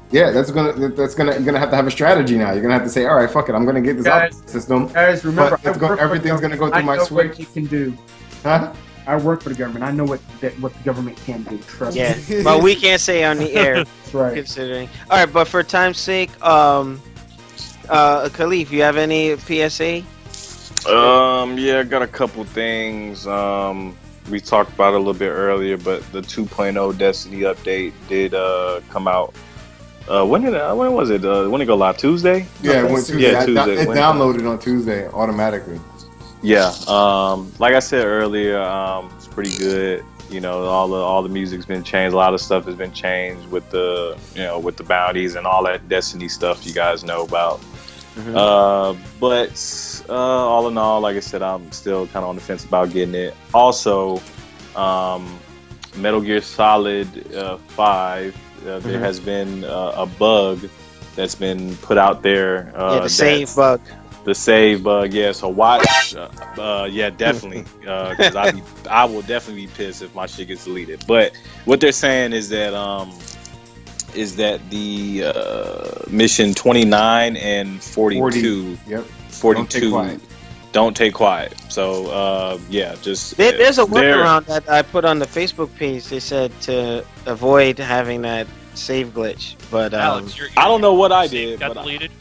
that's gonna have to have a strategy now. You're gonna have to say, all right, fuck it, I'm gonna get this operating system. Guys, remember, everything's gonna go through my switch. What it can do. Huh? I work for the government. I know what the government can do. Trust me. Yeah, but we can't say on the air. That's right. Considering. All right, but for time's sake, Khalif, you have any PSA? Yeah, I got a couple things. We talked about it a little bit earlier, but the 2.0 Destiny update did come out. When was it? When it go live? Tuesday? Yeah, it went Tuesday. Yeah, Tuesday. It downloaded on Tuesday automatically. Yeah. Like I said earlier, it's pretty good. All the music's been changed. A lot of stuff has been changed with the with the bounties and all that Destiny stuff you guys know about. But all in all, like I said, I'm still kind of on the fence about getting it. Also, Metal Gear Solid 5, there has been a bug that's been put out there. The save bug. The save bug, yeah. So watch, definitely, because I will definitely be pissed if my shit gets deleted. But what they're saying is that the mission 29 and 42, 42 don't take quiet. So just there's a workaround that I put on the Facebook page. They said to avoid having that save glitch, but Alex, I don't know what I did. Got deleted.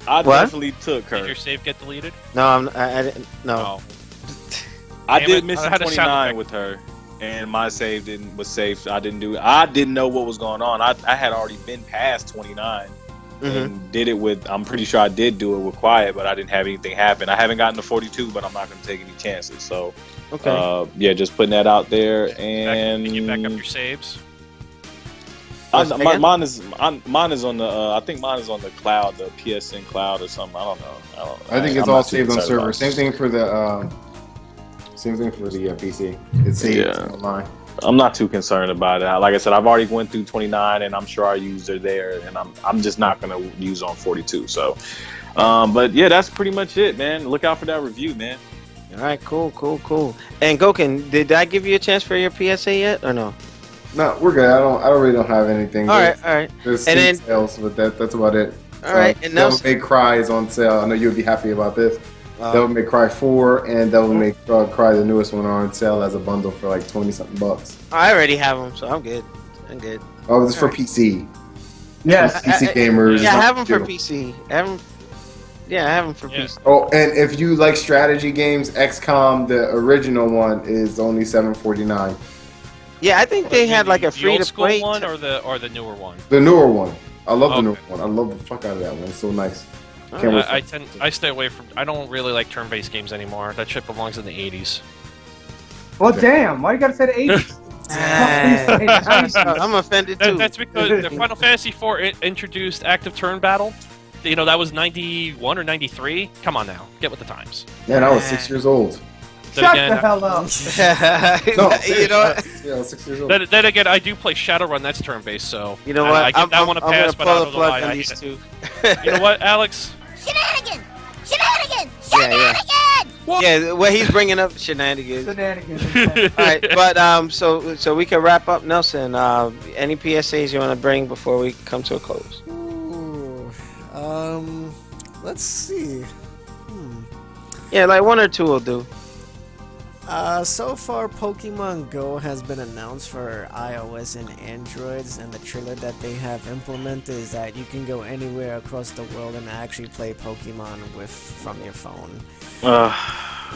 I definitely took her. Did your save get deleted? No, I didn't. No. Oh. I did mission 29 with her, and my save was safe. I didn't know what was going on. I had already been past 29 and did it with. I'm pretty sure I did do it with quiet, but I didn't have anything happen. I haven't gotten to 42, but I'm not going to take any chances. So, just putting that out there. And can you back up your saves? Mine is on the. I think mine is on the cloud, the PSN cloud or something. I don't know. I think it's all saved on server. Same thing for the PC. It's saved online. I'm not too concerned about it. Like I said, I've already went through 29, and I'm sure our users are there, and I'm just not gonna use on 42. So, but yeah, that's pretty much it, man. Look out for that review, man. All right, cool. And Goken, did I give you a chance for your PSA yet, or no? No, we're good. I really don't have anything. All right. There's sales, but that's about it. All right, and now Devil May Cry is on sale. I know you'll be happy about this. Devil May Cry 4 and Devil May Cry, the newest one, are on sale as a bundle for like $20-something bucks. I already have them, so I'm good. Oh, this is for PC. Yes, PC gamers. Yeah, I have them for PC. I have them for PC. Oh, and if you like strategy games, XCOM, the original one, is only $7.49. Yeah, I think they had like a free to play one or the newer one. The newer one. I love the newer one. I love the fuck out of that one. It's so nice. I stay away from. I don't really like turn-based games anymore. That shit belongs in the 80s. Well, damn. Why you gotta say the 80s? I'm offended too. That's because the Final Fantasy IV introduced active turn battle. That was 91 or 93. Come on now, get with the times. Man, I was 6 years old. Shut again, the hell up. No, You know what? Yeah, 6 years old. then again, I do play Shadowrun. That's turn-based, so You know what? I give that one a pass, but I pull don't the know why plug on I these hate two. it. You know what, Alex? Shenanigans! Shenanigans! Yeah, yeah. Shenanigans! Yeah, what he's bringing up shenanigans. Shenanigans. All right, but so we can wrap up, Nelson. Any PSAs you want to bring before we come to a close? Ooh, let's see. Yeah, like one or two will do. So far, Pokemon Go has been announced for iOS and Androids, and the trailer that they have implemented is that you can go anywhere across the world and actually play Pokemon from your phone.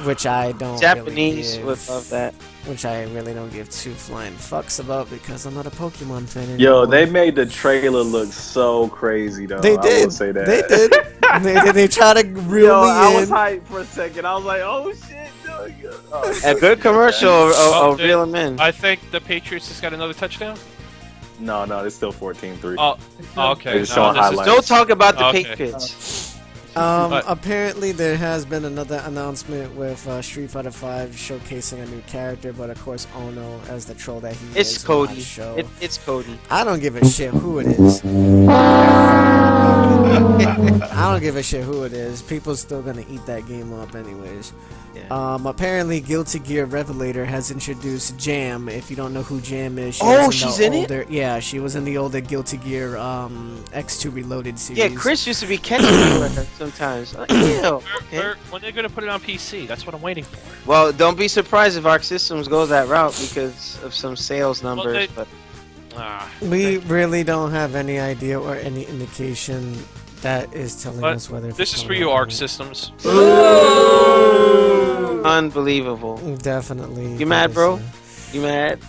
Which I don't Japanese really would give, love that. which I really don't give two flying fucks about because I'm not a Pokemon fan anymore. Yo, they made the trailer look so crazy though. They I did. will say that. They did. They try to reel Yo, me I in. was hyped for a second. I was like, oh shit, dude. Oh, A good commercial of dude, reel them in. I think the Patriots has got another touchdown. no, it's still 14-3. Oh, okay. They're just showing this is- highlights. Don't talk about the Okay. Patriots. But- Apparently there has been another announcement with Street Fighter V showcasing a new character, but of course Ono as the troll that he It's is will not Cody. show. It's Cody. I don't give a shit who it is. I don't give a shit who it is. People's still gonna eat that game up anyways. Yeah. Apparently Guilty Gear Revelator has introduced Jam. If you don't know who Jam is, She's in it? older, yeah, she was in the older Guilty Gear X2 Reloaded series. Yeah, Chris used to be catching me with her sometimes. Ew. Okay. When they're gonna put it on PC? That's what I'm waiting for. Well, don't be surprised if Arc Systems goes that route because of some sales numbers. they- But We really don't have any idea or any indication that is telling But us whether this it's is for going you, on or Arc not. Systems. unbelievable. Definitely. You mad, that bro? is You mad?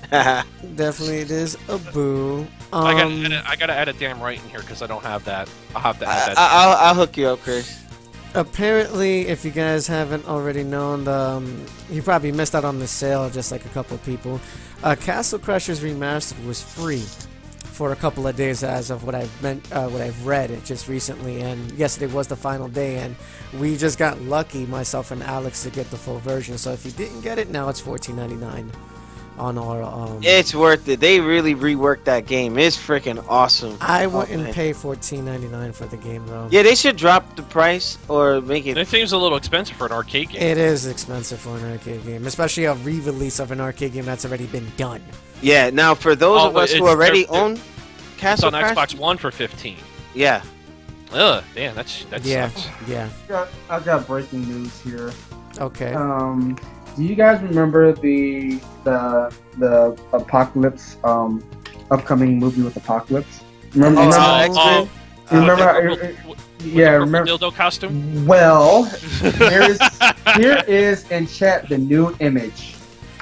definitely, it is a boo. I gotta add a damn right in here because I don't have that. I'll have to add that. I'll hook you up, Chris. Apparently, if you guys haven't already known, you probably missed out on the sale, just like a couple people. Castle Crashers Remastered was free for a couple of days, as of what I've read just recently. And yesterday was the final day, and we just got lucky, myself and Alex, to get the full version. So if you didn't get it, now it's $14.99 on our. It's worth it. They really reworked that game. It's freaking awesome. I Oh, wouldn't man. pay $14.99 for the game though. Yeah, they should drop the price or make it. It seems a little expensive for an arcade game. It is expensive for an arcade game, especially a re-release of an arcade game that's already been done. Yeah. Now, for those Oh, of us who it's- already they're- own It's Castle on Crash, Xbox One for 15. yeah. Ugh, damn, that Yeah, sucks. yeah. I got breaking news here. Okay. Do you guys remember the Apocalypse upcoming movie with Apocalypse? Remember? X-Men? Remember? Yeah, remember. Dildo costume. Well, here is in chat the new image.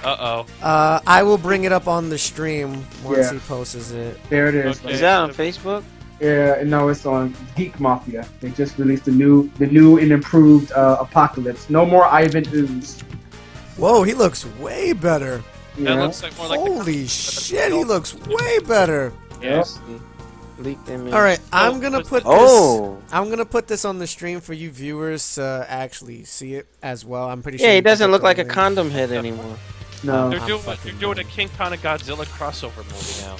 I will bring it up on the stream once Yeah. he posts it. There it is. Is that on Facebook? Yeah, no, it's on Geek Mafia. They just released the new and improved Apocalypse. No more Ivan Ooze. Whoa, he looks way better. That looks like more like Holy shit, he looks way better. Yes. Leaked image. All right, I'm gonna put this. Oh. I'm gonna put this on the stream for you viewers to actually see it as well. I'm pretty sure. Yeah, he you can doesn't put look the like a link. condom head anymore. No. They're doing a King Kong and Godzilla crossover movie now.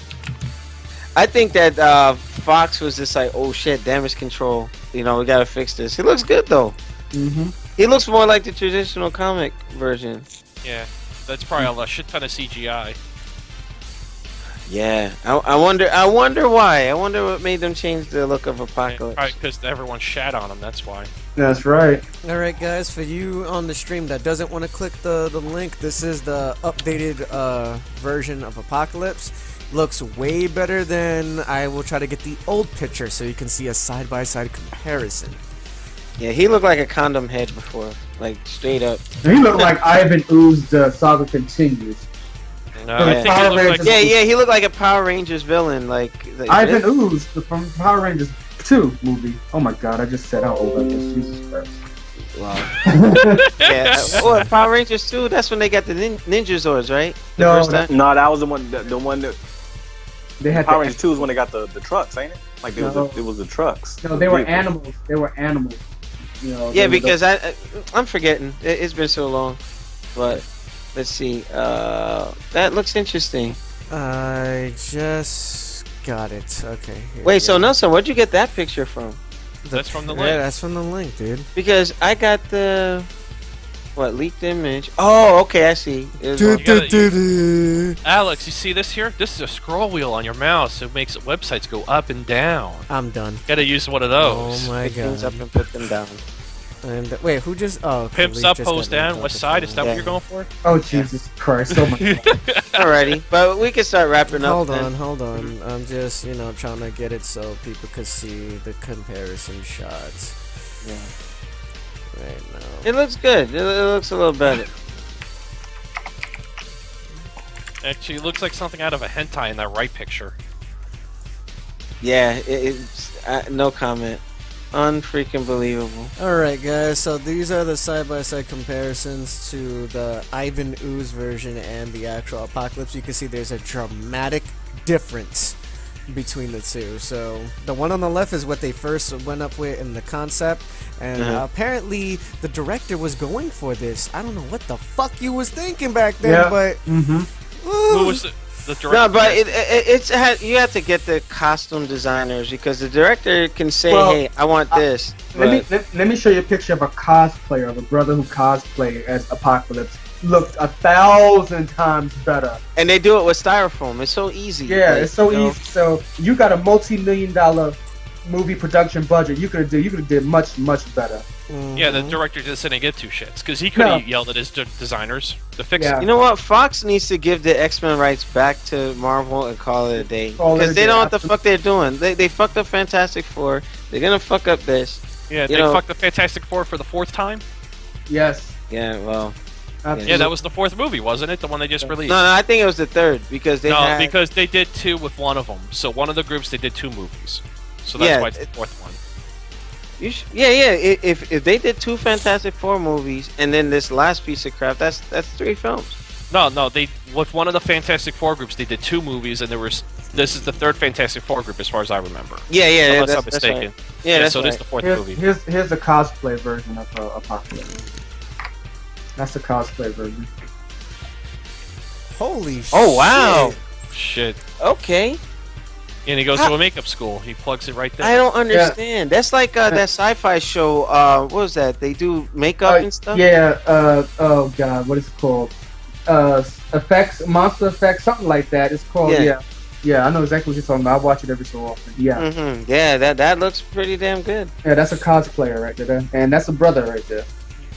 I think that Fox was just like, oh shit, damage control. You know, we gotta fix this. He looks good though. Mm-hmm. He looks more like the traditional comic version. Yeah, that's probably a shit ton of CGI. Yeah, I wonder why. I wonder what made them change the look of Apocalypse. Probably because everyone shat on him. That's why. That's right. All right, guys, for you on the stream that doesn't want to click the link, this is the updated version of Apocalypse. Looks way better than. I will try to get the old picture so you can see a side-by-side comparison. Yeah, he looked like a condom head before, like straight up. He looked like Ivan Ooze. The saga continues. No, From I think he Power looked like Rangers- Yeah, he looked like a Power Rangers villain, like Ivan Ooze from Power Rangers 2 movie. Oh my god, I just said how old I was. Jesus Christ. Wow. Yeah. Oh, Power Rangers 2. That's when they got the Ninja Zords, right? The No, first time? No, that was the one. The one that They had Power the- Rangers 2 is when they got the trucks, ain't it? Like there was No. it was the trucks. No, they were Vehicles. animals. They were animals. You know, Yeah, they were because I'm forgetting. It's been so long. But let's see. That looks interesting. I just got it. Okay. Wait, so Nelson, where'd you get that picture from? That's from the link. Yeah, that's from the link, dude. Because I got the leaked image. Oh, okay, I see. Alex, you see this here? This is a scroll wheel on your mouse. It makes websites go up and down. I'm done. Gotta use one of those. Oh my Pick things god. up and put them down. And wait, who just? Oh, okay, Pimps Leaf up, just pose got down. knocked West off side. the Is that what you're going for? Oh Jesus Christ! Oh my God. Alrighty, but we can start wrapping up. Hold on. I'm just, trying to get it so people could see the comparison shots. Yeah. Right now. It looks good. It looks a little better. Actually, it looks like something out of a hentai in that right picture. Yeah, it's no comment. Unfreaking believable. Alright guys, so these are the side-by-side comparisons to the Ivan Ooze version and the actual Apocalypse. You can see there's a dramatic difference between the two. So the one on the left is what they first went up with in the concept, and apparently the director was going for this. I don't know what the fuck you was thinking back then, but Who was the director? No, but you have to get the costume designers, because the director can say, Well, "Hey, I want this." Let me show you a picture of a cosplayer of a brother who cosplayed as Apocalypse. Looked 1,000 times better. And they do it with styrofoam. It's so easy. Yeah, like, it's so easy. So you got a multi-million-dollar movie production budget. You could have did much better. Yeah, the director just didn't get two shits because he could have yelled at his designers to fix it. You know what? Fox needs to give the X-Men rights back to Marvel and call it a day, because they don't know what the fuck they're doing. They fucked up Fantastic Four. They're gonna fuck up this. Yeah, they fucked the Fantastic Four for the 4th time. Yes. Yeah. Well. Yeah, that was the 4th movie, wasn't it? The one they just released. No, I think it was the 3rd, because they because they did 2 with one of them. So one of the groups they did 2 movies. So that's why it's the 4th one. If they did 2 Fantastic Four movies and then this last piece of crap, that's 3 films. No, they with one of the Fantastic Four groups they did 2 movies, and this is the 3rd Fantastic Four group as far as I remember. Unless I'm mistaken. Right. Yeah, so this is the 4th movie. Here's the cosplay version of Apocalypse. That's the cosplay version. Holy shit. Oh wow. Shit. Okay. And he goes to a makeup school. He plugs it right there. I don't understand. That's like that sci-fi show. What was that? They do makeup and stuff. Yeah. Oh god, what is it called? Monster effects, something like that. It's called. Yeah. I know exactly what you're talking about. I watch it every so often. Yeah. Yeah. That looks pretty damn good. Yeah, that's a cosplayer right there, and that's a brother right there.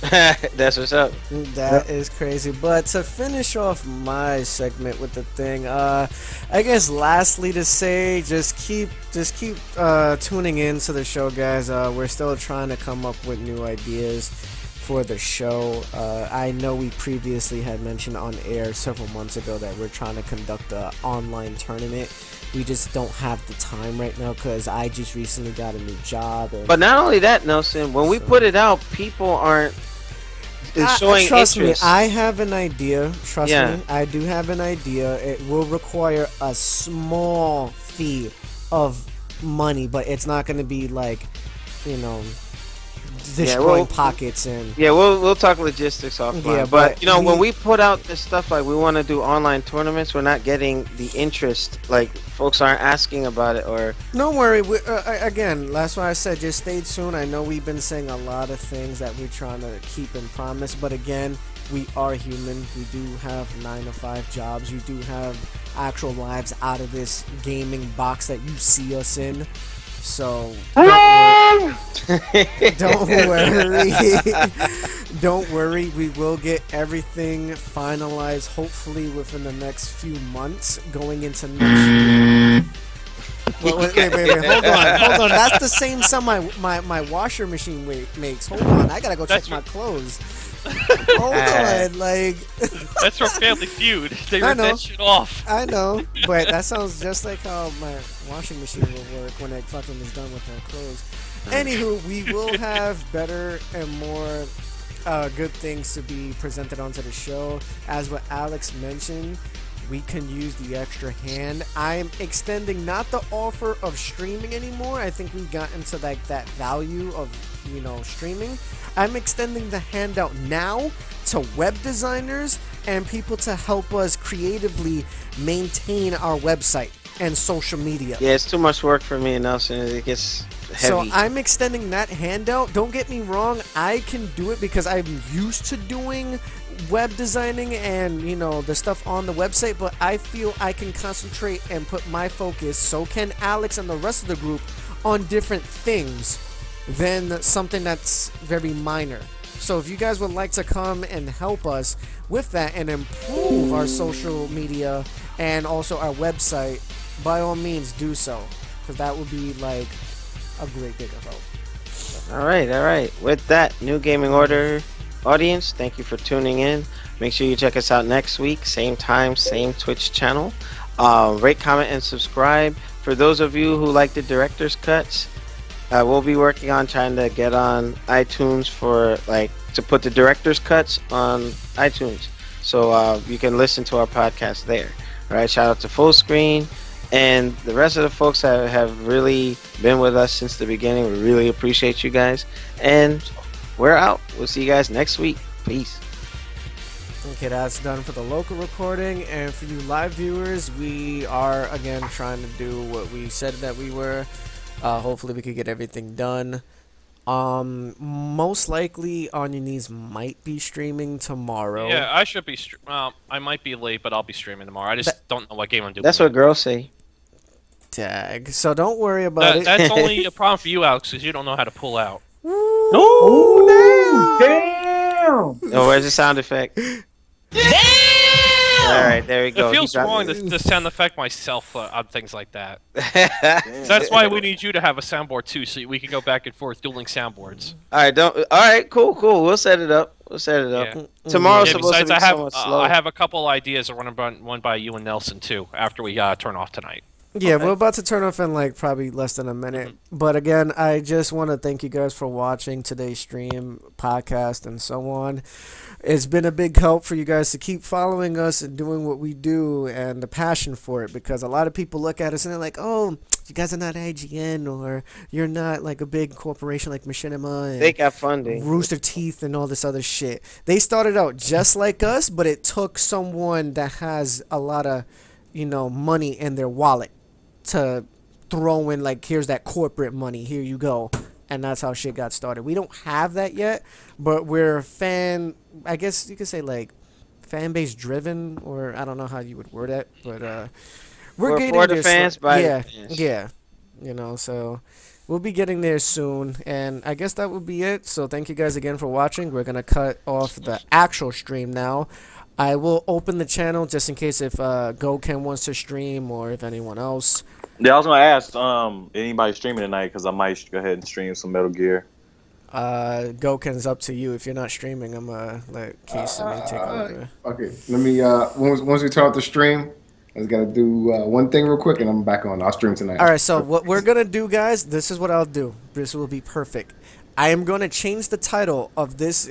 That's what's up. That is crazy. But to finish off my segment with the thing, I guess lastly to say, just keep tuning in to the show, guys. We're still trying to come up with new ideas for the show. I know we previously had mentioned on air several months ago that we're trying to conduct an online tournament. We just don't have the time right now because I just recently got a new job. But not only that, Nelson, when we put it out, people aren't showing trust interest. me, I have an idea. Trust me, I do have an idea. It will require a small fee of money, but it's not going to be like, destroying pockets and we'll talk logistics offline. But when we put out this stuff, like we want to do online tournaments, we're not getting the interest. Like folks aren't asking about it, or don't worry. Again, that's why I said just stay tuned. I know we've been saying a lot of things that we're trying to keep and promise, but again, we are human. We do have 9-to-5 jobs. We do have actual lives out of this gaming box that you see us in. So don't worry. Don't worry. We will get everything finalized hopefully within the next few months going into next year. Wait. Hold on. That's the same sound my washer machine makes. Hold on. I gotta go check my clothes. Hold on, like that's from Family Feud. They ripped that shit off. I know, but that sounds just like how my washing machine will work when it fucking is done with their clothes. Anywho, we will have better and more good things to be presented onto the show. As what Alex mentioned, we can use the extra hand. I'm extending not the offer of streaming anymore. I think we got into like that value of streaming. I'm extending the handout now to web designers and people to help us creatively maintain our website and social media. Yeah, it's too much work for me, Nelson. It gets heavy. So I'm extending that handout. Don't get me wrong, I can do it because I'm used to doing web designing and, you know, the stuff on the website, but I feel I can concentrate and put my focus, so can Alex and the rest of the group, on different things than something that's very minor. So if you guys would like to come and help us with that and improve our social media and also our website, by all means do so, because that would be like a great big help. All right. With that, New Gaming Order audience, thank you for tuning in. Make sure you check us out next week, same time, same Twitch channel. Rate, comment, and subscribe. For those of you who like the director's cuts, we'll be working on trying to get on iTunes to put the director's cuts on iTunes, so you can listen to our podcast there. All right, shout out to Full Screen and the rest of the folks that have really been with us since the beginning. We really appreciate you guys, and we're out. We'll see you guys next week. Peace. Okay, that's done for the local recording, and for you live viewers, we are again trying to do what we said that we were. Hopefully we could get everything done. Most likely On Your Knees might be streaming tomorrow. Yeah, I should be. I might be late, but I'll be streaming tomorrow. I just don't know what game I'm doing. That's what girls say. Tag. So don't worry about it. That's only a problem for you, Alex, because you don't know how to pull out. Oh, damn! Oh, where's the sound effect? All right, there we go. It feels wrong to sound effect myself on things like that. That's why we need you to have a soundboard too, so we can go back and forth dueling soundboards. All right, cool. We'll set it up. Yeah. Tomorrow's supposed to be so much slower. I have a couple ideas to run by you and Nelson too after we turn off tonight. Yeah, we're about to turn off in like probably less than a minute. But again, I just want to thank you guys for watching today's stream, podcast, and so on. It's been a big help for you guys to keep following us and doing what we do and the passion for it, because a lot of people look at us and they're like, oh, you guys are not IGN, or you're not like a big corporation like Machinima and they got funding, Rooster Teeth and all this other shit. They started out just like us, but it took someone that has a lot of, money in their wallet to throw in, like, here's that corporate money, here you go. And that's how shit got started. We don't have that yet, but we're I guess you could say, like, fan base driven, or I don't know how you would word it, but we're getting for there. The fans, by yeah, the fans. Yeah, so we'll be getting there soon, and I guess that would be it. So thank you guys again for watching. We're gonna cut off the actual stream now. I will open the channel just in case if Goken wants to stream, or if anyone else. Yeah, I was gonna ask anybody streaming tonight, because I might go ahead and stream some Metal Gear. Goken's up to you. If you're not streaming, I'm gonna let Case and me take over. Okay, let me once we turn off the stream, I just gotta do one thing real quick, and I'm back on. I'll stream tonight. All right, so what we're gonna do, guys, this is what I'll do. This will be perfect. I am gonna change the title of this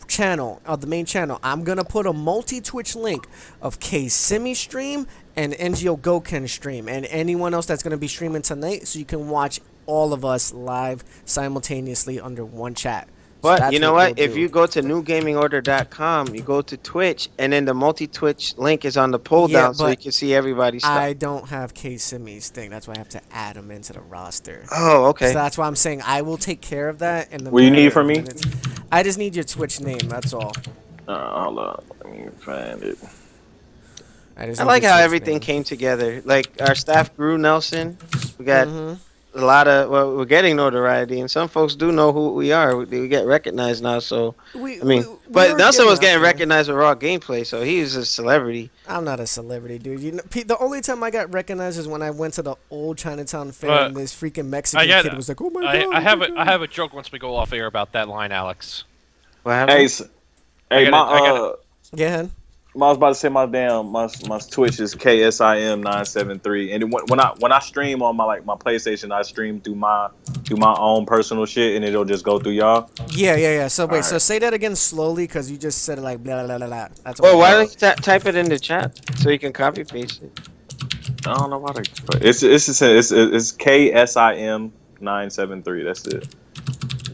channel, of the main channel. I'm gonna put a multi-Twitch link of K's Simi stream and NGO Goken stream, and anyone else that's gonna be streaming tonight, so you can watch all of us live simultaneously under one chat. But you know what? If you go to newgamingorder.com, you go to Twitch, and then the multi-Twitch link is on the pull down, so you can see everybody's stuff. I don't have K Simi's thing. That's why I have to add him into the roster. Oh, okay. So that's why I'm saying I will take care of that. In the What do you need from me? I just need your Twitch name. That's all. Hold on. Let me find it. I like how everything came together. Like, our staff grew, Nelson. We got a lot of, we're getting notoriety, and some folks do know who we are. We get recognized now, so but Nelson was getting recognized with Raw Gameplay, so he was a celebrity. I'm not a celebrity, dude. The only time I got recognized is when I went to the old Chinatown fair, and this freaking Mexican kid was like, "Oh my god!" I have a joke once we go off air about that line, Alex. What happened? Hey, Go ahead. I was about to say my Twitch is KSIM973, and when I stream on my PlayStation, I stream through my own personal shit, and it'll just go through y'all. Yeah. So wait, so say that again slowly, because you just said it like blah blah blah blah. That's well, why don't you type it in the chat so you can copy paste it? I don't know why it's KSIM973. That's it.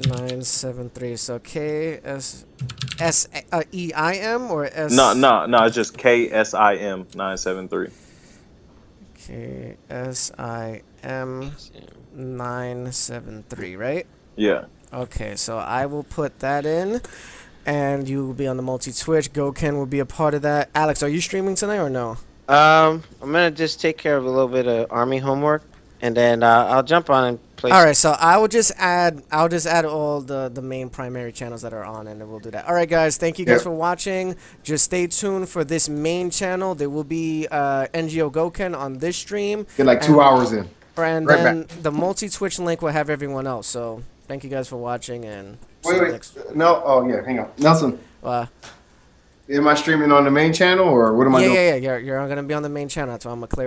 973. So KSEIM or S? No. It's just KSIM 973. KSIM 973, right? Yeah. Okay, so I will put that in, and you will be on the multi-Twitch. Goken will be a part of that. Alex, are you streaming tonight or no? I'm gonna just take care of a little bit of army homework, and then I'll jump on and play. All right, so I will just add. I'll just add all the main primary channels that are on, and then we'll do that. All right, guys, thank you guys for watching. Just stay tuned for this main channel. There will be NGO Goken on this stream. Get like 2 hours in. And then the multi-Twitch link will have everyone else. So thank you guys for watching, and wait. No, oh yeah, hang on, Nelson. Am I streaming on the main channel or what am I doing? Yeah. You're gonna be on the main channel. That's why I'm gonna clear it.